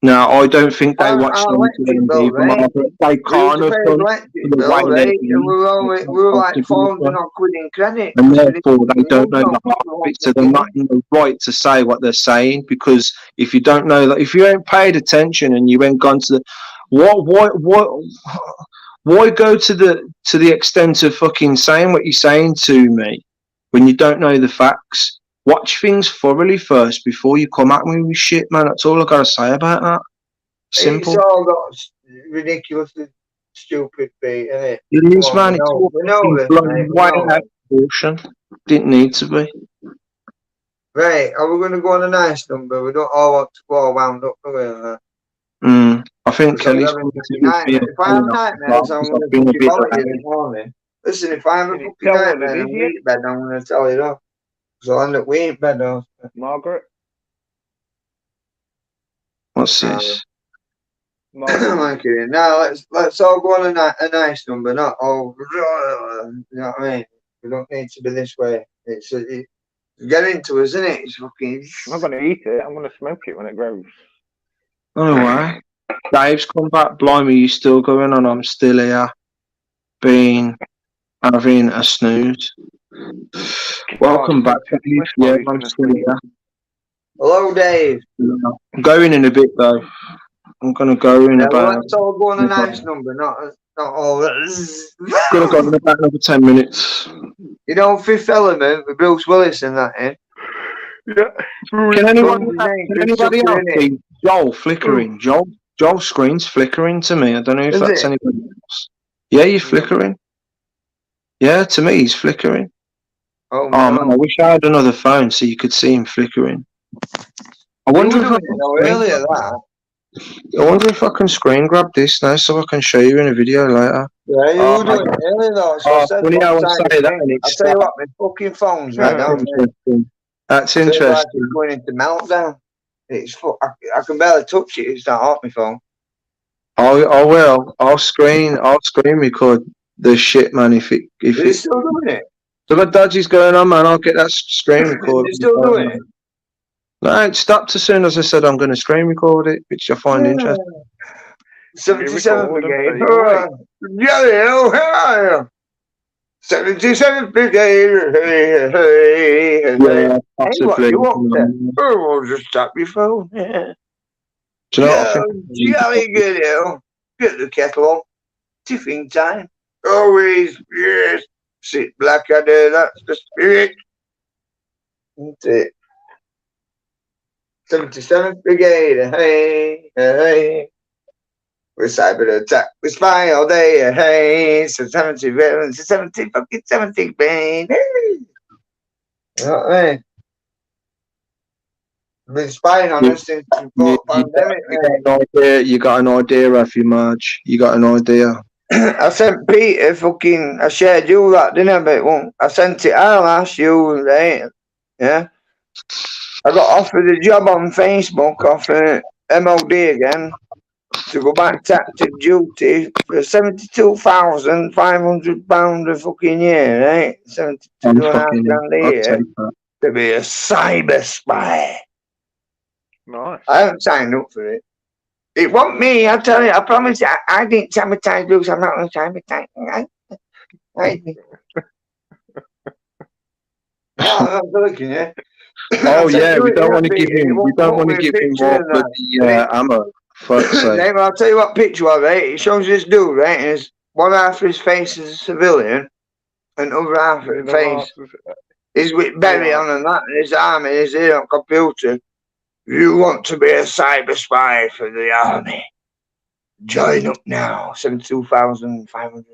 No, I don't think they watch Our them electric bill, either, right? Margaret. They We used can't to have pay done the for electric the bill, way they right? And we were like 400 odd quid in credit. and Because we didn't therefore they don't use know no the heart proper of it, ones so at they're all. not in the right to say what they're saying. Because if you don't know that, if you ain't paid attention and you ain't gone to the why go to the extent of fucking saying what you're saying to me when you don't know the facts? Watch things thoroughly first before you come at me with shit, man. That's all I gotta say about that. Simple. It's all got ridiculously stupid feet, isn't it? It Come is, on, man. It's all we know fucking this, blown mate. We way know out this. of proportion. Didn't need to be. Right, are we going to go on a nice number? We don't all want to go all wound up, do we? I think Because I'm Kelly's having going to fucking nightmares. If I have nightmares, I'm because going I've to been a fucking bit vomit late. in the morning. Listen, if I have a Can you fucking tell what nightmare it and is I'm yet? in bed, I'm going to tell you that. So I'll end up we ain't bed off. Margaret? What's this? Margaret. I'm kidding. Now let's all go on a nice number, not all. You know what I mean? We don't need to be this way. It's get into us, isn't it? It's fucking. I'm not going to eat it. I'm going to smoke it when it grows. Oh, why? Dave's come back. Blimey, you still going on? I'm still here. Having a snooze. Welcome back, Dave. Yeah, I'm still here. Hello, Dave. I'm going in a bit, though. I'm going to go in about... Let's all go on a nice number, not all. Going to go in about another 10 minutes. You know, Fifth Element with Bruce Willis and that, eh? Yeah. Can anybody else see Joel flickering? Joel screen's flickering to me. I don't know if that's anybody else. Yeah, you're flickering. Yeah, to me he's flickering. Oh man, I wish I had another phone so you could see him flickering. I wonder if I can screen grab this now so I can show you in a video later. Yeah, you were doing it earlier though. So I said, I'll tell you what, my fucking phone's right now. That's interesting. Like it's going into meltdown. I can barely touch it. It's not off my phone. I will. I'll screen record the shit, man. If it's still doing it. So what dodgy's going on, man? I'll get that screen record. You're still doing it. No, it stopped as soon as I said I'm going to screen record it, which I find interesting. 77 Brigade. Yeah, 77 Brigade. Yeah, possibly. You want that? Oh, just stop your phone. Yeah. Do you know what I think? Jolly good, get the kettle on. Tiffin time. Always, yes. Sit Blackadder, that's the spirit. That's it. 77th Brigade, hey, hey. We're cyber attack, we spy all day, hey. So 70 veterans, 70 fucking 70, man. Hey. You know what I mean? I've been spying on us since before the pandemic, you got an idea, have you, Marge? You got an idea? I sent Peter I shared you that, didn't I? But I sent it, I'll ask you, right? Yeah. I got offered a job on Facebook off MOD again to go back to active duty for £72,500 a fucking year, right? 72.5 grand a year to be a cyber spy. Nice. I haven't signed up for it. It wasn't me, I tell you. I promise you, I didn't sabotage Bruce. I'm not going to sabotage. I'm looking, yeah. Oh yeah, we don't want to give him. We don't want to give him more bloody ammo. Fuck's sake. I'll tell you what picture was, right? It shows this dude, right? And his one half of his face is a civilian, and other half of his face is with berry on and that, and his arm and his ear on computer. You want to be a cyber spy for the army? Join up now. 72,500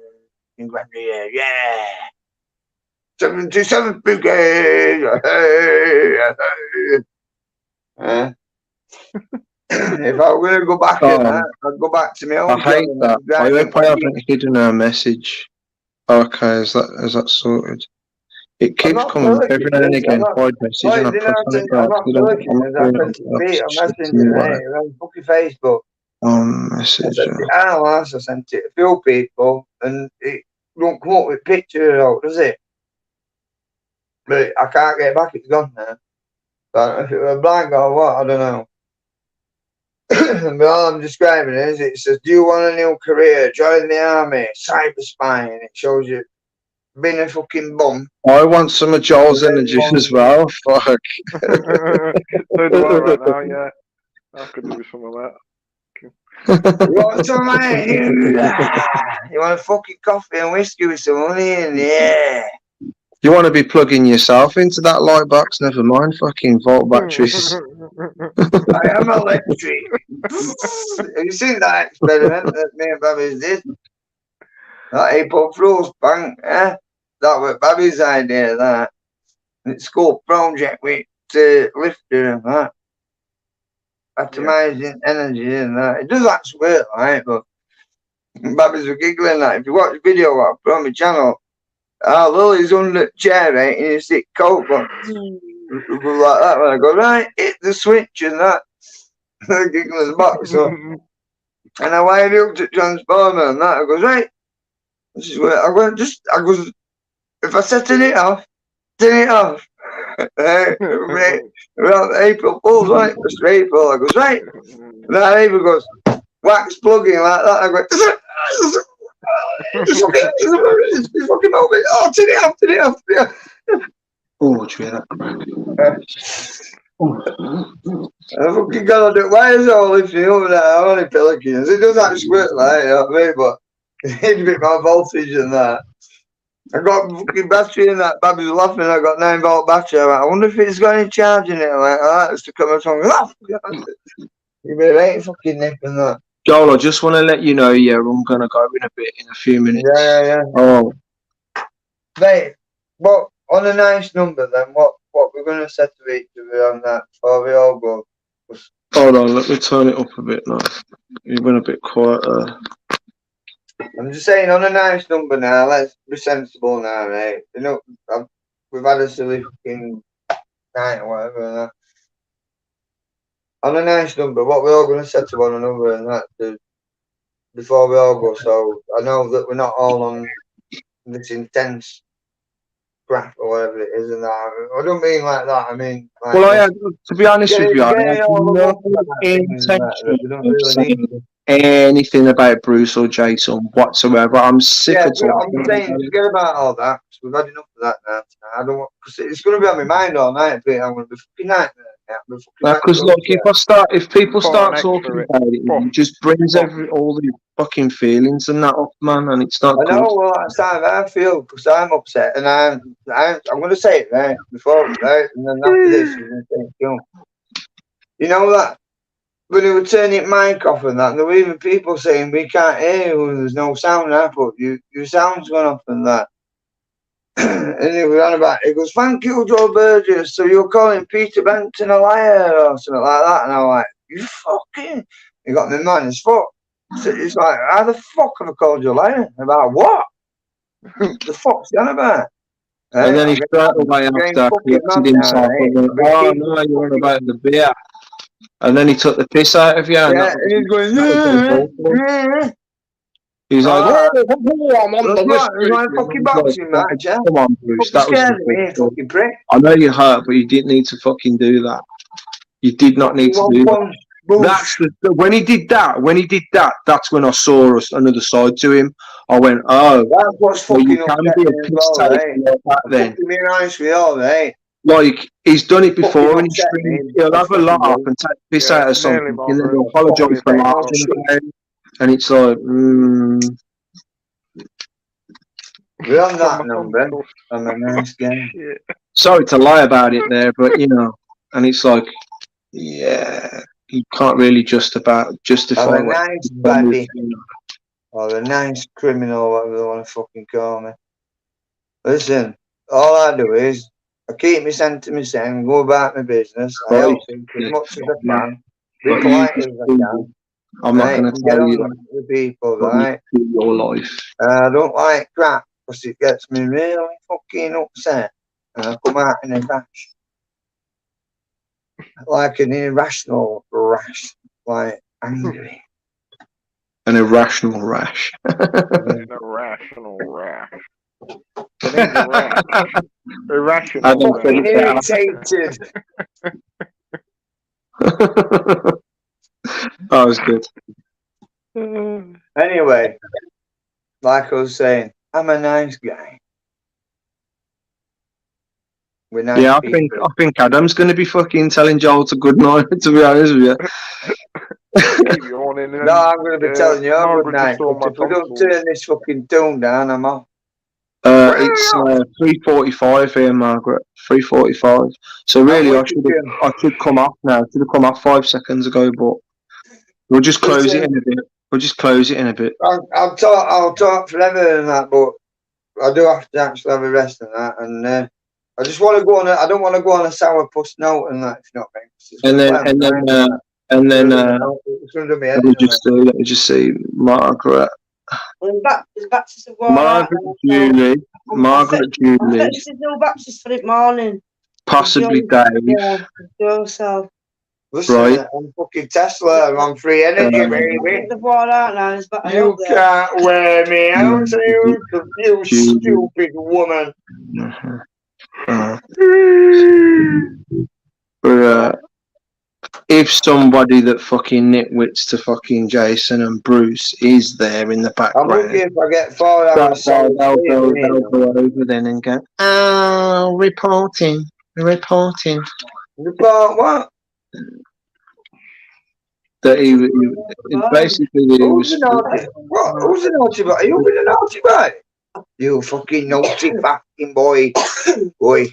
grand a year. Yeah. 77th Brigade. If I were to go back in that, I'd go back to my own. I hate that. I hope I haven't hidden a message. Okay, is that sorted? It keeps coming up every now and again. Void message, and I press on it. I'm not looking. I'm messaging on fucking Facebook. I Message. sent it out, I sent it to a few people, and it don't come up with pictures out, does it? But I can't get it back, it's gone now. So I don't know if it was a blank or what, I don't know. But all I'm describing is, it says, do you want a new career? Join the army, cyber spying. It shows you being a fucking bum. I want some of Joel's energy as well. Fuck. So do I right now, yeah. I could do with some of that. You want some money? You want a fucking coffee and whiskey with some money in? Yeah. You want to be plugging yourself into that light box? Never mind, fucking volt batteries. I am electric. Have you seen that experiment that me and Babbies did? That April Fool's prank, eh? That was Babbies' idea, that. It's called Project with Lifter and that. Atomizing energy and that. It does actually work, right? But Babbies were giggling that. If you watch the video what I put on my channel, Lily's under the chair, right? In a sick coat, but like that. When I go, right, hit the switch and that. Giggling the box up. And I wired up to transformer and that. I goes, right. This is where I went, I goes, if I set it off, turn it off. Around April Fool's, right? For straight fall. I goes, right. And then April goes, wax plugging like that. I go, it's fucking over. Oh, turn it off, turn it off, turn it off. Oh, do you hear that crack? I fucking got on it. Why is it all lifting over that? I'm only pelicans. It does actually work like, you know what I mean? But it needs a bit more voltage than that. I got fucking battery in that. Babby's laughing. I got 9-volt battery. I wonder if it's got any charge in it. Like that. It's to come and talk. Oh, you better ain't fucking nipping that. Joel, I just want to let you know, yeah, I'm going to go in a few minutes. Yeah. Oh. Mate, what, on a nice number then, what we're going to set to each other on that before we all go? Hold on, let me turn it up a bit now. You went a bit quieter. I'm just saying, on a nice number now, let's be sensible now, right? You know, we've had a silly fucking night or whatever. On a nice number, what we're all going to set to one another and that before we all go. So I know that we're not all on this intense graph or whatever it is, and that. I don't mean like that. I mean, like, well, I had, to be honest with you, I had no intention of saying anything about Bruce or Jason whatsoever. I'm sick of talking. I'm saying, forget about all that. We've had enough of that now. I don't want, because it's going to be on my mind all night. But I'm going to be fucking nightmare. Because look, if people start talking about it, it just brings all the fucking feelings and that up, man, and it's not I know. good. Well, that's how I feel because I'm upset, and I'm going to say it right before, right, and then after this, I'm going to say it. You know that when they were turning mic off and that, and there were even people saying we can't hear you, there's no sound. I thought your sound's gone off and that. And he was on about it. He goes, thank you, Joe Burgess. So you're calling Peter Benton a liar or something like that? And I'm like, you fucking. He got me mad as fuck. So it's like, how the fuck have I called you a liar? About what? The fuck's he on about? And then he straight away after corrected himself and went, oh no, you're on about the beer. And then he took the piss out of you. Yeah, and he's going, yeah. He's like, oh, I'm on the list. He's like a fucking boxing match, yeah? Come on, Bruce. That was me, fucking prick. I know you're hurt, but you didn't need to fucking do that. You did not need to do that. That's when he did that, that's when I saw another side to him. I went, oh, that's what's fucking you can be a piss take like that then. Be nice with all, right? Like, he's done it before and he'll have a laugh and take the piss out of something and then he'll apologise for laughing. And it's like, we're on that number. I'm a nice game. Sorry to lie about it there, but you know, and it's like, yeah, you can't really justify I'm a nice baddie. Or a nice criminal, whatever they want to fucking call me. Listen, all I do is I keep me sent to myself, go about my business. I help him as much as I can, be polite as I can. I'm not going to tell you the people, right? Your life. I don't like crap because it gets me really fucking upset, and I come out in a rash, like an irrational rash, like angry. An irrational rash. An irrational rash. It needs a rash. Irrational Adam rash. said it better. Irritated. That was good. Anyway, like I was saying, I'm a nice guy. We're nice Yeah, people. I think Adam's going to be fucking telling Joel to good night. To be honest with you. Keep yawning. No, I'm going to be telling you a good Margaret night. just saw my If we don't tonsils. turn this fucking tune down, I'm off. It's 3:45 here, Margaret. 3:45. So really, I should come off now. I should have come off 5 seconds ago, but we'll just close it in a bit. We'll just close it in a bit. I'll talk forever and that, but I do have to actually have a rest and that. And I just want to go on. I don't want to go on a sourpuss note and that. If you know what I mean. Let me just see, Margaret. Well, he's back to some water. Margaret Julie. I bet she's no batches for it morning. Possibly Dave. Yeah, yourself. Listen, Right. I'm fucking Tesla. I'm on free energy, baby. The water out now. He's back You can't wear me out, you stupid woman. But if somebody that fucking nitwits to fucking Jason and Bruce is there in the background, I'm looking if I get 4 hours. they'll go over then and go, oh, reporting. Report what? That he basically he Who's was. the naughty? What? Who's the naughty boy? Are you with the naughty boy? You fucking naughty fucking boy. Boy.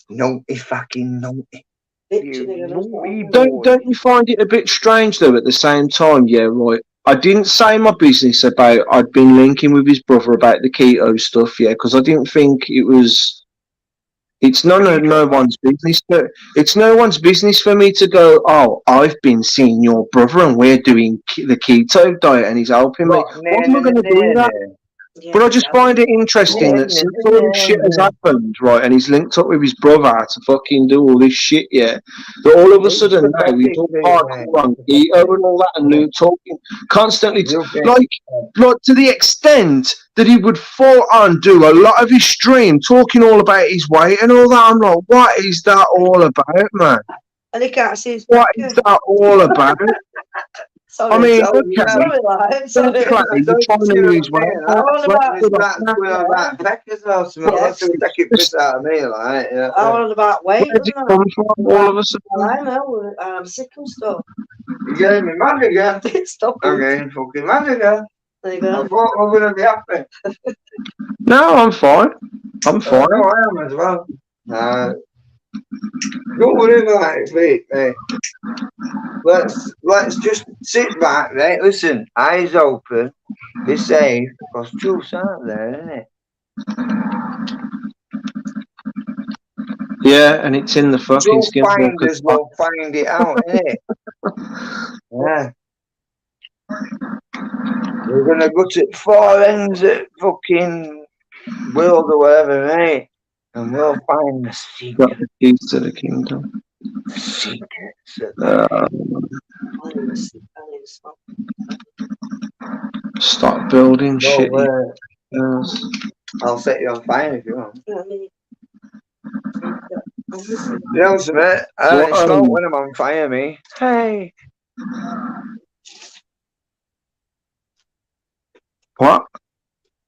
Naughty fucking naughty. Don't you find it a bit strange though? At the same time, yeah, right. I didn't say my business about I'd been linking with his brother about the keto stuff, yeah, because I didn't think it was. It's no one's business. It's no one's business for me to go, oh, I've been seeing your brother and we're doing the keto diet and he's helping me. What am I going to do that? Yeah, but I just find it interesting that since all this shit has happened, right, and he's linked up with his brother to fucking do all this shit, yeah, that all of a sudden now he's all hardcore on keto and all that and Luke talking constantly, like to the extent that he would fall on do a lot of his stream talking all about his weight and all that. I'm like, what is that all about, man? And he can't see his What is that all about? Sorry, I mean, sorry, okay. Sorry, you're trying to lose weight. I want about weight. Where did it come from all of a sudden? I know, I'm sick and stuff. You're getting me mad again. Stop I'm it. getting fucking mad again. There you I go. thought I was going to be happy. No, I'm fine. I'm fine. No, I am as well. Don't worry about it, mate. Let's just sit back, right? Listen, eyes open, be safe, because truth's out there, isn't it? Yeah, and it's in the fucking skin. Finders will find it out, innit? Yeah. We're gonna go to 4 ends at fucking world or whatever, mate. And we'll find the secret. Got the keys to the kingdom. Secrets. Start building shit. I'll set you on fire if you want. You know something? I don't smoke when I'm on fire, me. Hey. What?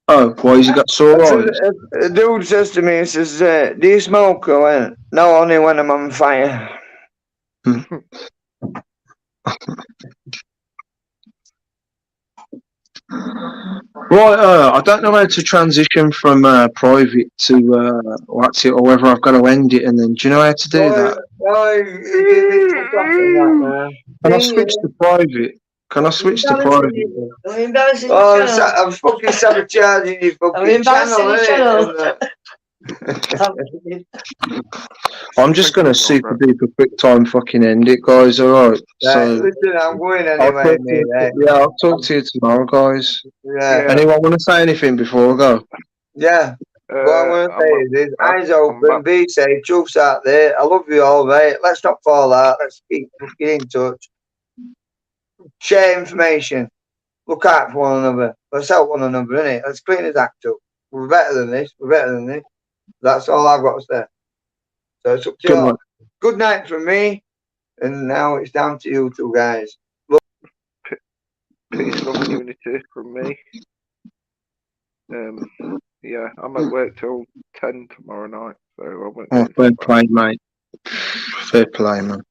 Oh, why has he got sore eyes? A dude says to me, he says, do you smoke? I went, no, only when I'm on fire. Right, I don't know how to transition from private to what's it, or whether I've got to end it and then, do you know how to do that? Can I switch to private? Can I switch to private? I'm fucking sabotaging your fucking channel. I'm just going to super duper quick time fucking end it, guys, alright? So, listen, I'm going anyway, mate. Yeah, I'll talk to you tomorrow, guys. Yeah. Anyone want to say anything before I go? Yeah. What I want to say is, eyes open, be safe, truth's out there. I love you all, mate. Let's not fall out. Let's keep in touch. Share information. look out for one another. Let's help one another, innit? Let's clean his act up. We're better than this. We're better than this. That's all I've got to say. So it's up to you. Good night from me. And now it's down to you two guys. Look. Peace, love, and unity from me. Yeah, I'm at work till 10 tomorrow night, so I won't. Oh, fair play, mate. Fair play, man.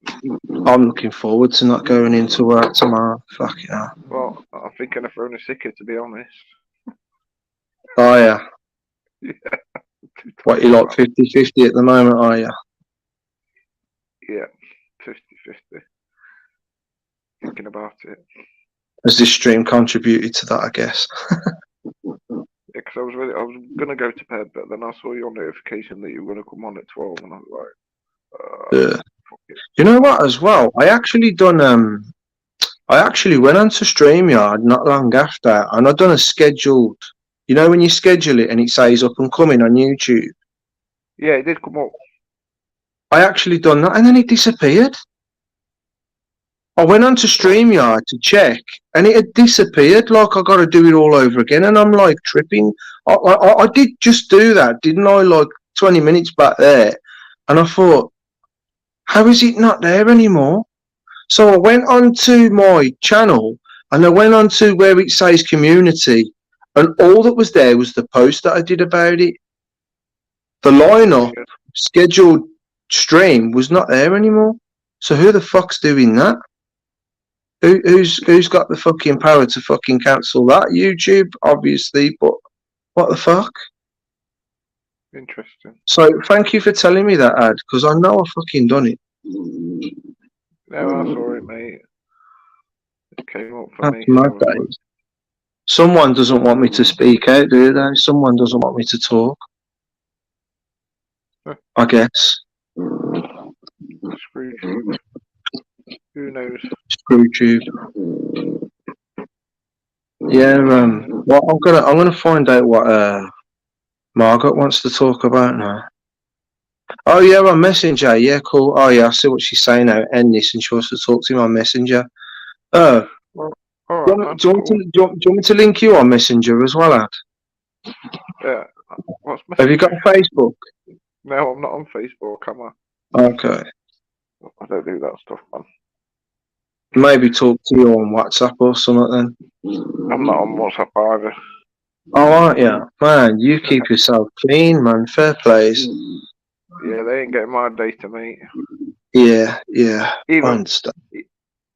I'm looking forward to not going into work tomorrow. Fucking hell. Well, I'm thinking of throwing a sicker, to be honest. Oh, yeah. Yeah. What, you like 50-50 at the moment, are you? Yeah, 50-50. Thinking about it. Has this stream contributed to that, I guess? Yeah, because I was gonna go to bed, but then I saw your notification that you were gonna come on at 12, and I was like, Yeah. You know what? As well, I actually went onto StreamYard not long after, and I done a scheduled. You know when you schedule it and it says up and coming on YouTube. Yeah, it did come up. I actually done that, and then it disappeared. I went onto StreamYard to check, and it had disappeared. Like I got to do it all over again, and I'm like tripping. I did just do that, didn't I? Like 20 minutes back there, and I thought, how is it not there anymore? So I went onto my channel, and I went onto where it says community, and all that was there was the post that I did about it. The lineup scheduled stream was not there anymore. So who the fuck's doing that? Who's got the fucking power to fucking cancel that? YouTube, obviously, but what the fuck? Interesting. So thank you for telling me that, Ad, because I know I fucking done it. No, I saw it, mate. It came up for That's me. mad, that is. Someone doesn't want me to speak out, do they? Someone doesn't want me to talk. I guess. Screwtube. Who knows? Screwtube. Yeah. Well, I'm gonna find out what Margaret wants to talk about now. Oh yeah, on Messenger. Yeah, cool. Oh yeah, I see what she's saying now. End this, and she wants to talk to me on Messenger. Oh. Well, all right, do you want me to link you on Messenger as well, Ad? Yeah. What's Have you got Facebook? No, I'm not on Facebook, am I? Okay. I don't do that stuff, man. Maybe talk to you on WhatsApp or something then. I'm not on WhatsApp either. Oh, aren't you? Man, you keep yourself clean, man. Fair plays. Yeah, they ain't getting my data, mate. Yeah. I understand.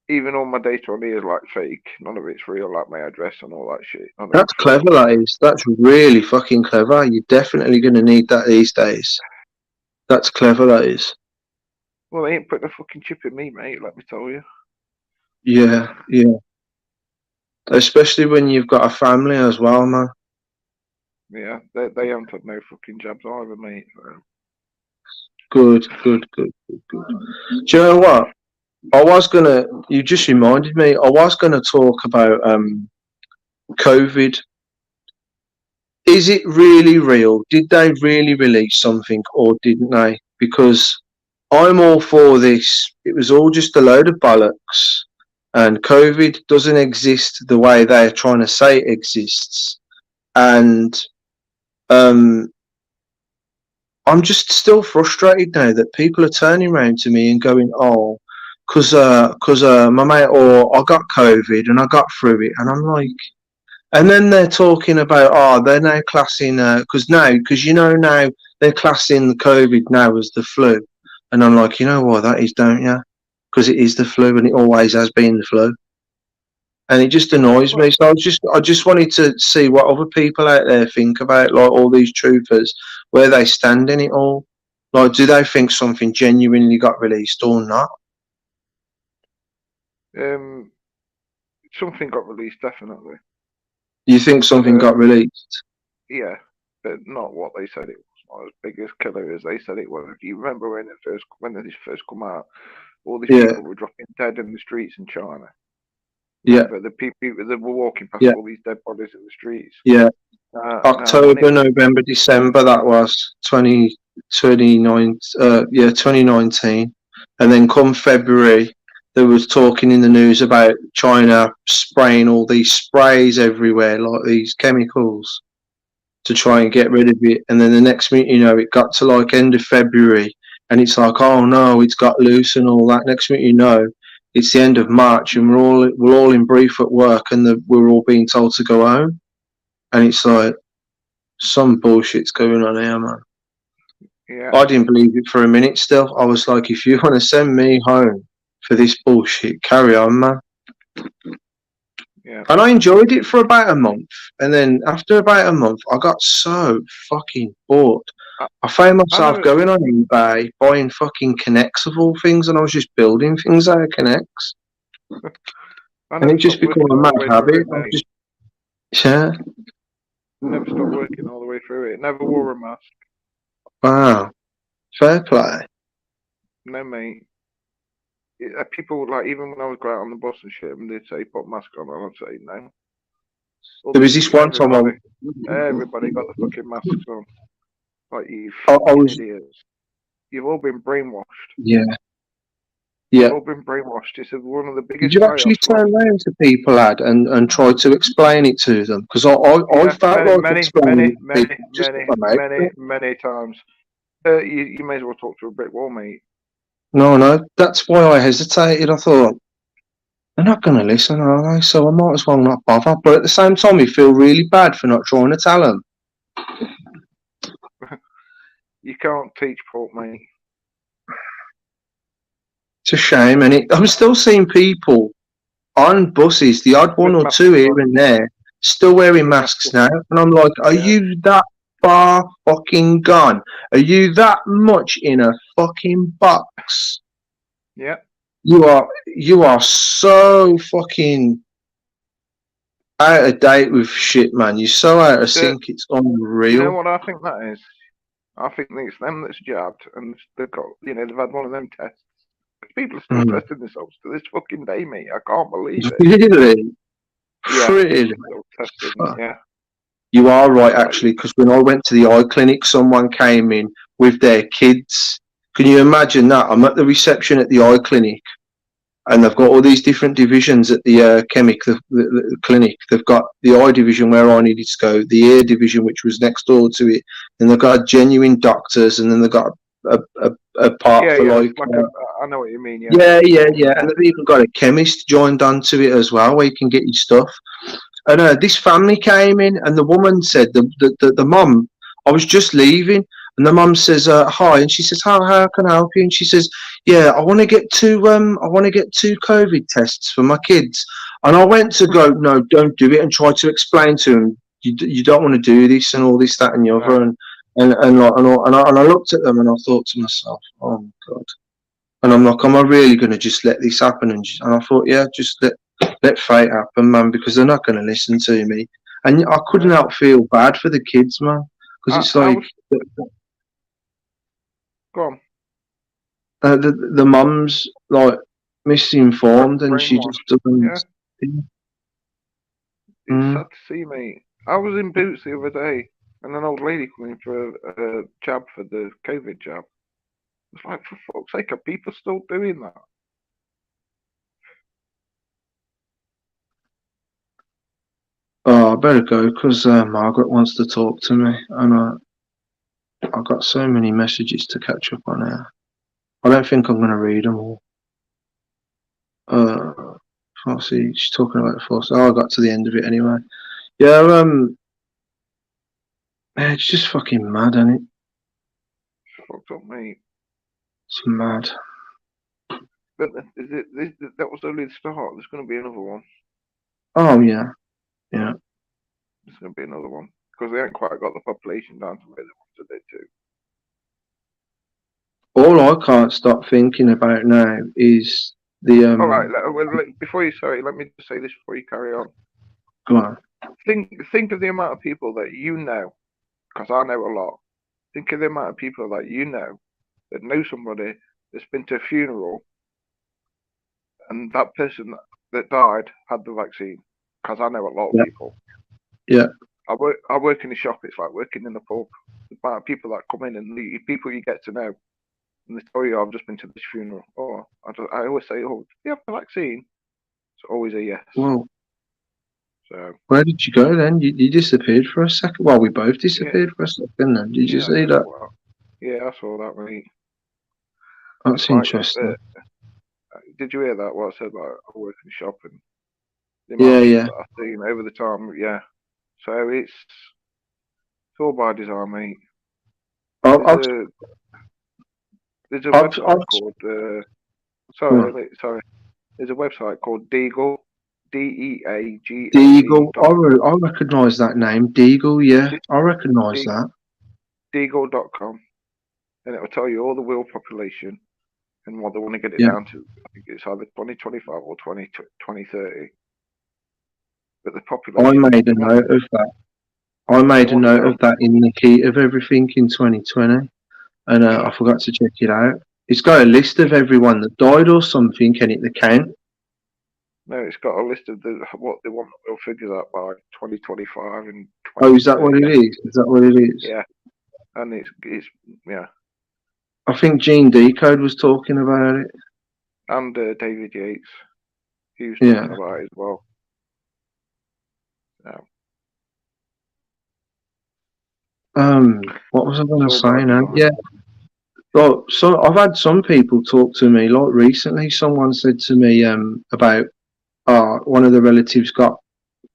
Even all my data on here is like fake. None of it's real, like my address and all that shit. That's clever, that is. That's really fucking clever. You're definitely going to need that these days. That's clever, that is. Well, they ain't putting a fucking chip in me, mate, let me tell you. Yeah. Especially when you've got a family as well, man. Yeah, they haven't had no fucking jabs either, mate. So. Good. Do you know what? You just reminded me, I was going to talk about COVID. Is it really real? Did they really release something or didn't they? Because I'm all for this. It was all just a load of bollocks. And COVID doesn't exist the way they're trying to say it exists. And I'm just still frustrated now that people are turning around to me and going, oh, because my mate, or I got COVID and I got through it. And I'm like, and then they're talking about, oh, they're now classing, because now they're classing the COVID now as the flu. And I'm like, you know what that is, don't you? Because it is the flu and it always has been the flu. And it just annoys me. So I just wanted to see what other people out there think about, like, all these truthers, where they stand in it all. Like, do they think something genuinely got released or not? Something got released, definitely. You think something got released? Yeah, but not what they said it was. Not as big as killer as they said it was. If you remember when this first come out, all these people were dropping dead in the streets in China. Remember, the people that were walking past all these dead bodies in the streets. Yeah. October, November, December, that was 2019. And then come February, there was talking in the news about China spraying all these sprays everywhere, like these chemicals, to try and get rid of it. And then the next minute, you know, it got to like end of February, and it's like, oh no, it's got loose and all that. Next minute, you know, it's the end of March, and we're all in brief at work, and we're all being told to go home. And it's like, some bullshit's going on here, man. Yeah. I didn't believe it for a minute still. I was like, if you want to send me home for this bullshit, carry on, man. Yeah. And I enjoyed it for about a month. And then after about a month, I got so fucking bored. I found myself going on eBay, buying fucking Connects of all things, and I was just building things out of Connects. And it just became a mad habit. Yeah. Never stopped working all the way through it. Never wore a mask. Wow. Fair play. No, mate. People, like, even when I was going out on the bus and shit, and they'd say, put a mask on, and I'd say, no. There was this one time everybody got the fucking masks on. Like, you idiots. You've all been brainwashed. Yeah. You've all been brainwashed. It's one of the biggest. Did you actually turn around to people, Lad, and try to explain it to them? Because I felt like explaining many times. You may as well talk to a brick wall, mate. No, that's why I hesitated. I thought, they're not going to listen, are they? So I might as well not bother. But at the same time, you feel really bad for not trying to tell them. You can't teach Port, mate. It's a shame, and I'm still seeing people on buses, the odd one or two here and there, still wearing masks now. And I'm like, are you that far fucking gone? Are you that much in a fucking box? Yeah. You are so fucking out of date with shit, man. You're so out of sync, it's unreal. You know what I think that is? I think it's them that's jabbed, and they've got, they've had one of them tests. People are still testing themselves to this fucking day, mate. I can't believe it. Really? Yeah. Really? Yeah. You are right, actually, because when I went to the eye clinic, someone came in with their kids. Can you imagine that? I'm at the reception at the eye clinic, and they've got all these different divisions at the the clinic. They've got the eye division where I needed to go, the ear division, which was next door to it, and they've got genuine doctors, and then they've got a part for like I know what you mean. Yeah, and they've even got a chemist joined onto it as well, where you can get your stuff. And this family came in, and the woman said, the mum, I was just leaving, and the mum says, hi, and she says, how can I help you? And she says, yeah, I want to get two COVID tests for my kids. And I went to go, no, don't do it, and try to explain to them, you don't want to do this and all this, that, and the other, and I looked at them and I thought to myself, oh my God. And I'm like, am I really going to just let this happen? And I thought, yeah, just let fate happen, man, because they're not going to listen to me. And I couldn't help feel bad for the kids, man, because it's like go on. The mum's like misinformed, and she just doesn't. Yeah. It's sad to see, mate. I was in Boots the other day, and an old lady coming for a jab for the COVID jab. It's like, for fuck's sake, are people still doing that? Oh, I better go because Margaret wants to talk to me, and I've got so many messages to catch up on here. I don't think I'm going to read them all. I'll see. She's talking about the force. Oh, I got to the end of it anyway. Yeah, it's just fucking mad, isn't it? Fucked up, mate. It's mad. But that was only the start. There's going to be another one. Oh, yeah. Yeah. There's going to be another one. Because they haven't quite got the population down to where they wanted it to. All I can't stop thinking about now is the... All right, before you... Sorry, let me just say this before you carry on. Go on. Think of the amount of people that you know, because I know a lot. Think of the amount of people that you know that know somebody that's been to a funeral and that person that died had the vaccine. Because I know a lot of people. Yeah. I work in the shop. It's like working in the pub. The amount of people that come in and the people you get to know. and they tell you, I've just been to this funeral. Or I always say, oh, do you have the vaccine? It's always a yes. Well, So where did you go then? You disappeared for a second. Well, we both disappeared for a second then. Did you yeah, see that? well, yeah, I saw that, mate. That's It's like, interesting. did you hear that? What I said about I work in shop and the Yeah, amount of people yeah. that I've seen over the time, yeah. So it's all by design, mate. I've, There's a I've, website I've, called go on. sorry. There's a website called Deagle, Deagle. DEAGLE I recognise that name. Deagle, yeah. I recognise De- that. Deagle.com, and it will tell you all the wheel population and what they want to get it Yeah. down to. I think it's either 2025 or 2030. But the I population, made a note of that. I made a want it note of down. that in the heat of everything in 2020, and I forgot to check it out. It's got a list of everyone that died or something, and it the count. No, it's got a list of what they want the wheel figures up by 2025 and Oh, is that what 2030. it is? Is that what it is? Yeah, and it's yeah, I think Gene Decode was talking about it. and David Yates, he was Yeah. talking about it as well. Yeah. What was I going to It's all by say now? design. Yeah. Well, so I've had some people talk to me. Like recently, someone said to me about one of the relatives got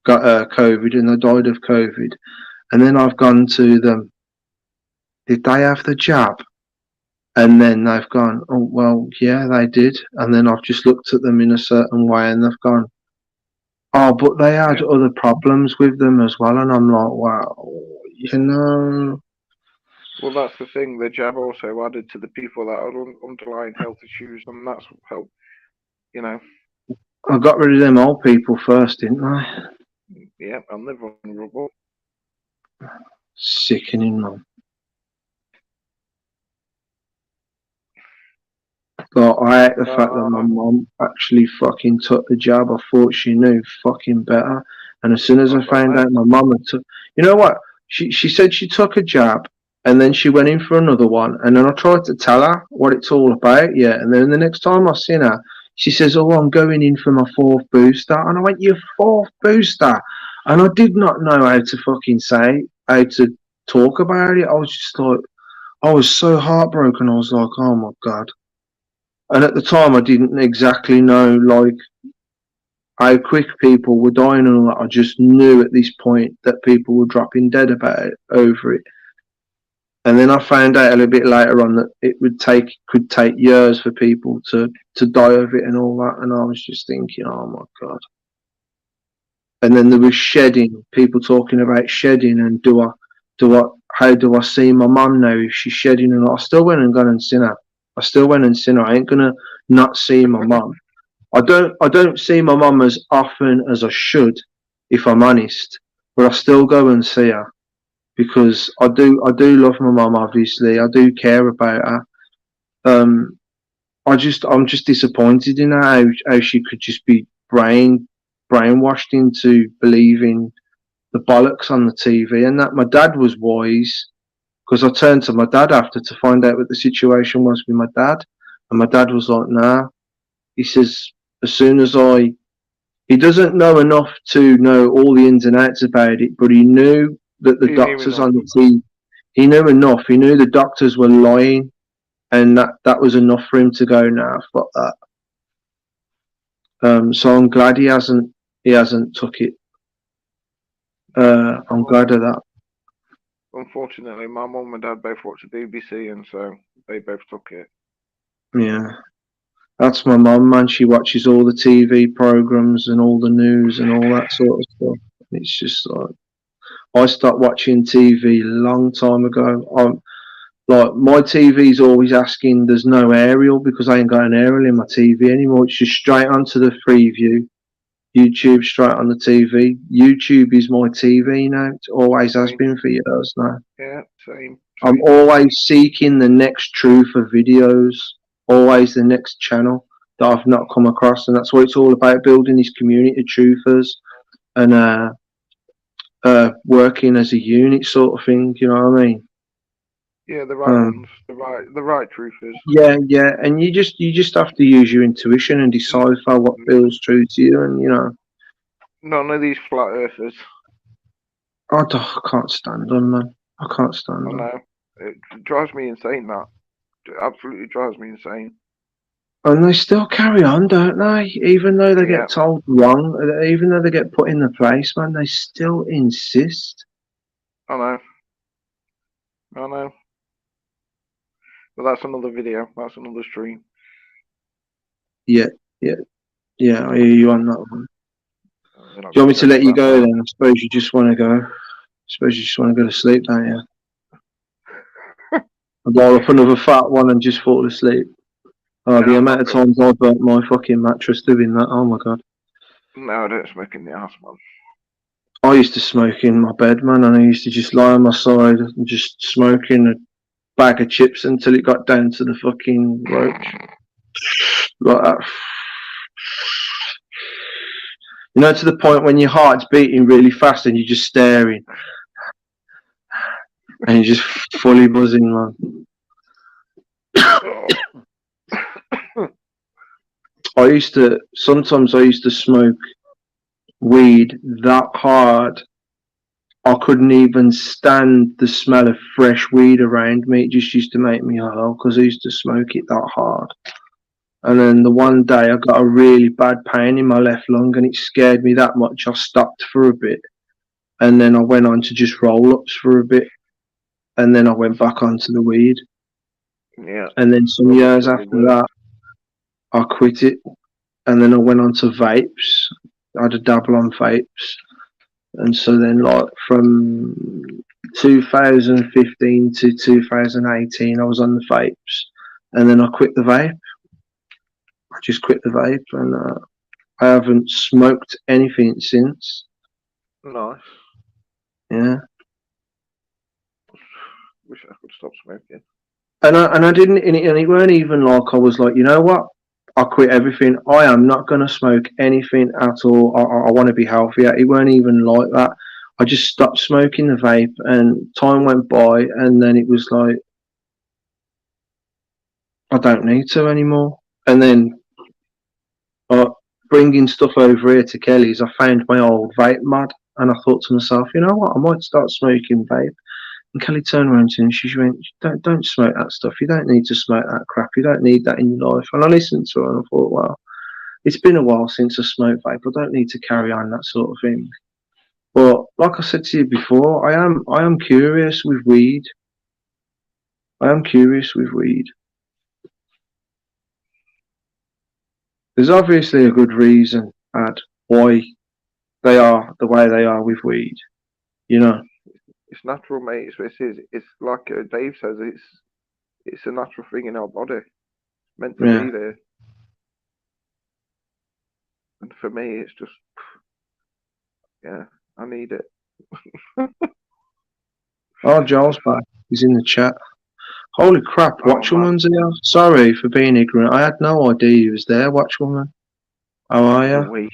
COVID and they died of COVID, and then I've gone to them. Did they have the jab? And then they've gone, oh well, yeah, they did. And then I've just looked at them in a certain way, and they've gone, oh, but they had Yeah. other problems with them as well. And I'm like, wow, you know. Well, that's the thing. The jab also added to the people that had underlying health issues, and that's helped. You know. I got rid of them old people first, didn't I? Yeah, and they're vulnerable. Sickening, man. But I hate the fact that my mum actually fucking took the jab. I thought she knew fucking better. And as soon as I found out my mum had took, you know what? She said she took a jab and then she went in for another one. And then I tried to tell her what it's all about. Yeah. And then the next time I seen her, she says, oh, I'm going in for my 4th booster. And I went, your 4th booster? And I did not know how to fucking say, how to talk about it. I was just like, I was so heartbroken. I was like, oh my God. And at the time, I didn't exactly know like how quick people were dying and all that. I just knew at this point that people were dropping dead about it, over it. And then I found out a little bit later on that it could take years for people to die of it and all that. And I was just thinking, oh my God. And then there was shedding, people talking about shedding and how do I see my mum now if she's shedding? And I still went and gone and seen her. I ain't gonna not see my mum. I don't see my mum as often as I should, if I'm honest. But I still go and see her because I do love my mum. Obviously, I do care about her. I'm just disappointed in her how she could just be brainwashed into believing the bollocks on the TV. And that my dad was wise. Because I turned to my dad after to find out what the situation was with my dad. And my dad was like, nah. He says, as soon as he doesn't know enough to know all the ins and outs about it, but he knew that the doctors on the TV, he knew enough. He knew the doctors were lying. And that was enough for him to go, nah, fuck that. So I'm glad he hasn't took it. I'm glad of that. Unfortunately, my mum and dad both watch the BBC, and so they both took it. Yeah. That's my mum, man. She watches all the TV programs and all the news and all that sort of stuff. It's just like, I stopped watching TV a long time ago. Like, my TV's always asking, there's no aerial because I ain't got an aerial in my TV anymore. It's just straight onto the Freeview. YouTube straight on the TV. YouTube is my TV now. It always has been for years now. Yeah, same. I'm always seeking the next truth of videos, always the next channel that I've not come across, and that's what it's all about, building this community of truthers and working as a unit sort of thing, you know what I mean? Yeah, the right ones, the right truthers. Yeah, and you just have to use your intuition and decipher what feels true to you, and you know. None of these flat earthers. I can't stand them, man. I can't stand I them. know. It drives me insane. That it absolutely drives me insane. And they still carry on, don't they? Even though they Yeah. get told wrong, even though they get put in the place, man, they still insist. I know. I know. But that's another video. That's another stream. Yeah. I hear you on that one. We're not Do you want me gonna to go let into you that go now. then? I suppose you just want to go. I suppose you just want to go to sleep, don't you? I'll roll up another fat one and just fall asleep. Oh, No, the I'm amount not of times I burnt my fucking mattress doing that. Oh my god. No, I don't smoke in the house, man. I used to smoke in my bed, man, and I used to just lie on my side and just smoking a bag of chips until it got down to the fucking roach. Like that. You know, to the point when your heart's beating really fast and you're just staring. And you're just fully buzzing, man. Sometimes I used to smoke weed that hard I couldn't even stand the smell of fresh weed around me. It just used to make me hurl because I used to smoke it that hard. And then the one day I got a really bad pain in my left lung and it scared me that much I stopped for a bit. And then I went on to just roll-ups for a bit. And then I went back onto the weed. Yeah. And then some years after that, I quit it. And then I went on to vapes. I had a dabble on vapes. And so then, like, from 2015 to 2018, I was on the vapes. And then I quit the vape. I just quit the vape. And I haven't smoked anything since. Nice. Yeah. Wish I could stop smoking. And I didn't, and it weren't even like I was like, you know what? I quit everything. I am not going to smoke anything at all. I want to be healthier. It weren't even like that. I just stopped smoking the vape and time went by and then it was like, I don't need to anymore. And then bringing stuff over here to Kelly's, I found my old vape mod and I thought to myself, you know what? I might start smoking vape. And Kelly turned around to me and she went, don't smoke that stuff. You don't need to smoke that crap. You don't need that in your life. And I listened to her and I thought, well, it's been a while since I smoked vape. I don't need to carry on that sort of thing. But like I said to you before, I am curious with weed. I am curious with weed. There's obviously a good reason, Ad, why they are the way they are with weed. You know. It's natural, mate. It's like Dave says. It's a natural thing in our body. It's meant to be there. And for me, it's just, yeah, I need it. Oh, Joel's back. He's in the chat. Holy crap, Watchwoman's here. Sorry for being ignorant. I had no idea he was there, Watchwoman. How are you?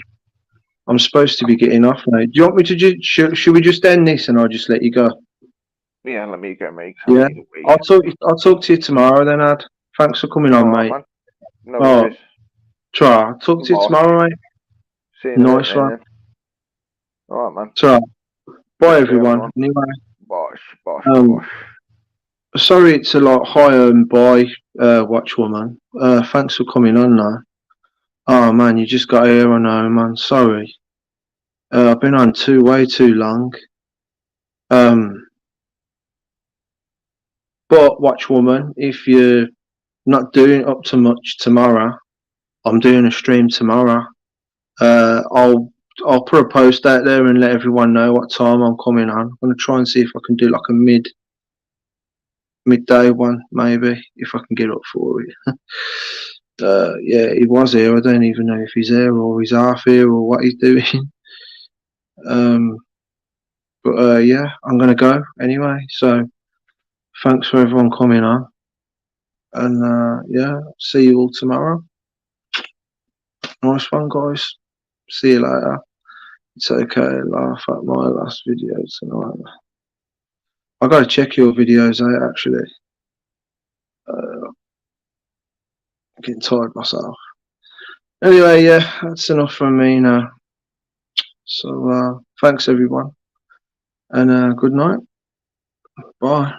I'm supposed to be getting off now. Do you want me to just, should we just end this and I'll just let you go? Yeah, let me go, mate. Yeah. I'll talk to you tomorrow then, Ad. Thanks for coming on, mate. Man. No worries. Try. I'll talk to you tomorrow, mate. See you in a nice bit, one. Alright, man. Try. Bye, everyone. Anyway. Bosh. Sorry it's a lot higher and bye, Watchwoman. Thanks for coming on now. Oh man, you just got here, I know, man. Sorry. I've been on way too long. But Watchwoman, if you're not doing up to much tomorrow, I'm doing a stream tomorrow. I'll put a post out there and let everyone know what time I'm coming on. I'm gonna try and see if I can do like a midday one, maybe, if I can get up for it. Yeah, he was here. I don't even know if he's here or he's half here or what he's doing. But yeah, I'm gonna go anyway. So thanks for everyone coming on, and yeah, see you all tomorrow. Nice one, guys. See you later. It's okay. Laugh at my last video tonight. I gotta check your videos out actually. Getting tired myself. Anyway, yeah, that's enough from me now. So thanks everyone, and good night. Bye.